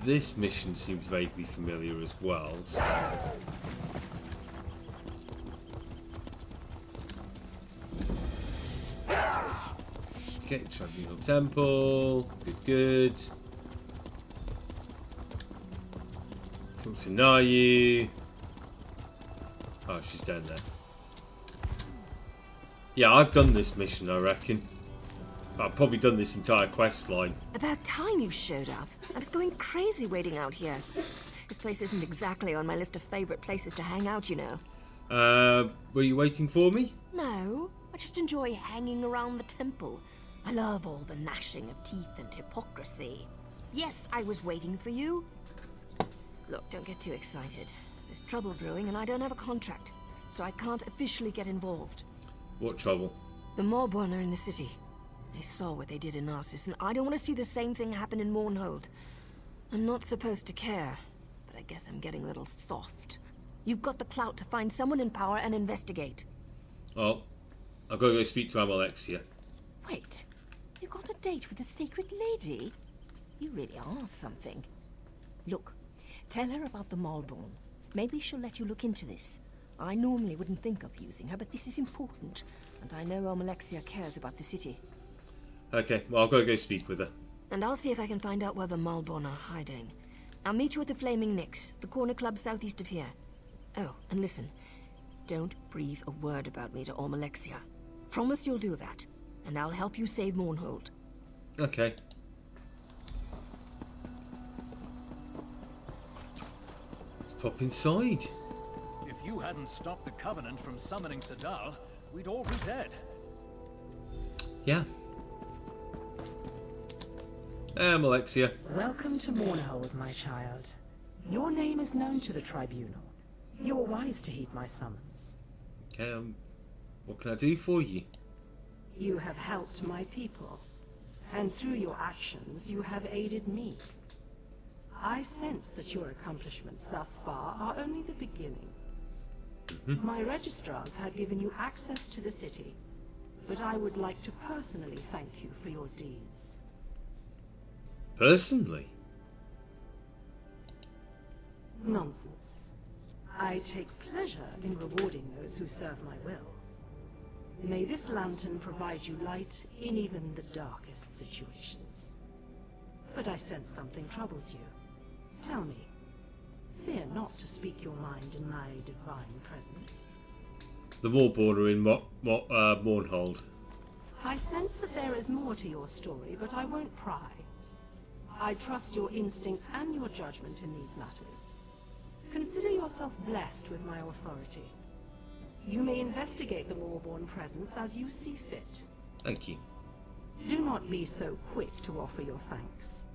This mission seems vaguely familiar as well. So. Okay, Tribunal Temple. Good. Talk to Nayu. Oh, she's down there. Yeah, I've done this mission, I reckon. I've probably done this entire quest line. About time you showed up. I was going crazy waiting out here. This place isn't exactly on my list of favorite places to hang out, you know. Were you waiting for me? No, I just enjoy hanging around the temple. I love all the gnashing of teeth and hypocrisy. Yes, I was waiting for you. Look, don't get too excited. There's trouble brewing and I don't have a contract, so I can't officially get involved. What trouble? The Mournhold are in the city. I saw what they did in Narcissus, and I don't want to see the same thing happen in Mournhold. I'm not supposed to care, but I guess I'm getting a little soft. You've got the clout to find someone in power and investigate. Oh, I've got to go speak to Almalexia. Wait, you got a date with the Sacred Lady? You really are something. Look, tell her about the Mournhold. Maybe she'll let you look into this. I normally wouldn't think of using her, but this is important, and I know Almalexia cares about the city. Okay, well, I've got to go speak with her. And I'll see if I can find out where the Mournhold are hiding. I'll meet you at the Flaming Nix, the corner club southeast of here. Oh, and listen, don't breathe a word about me to Almalexia. Promise you'll do that, and I'll help you save Mournhold. Okay. pop inside. If you hadn't stopped the Covenant from summoning Sadal, we'd all be dead. Yeah. Alexia. Welcome to Mournhold, my child. Your name is known to the Tribunal. You are wise to heed my summons. Okay, what can I do for you? You have helped my people, and through your actions, you have aided me. I sense that your accomplishments thus far are only the beginning. My registrars have given you access to the city, but I would like to personally thank you for your deeds. Personally? Nonsense. I take pleasure in rewarding those who serve my will. May this lantern provide you light in even the darkest situations. But I sense something troubles you. Tell me. Fear not to speak your mind in my divine presence. The Warborn are in Mournhold. I sense that there is more to your story, but I won't pry. I trust your instincts and your judgment in these matters. Consider yourself blessed with my authority. You may investigate the Warborn presence as you see fit. Thank you. Do not be so quick to offer your thanks.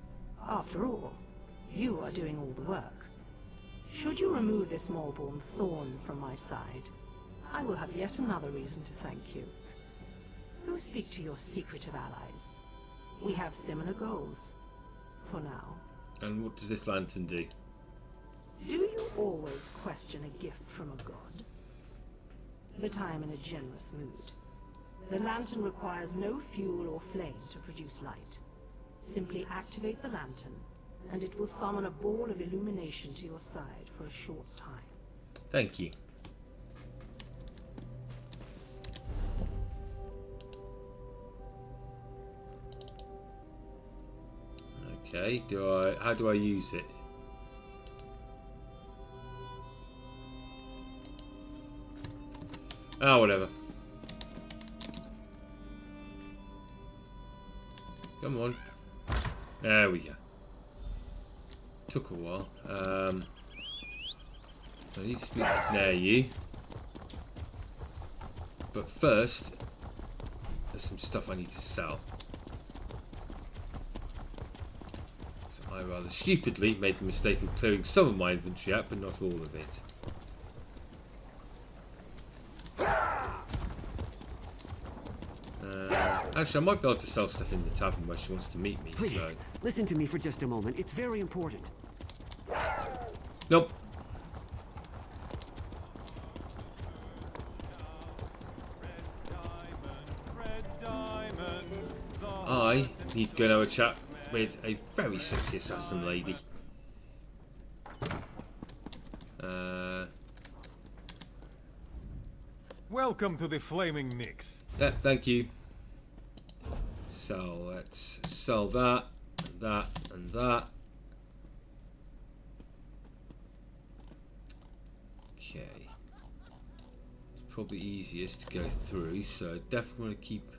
After all, you are doing all the work. Should you remove this Morrowind thorn from my side, I will have yet another reason to thank you. Go speak to your secretive allies. We have similar goals. For now. And what does this lantern do? Do you always question a gift from a god? But I am in a generous mood. The lantern requires no fuel or flame to produce light. Simply activate the lantern, and it will summon a ball of illumination to your side for a short time. Thank you. Okay, how do I use it? Ah, whatever. Come on. There we go. Took a while. I need to speak near you. But first, there's some stuff I need to sell. So I rather stupidly made the mistake of clearing some of my inventory out, but not all of it. Actually, I might be able to sell stuff in the tavern where she wants to meet me. Please, so. listen to me for just a moment. It's very important. Nope. I need to go and have a chat with a very sexy assassin lady. Welcome to the Flaming Nix. Yeah, thank you. So let's sell that, and that, and that. Okay. It's probably easiest to go through, so I definitely want to keep.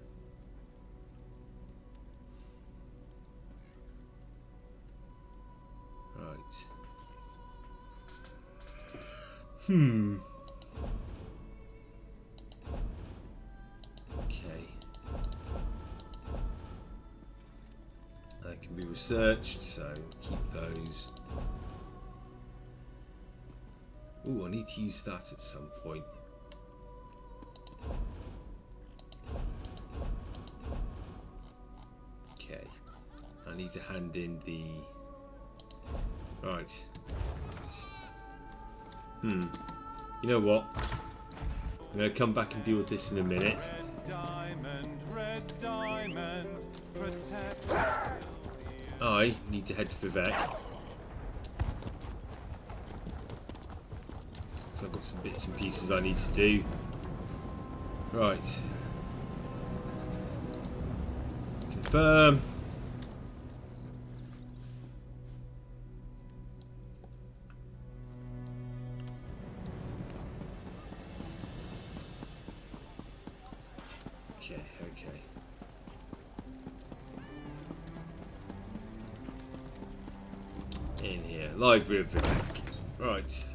Right. Okay. They can be researched, so keep those. Ooh, I need to use that at some point. Okay. I need to hand in the... Right. You know what? I'm going to come back and deal with this in a minute. Red diamond, protect. I need to head to Vivek. Because I've got some bits and pieces I need to do. Right. Confirm. Okay. In here, Library of Vivek. Right.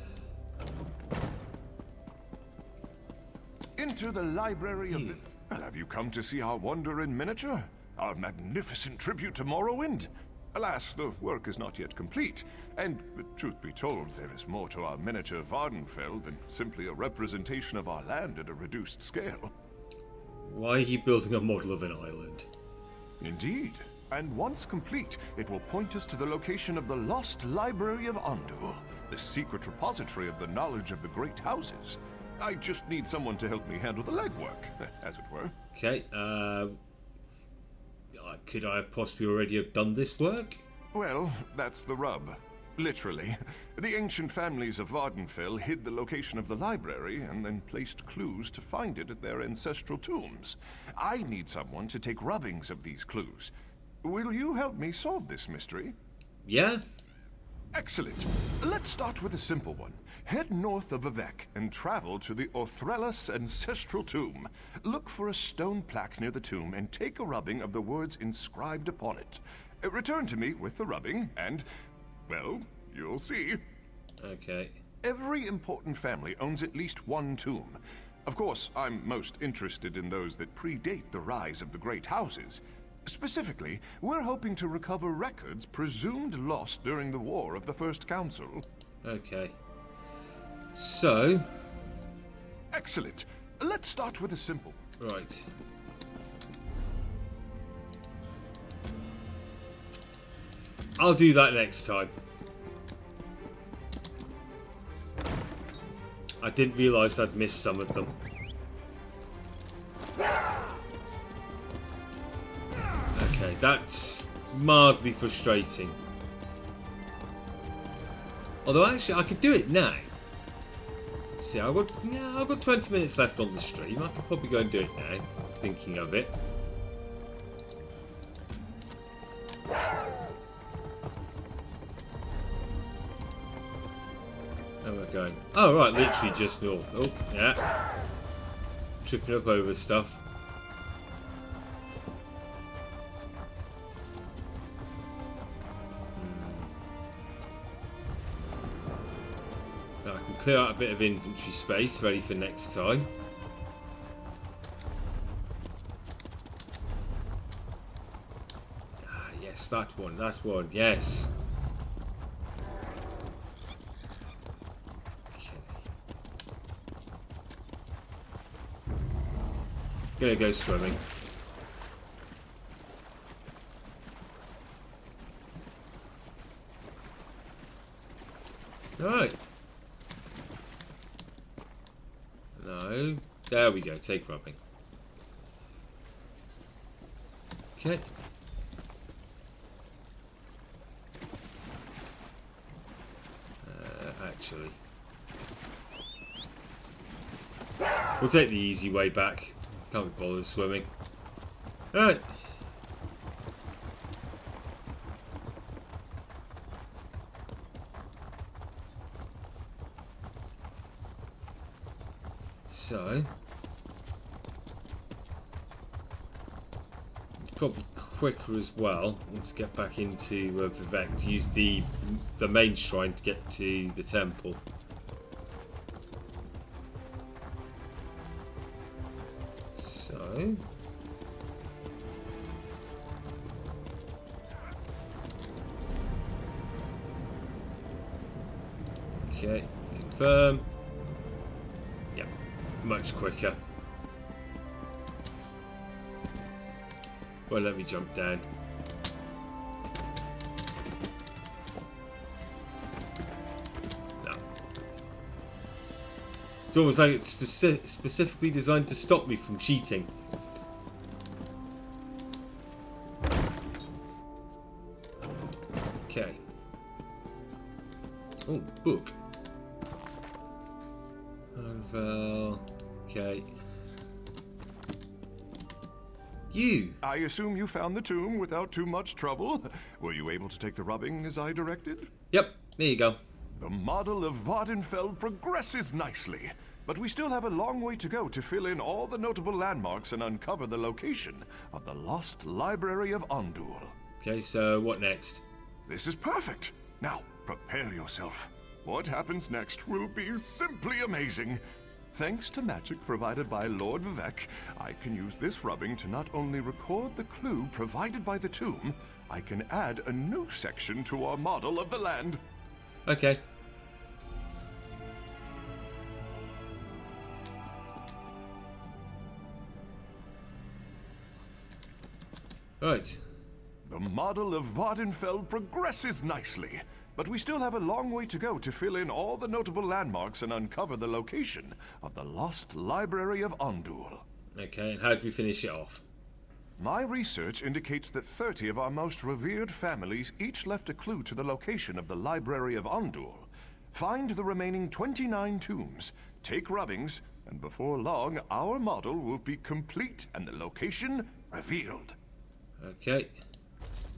Enter the library of the... Well, have you come to see our wonder in miniature? Our magnificent tribute to Morrowind? Alas, the work is not yet complete, and, truth be told, there is more to our miniature Vvardenfell than simply a representation of our land at a reduced scale. Why are you building a model of an island? Indeed. And once complete, it will point us to the location of the lost Library of Andul, the secret repository of the knowledge of the great houses. I just need someone to help me handle the legwork, as it were. Okay, could I have possibly already have done this work? Well, that's the rub. Literally. The ancient families of Vvardenfell hid the location of the library and then placed clues to find it at their ancestral tombs. I need someone to take rubbings of these clues. Will you help me solve this mystery? Yeah. Excellent. Let's start with a simple one. Head north of Vivek and travel to the Orthrellas ancestral tomb. Look for a stone plaque near the tomb and take a rubbing of the words inscribed upon it. Return to me with the rubbing and, well, you'll see. Okay. Every important family owns at least one tomb. Of course, I'm most interested in those that predate the rise of the great houses. Specifically, we're hoping to recover records presumed lost during the War of the First Council. Okay. So... Excellent. Let's start with a simple... Right. I'll do that next time. I didn't realise I'd missed some of them. Okay, that's mildly frustrating. Although actually I could do it now. See, I've got 20 minutes left on the stream. I could probably go and do it now, thinking of it. Where am I going? Oh right, literally just north. Oh, yeah. Tripping up over stuff. Clear out a bit of inventory space, ready for next time. Ah, yes, that one, yes. Okay. Gonna go swimming. Right. No. There we go. Take rubbing. Okay. Actually. We'll take the easy way back. Can't be bothered swimming. Alright. So, it's probably quicker as well. Let's get back into Vivek to use the main shrine to get to the temple. So, okay, confirm. Much quicker. Well, let me jump down. No. It's almost like it's specifically designed to stop me from cheating. Okay. Oh, book. Okay. You! I assume you found the tomb without too much trouble? Were you able to take the rubbing as I directed? Yep, there you go. The model of Vvardenfell progresses nicely, but we still have a long way to go to fill in all the notable landmarks and uncover the location of the lost Library of Andul. Okay, so what next? This is perfect. Now, prepare yourself. What happens next will be simply amazing. Thanks to magic provided by Lord Vivek, I can use this rubbing to not only record the clue provided by the tomb, I can add a new section to our model of the land. Okay. Right. The model of Vardenfell progresses nicely, but we still have a long way to go to fill in all the notable landmarks and uncover the location of the lost Library of Ondul. Okay, and how do we finish it off? My research indicates that 30 of our most revered families each left a clue to the location of the Library of Ondul. Find the remaining 29 tombs, take rubbings, and before long, our model will be complete and the location revealed. Okay.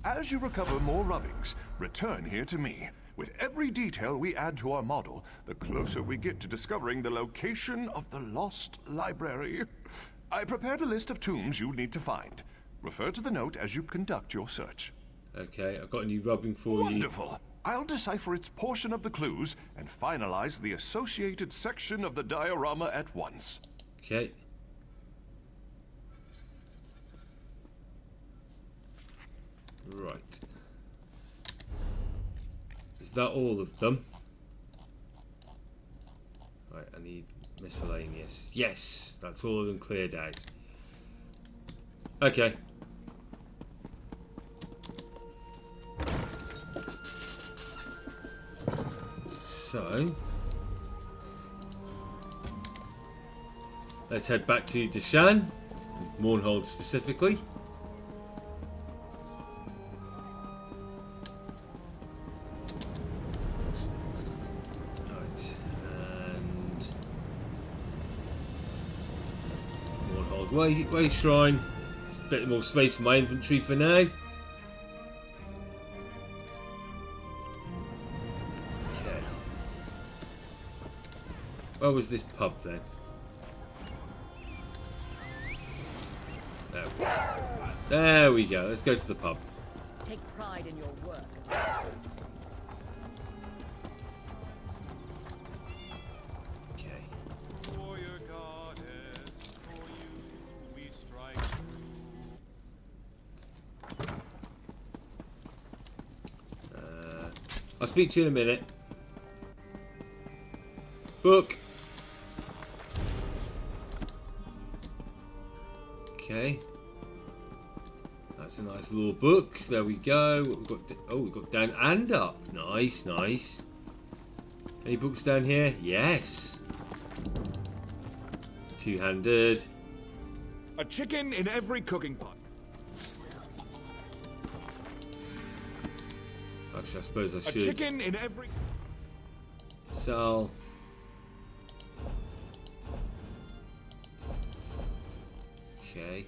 As you recover more rubbings, return here to me. With every detail we add to our model, the closer we get to discovering the location of the lost library. I prepared a list of tombs you need to find. Refer to the note as you conduct your search. Okay, I've got a new rubbing for you. Wonderful! I'll decipher its portion of the clues and finalize the associated section of the diorama at once. Okay. Right. Is that all of them? Right, I need miscellaneous. Yes, that's all of them cleared out. Okay. So, let's head back to Deshan, Mournhold specifically. Right, and Mournhold Way Shrine. There's a bit more space in my inventory for now. Where was this pub then? There we go. Let's go to the pub. Take pride in your work. Okay. Warrior goddess, for you we strike true. I'll speak to you in a minute. Book. Okay, that's a nice little book. There we go. What we've got? Oh, we've got down and up. Nice, nice. Any books down here? Yes. Two-handed. A chicken in every cooking pot. Actually, I suppose I should. A chicken in every. Sell. Okay.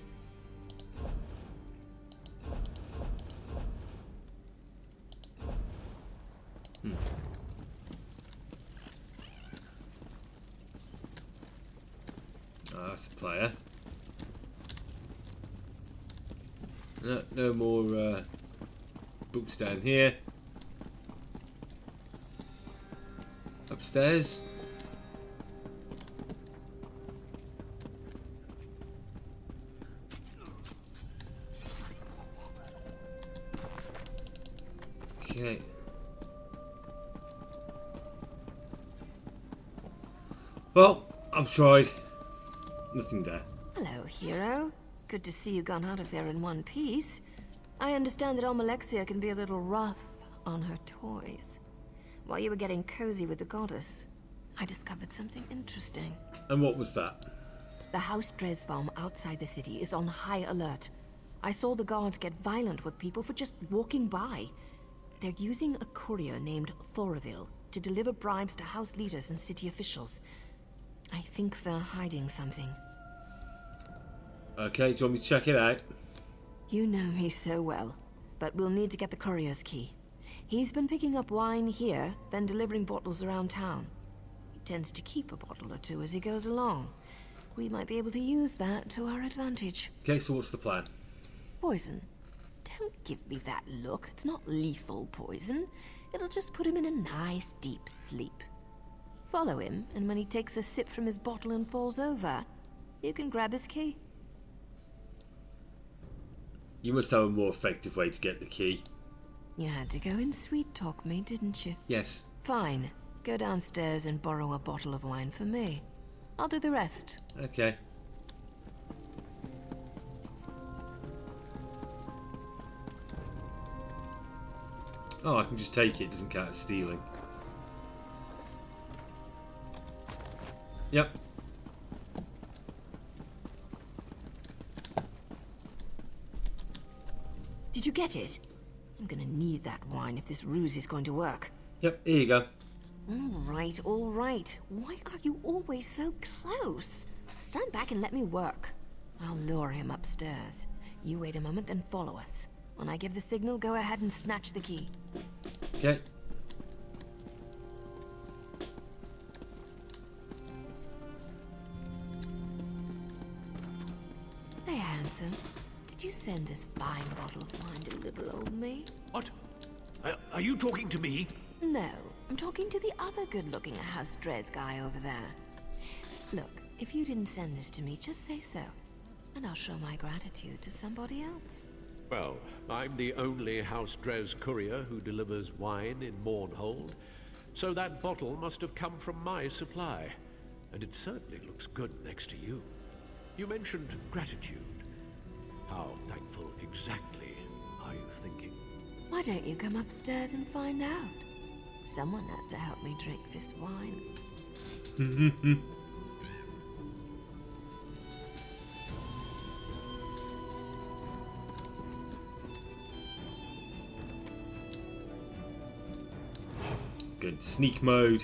Oh, that's a player. No more books down here. Upstairs. Okay. Well, I've tried. Nothing there. Hello, hero. Good to see you gone out of there in one piece. I understand that Almalexia can be a little rough on her toys. While you were getting cozy with the goddess, I discovered something interesting. And what was that? The House Dresbaum outside the city is on high alert. I saw the guards get violent with people for just walking by. They're using a courier named Thoroville to deliver bribes to house leaders and city officials. I think they're hiding something. Okay, do you want me to check it out? You know me so well, but we'll need to get the courier's key. He's been picking up wine here, then delivering bottles around town. He tends to keep a bottle or two as he goes along. We might be able to use that to our advantage. Okay, so what's the plan? Poison. Don't give me that look. It's not lethal poison. It'll just put him in a nice, deep sleep. Follow him, and when he takes a sip from his bottle and falls over, you can grab his key. You must have a more effective way to get the key. You had to go and sweet-talk me, didn't you? Yes. Fine. Go downstairs and borrow a bottle of wine for me. I'll do the rest. Okay. Oh, I can just take it. It doesn't count as stealing. Yep. Did you get it? I'm gonna need that wine if this ruse is going to work. Yep, here you go. All right. Why are you always so close? Stand back and let me work. I'll lure him upstairs. You wait a moment, then follow us. When I give the signal, go ahead and snatch the key. Okay. Hey, handsome. Did you send this fine bottle of wine to little old me? What? Are you talking to me? No, I'm talking to the other good-looking House Drez guy over there. Look, if you didn't send this to me, just say so. And I'll show my gratitude to somebody else. Well, I'm the only House Drez courier who delivers wine in Mournhold, so that bottle must have come from my supply. And it certainly looks good next to you. You mentioned gratitude. How thankful exactly are you thinking? Why don't you come upstairs and find out? Someone has to help me drink this wine. Good. Sneak mode.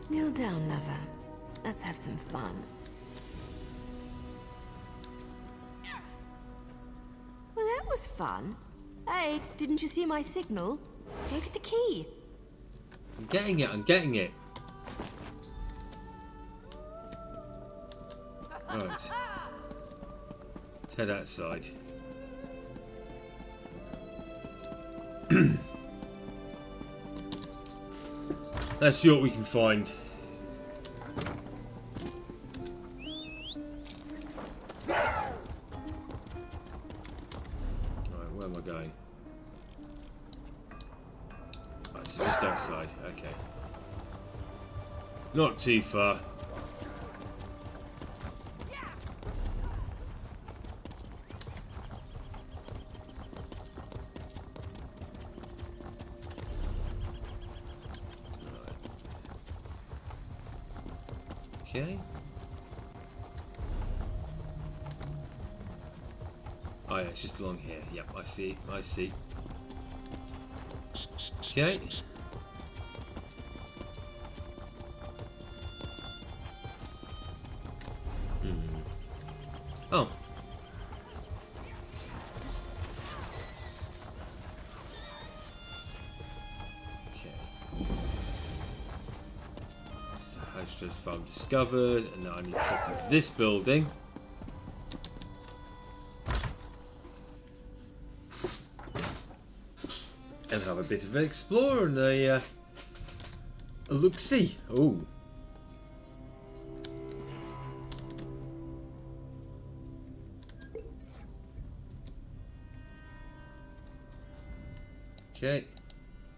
Kneel down, lover. Let's have some fun. Well, that was fun. Hey, didn't you see my signal? Look at the key. I'm getting it. I'm getting it. Right. Let's head outside. Let's see what we can find. Alright, where am I going? Right, so just outside. Okay. Not too far. Okay. Oh yeah, it's just along here. Yep, I see. I see. Okay. Oh. House found discovered, and now I need to check into this building. And have a bit of an explore and a look-see. Oh. Okay.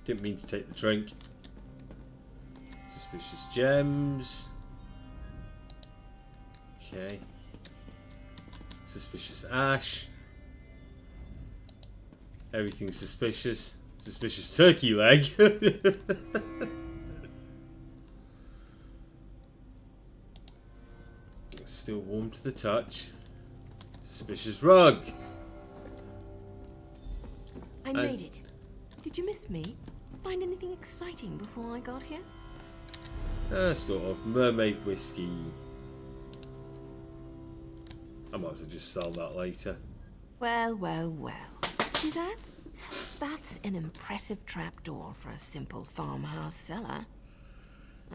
Didn't mean to take the drink. Suspicious gems. Okay. Suspicious ash. Everything's suspicious. Suspicious turkey leg. Still warm to the touch. Suspicious rug. I made it. Did you miss me? Find anything exciting before I got here? Sort of. Mermaid whiskey. I might as well just sell that later. Well, well, well. See that? That's an impressive trapdoor for a simple farmhouse cellar.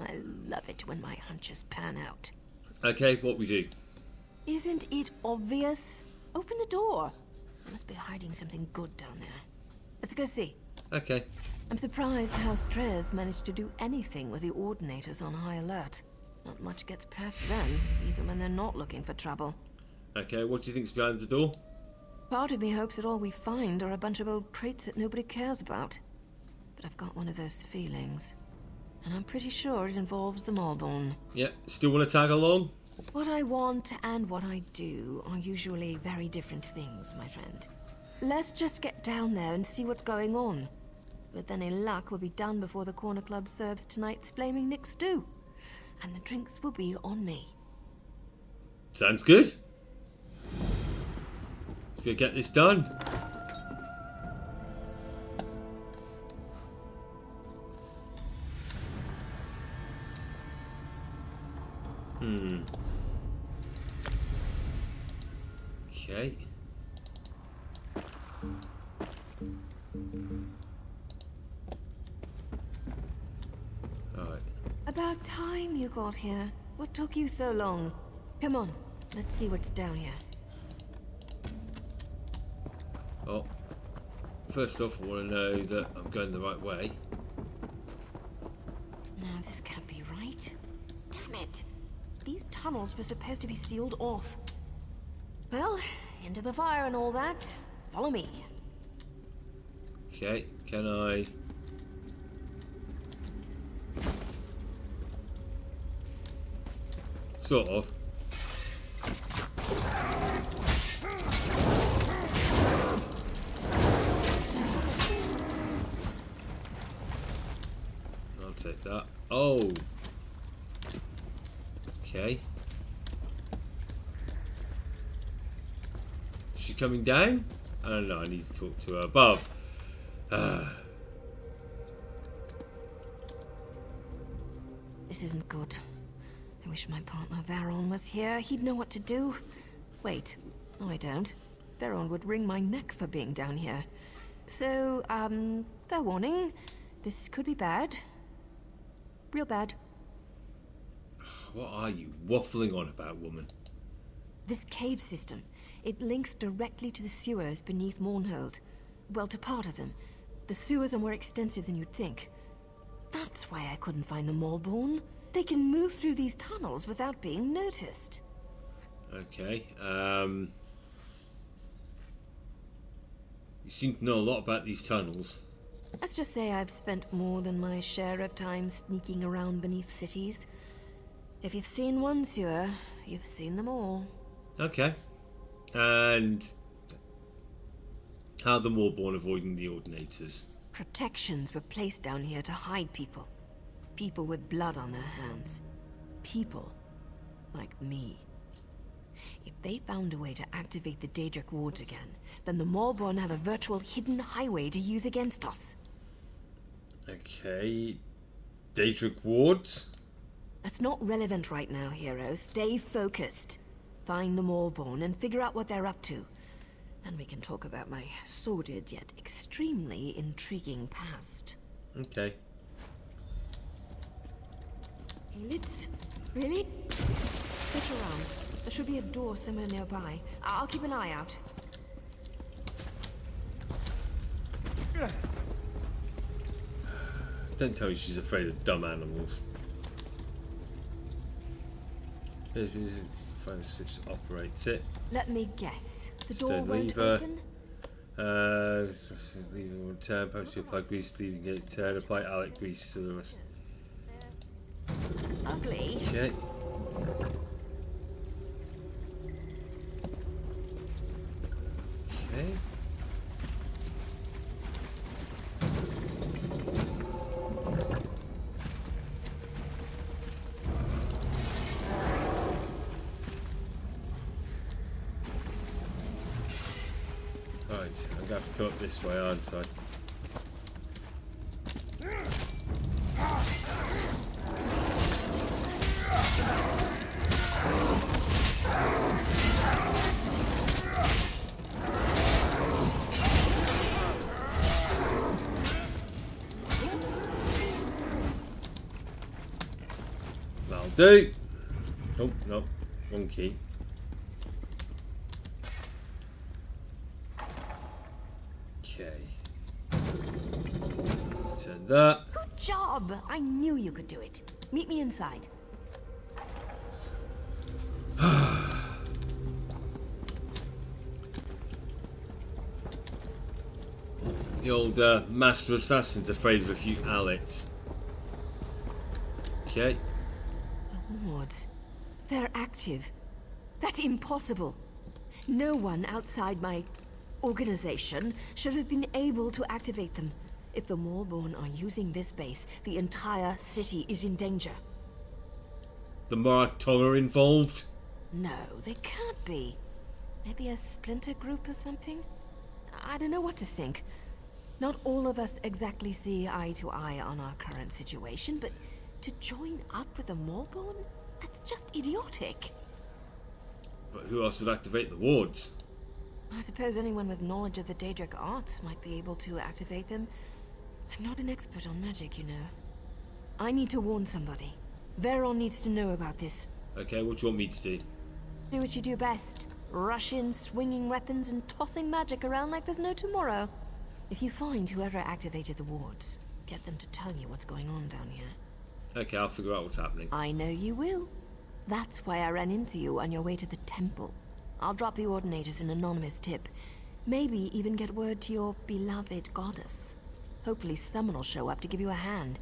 I love it when my hunches pan out. Okay, what we do? Isn't it obvious? Open the door. They must be hiding something good down there. Let's go see. Okay. I'm surprised how Strez managed to do anything with the Ordinators on high alert. Not much gets past them, even when they're not looking for trouble. Okay, what do you think's behind the door? Part of me hopes that all we find are a bunch of old crates that nobody cares about. But I've got one of those feelings. And I'm pretty sure it involves the Maulborn. Yeah, still want to tag along? What I want and what I do are usually very different things, my friend. Let's just get down there and see what's going on. With any luck, we'll be done before the Corner Club serves tonight's Flaming Nick stew. And the drinks will be on me. Sounds good. Let's go get this done. Okay. Alright. About time you got here. What took you so long? Come on, let's see what's down here. Oh. First off, I want to know that I'm going the right way. No, this can't be right. Damn it! These tunnels were supposed to be sealed off. Well, into the fire and all that. Follow me. Okay, can I... Sort of. I'll take that. Oh! Okay. Is she coming down? I don't know, I need to talk to her above. This isn't good. I wish my partner Varon was here. He'd know what to do. Wait. No, I don't. Varon would wring my neck for being down here. So, fair warning. This could be bad. Real bad. What are you waffling on about, woman? This cave system. It links directly to the sewers beneath Mournhold. Well, to part of them. The sewers are more extensive than you'd think. That's why I couldn't find the Maulborn. They can move through these tunnels without being noticed. Okay, you seem to know a lot about these tunnels. Let's just say I've spent more than my share of time sneaking around beneath cities. If you've seen one sewer, you've seen them all. Okay. And how are the Maulborn avoiding the Ordinators? Protections were placed down here to hide people. People with blood on their hands. People like me. If they found a way to activate the Daedric wards again, then the Maulborn have a virtual hidden highway to use against us. Okay. Daedric wards? That's not relevant right now, hero. Stay focused. Find the Maulborn and figure out what they're up to. And we can talk about my sordid yet extremely intriguing past. Okay. Let's... Really? Search around. There should be a door somewhere nearby. I'll keep an eye out. Don't tell me she's afraid of dumb animals. Find the switch that operates it. Let me guess. The door Stone won't lever. open? Leaving one turn, post to apply grease, leaving it turn, apply alec grease to the rest. Ugly. Okay. Okay. Right, I'm gonna have to go up this way, aren't I? That'll do. Oh, no. Wrong key. Okay. Let's turn that. Good job! I knew you could do it. Meet me inside. The old master assassin's afraid of a few allets. Okay. The wards. They're active. That's impossible. No one outside my organization should have been able to activate them. If the Maulborn are using this base, the entire city is in danger. The Marktong are involved? No, they can't be. Maybe a splinter group or something? I don't know what to think. Not all of us exactly see eye to eye on our current situation, but to join up with the Maulborn? That's just idiotic. But who else would activate the wards? I suppose anyone with knowledge of the Daedric arts might be able to activate them. I'm not an expert on magic, you know. I need to warn somebody. Veron needs to know about this. Okay, what do you want me to do? Do what you do best. Rush in, swinging weapons and tossing magic around like there's no tomorrow. If you find whoever activated the wards, get them to tell you what's going on down here. Okay, I'll figure out what's happening. I know you will. That's why I ran into you on your way to the temple. I'll drop the Ordinators an anonymous tip. Maybe even get word to your beloved goddess. Hopefully someone will show up to give you a hand.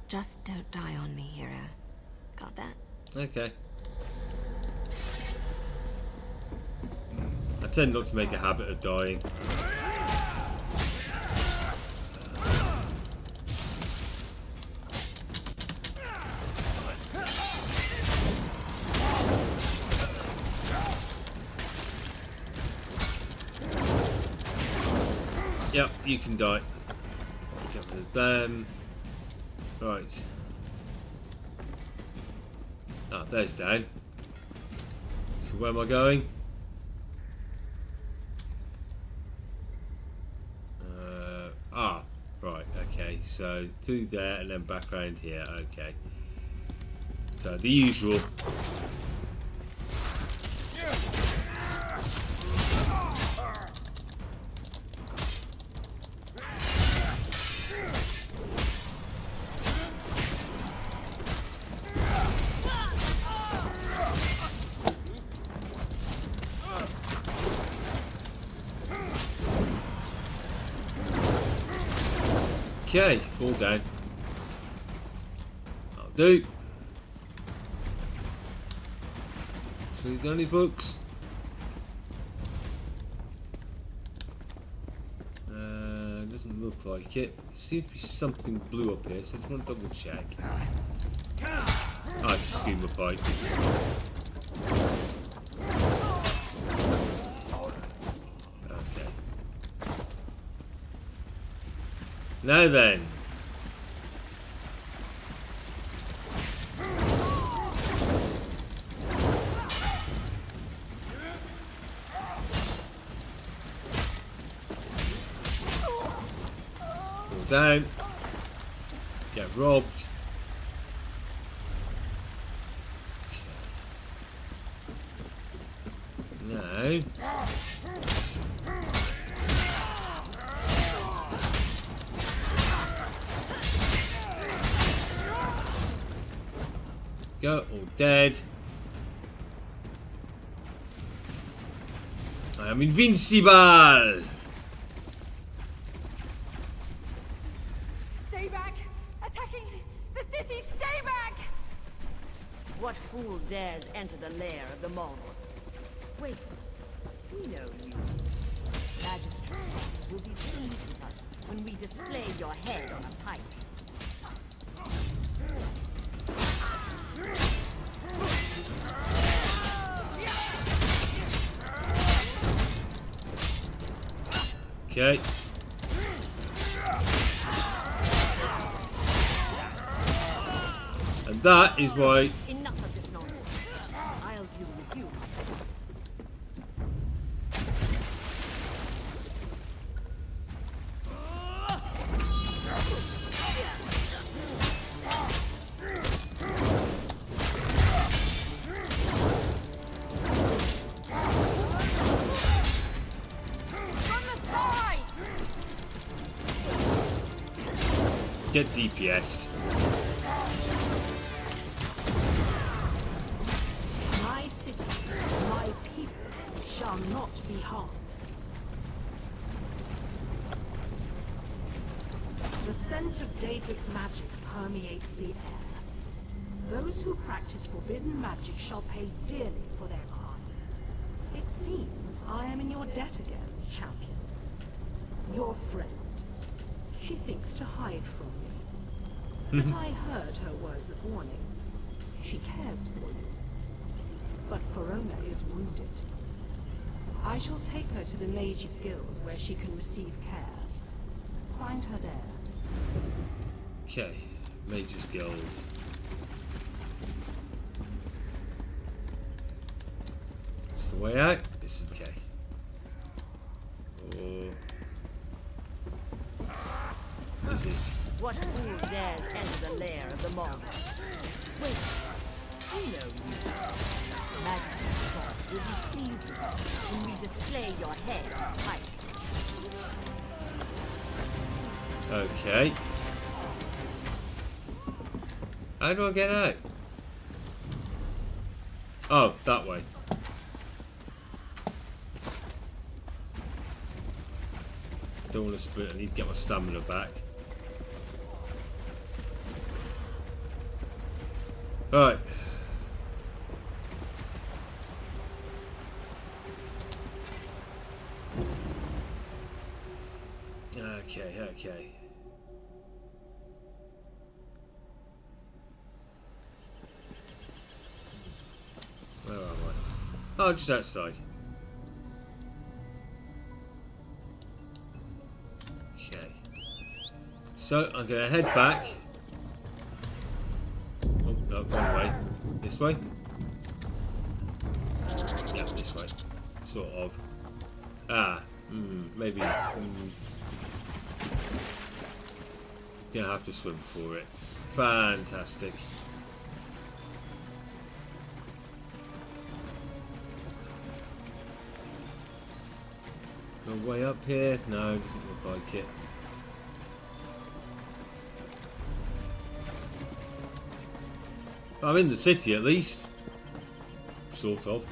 Just don't die on me, hero. Got that? Okay. I tend not to make a habit of dying. Yep, you can die. Get rid of them. Right. Ah, there's down. So where am I going? Right, okay. So through there and then back around here. Okay. So the usual. Okay, fall down. That'll do. So you got any books? Doesn't look like it. There seems to be something blue up here, so I just want to double check. Ah, it's a schema pipe. Now then. Fall down. Get robbed. Okay. Now. Go, all dead. I am invincible! Stay back! Attacking the city! Stay back! What fool dares enter the lair of the Morrowind? Wait, we know you. Magistrate's office will be pleased with us when we display your head on a pike. Okay. And that is why. Enough of this nonsense. I'll deal with you myself. Get DPS'd. My city, my people shall not be harmed. The scent of Daedric magic permeates the air. Those who practice forbidden magic shall pay dearly for their crime. It seems I am in your debt again, champion. Your friend. She thinks to hide from me. But I heard her words of warning. She cares for you. But Corona is wounded. I shall take her to the Mages Guild where she can receive care. Find her there. Okay, Mages Guild. It's the way out. This is okay. Or is it? What fool dares enter the lair of the Mournhold? Wait, we know you. Majesty's Fox will be pleased with us when we display your head and pipe. Okay. How do I get out? Oh, that way. Don't want to sprint. I need to get my stamina back. Alright. Okay. Where am I? Oh, just outside. Okay. So, I'm going to head back. Oh, no, wrong way. This way? Yeah, this way. Sort of. Maybe. Gonna have to swim for it. Fantastic. No way up here? No, doesn't look like it. I'm in the city at least. Sort of.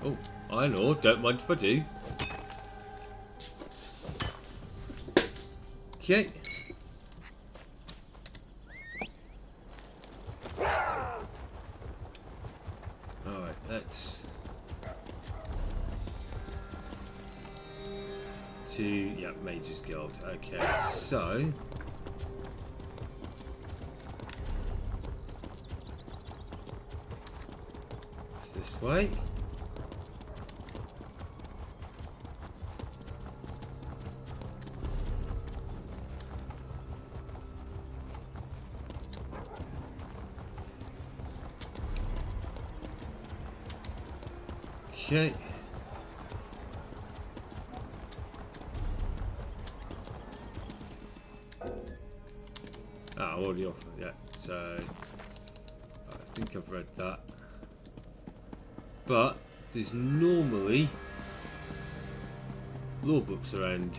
Oh, I know, don't mind if I do. Okay. Alright, let's... Yeah, Mages Guild. Okay, so... It's this way. Okay. Already off. Yeah, so I think I've read that. But there's normally law books around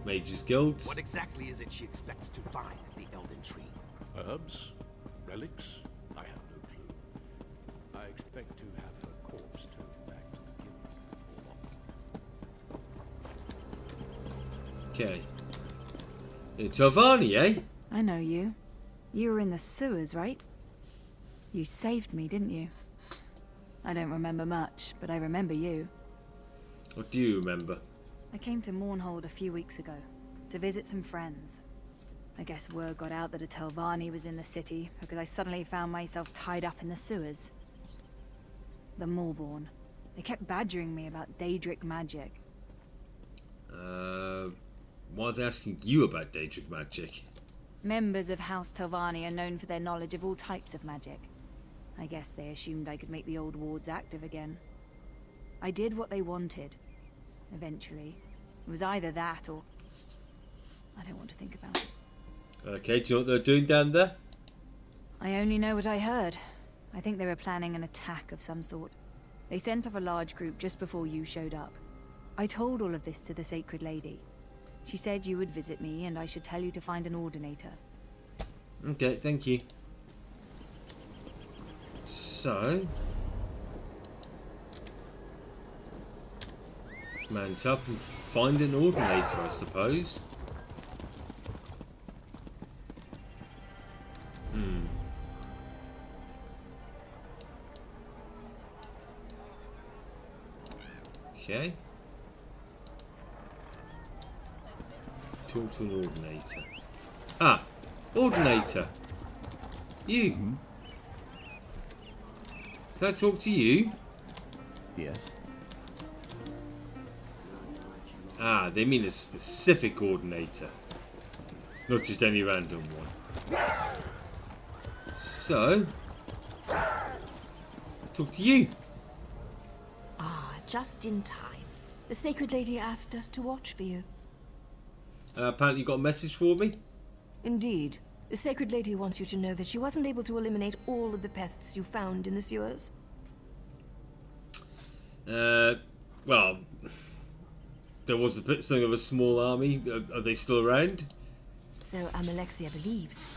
Mages Guilds. What exactly is it she expects to find at the Elden Tree? Herbs? Relics? I have no clue. I expect to have her corpse turned back to the guild before long. Okay. It's Avani, eh? I know you. You were in the sewers, right? You saved me, didn't you? I don't remember much, but I remember you. What do you remember? I came to Mournhold a few weeks ago, to visit some friends. I guess word got out that a Telvanni was in the city, because I suddenly found myself tied up in the sewers. The Maulborn. They kept badgering me about Daedric magic. Why are they asking you about Daedric magic? Members of House Telvanni are known for their knowledge of all types of magic. I guess they assumed I could make the old wards active again. I did what they wanted. Eventually. It was either that or... I don't want to think about it. Okay, do you know what they're doing down there? I only know what I heard. I think they were planning an attack of some sort. They sent off a large group just before you showed up. I told all of this to the Sacred Lady. She said you would visit me and I should tell you to find an ordinator. Okay, thank you. So, mount up and find an ordinator, I suppose. Okay. Talk to an ordinator. Ah, ordinator. You. Can I talk to you? Yes. Ah, they mean a specific ordinator. Not just any random one. So, let's talk to you. Ah, just in time. The Sacred Lady asked us to watch for you. Apparently you got a message for me? Indeed. The Sacred Lady wants you to know that she wasn't able to eliminate all of the pests you found in the sewers. Well, there was something of a small army. Are they still around? So Amalexia believes.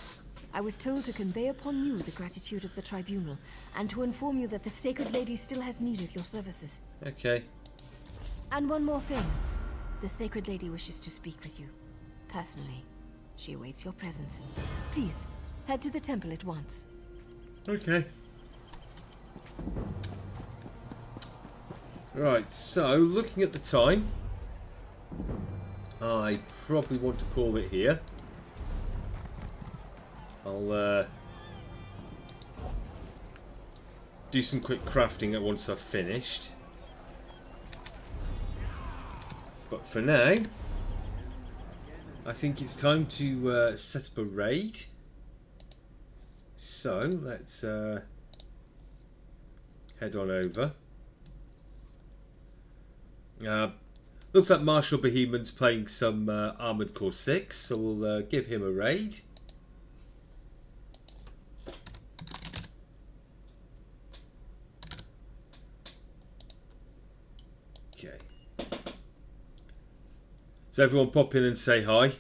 I was told to convey upon you the gratitude of the Tribunal, and to inform you that the Sacred Lady still has need of your services. Okay. And one more thing. The Sacred Lady wishes to speak with you. Personally. She awaits your presence. Please, head to the temple at once. Okay. Right, so looking at the time, I probably want to call it here. I'll do some quick crafting at once I've finished. But for now, I think it's time to set up a raid. So let's head on over. Looks like Marshal Behemoth's playing some Armored Core 6, so we'll give him a raid. Okay. So everyone pop in and say hi.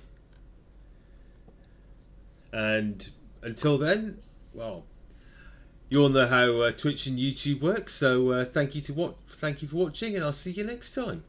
And until then, well, you all know how Twitch and YouTube work. So thank you for watching, and I'll see you next time.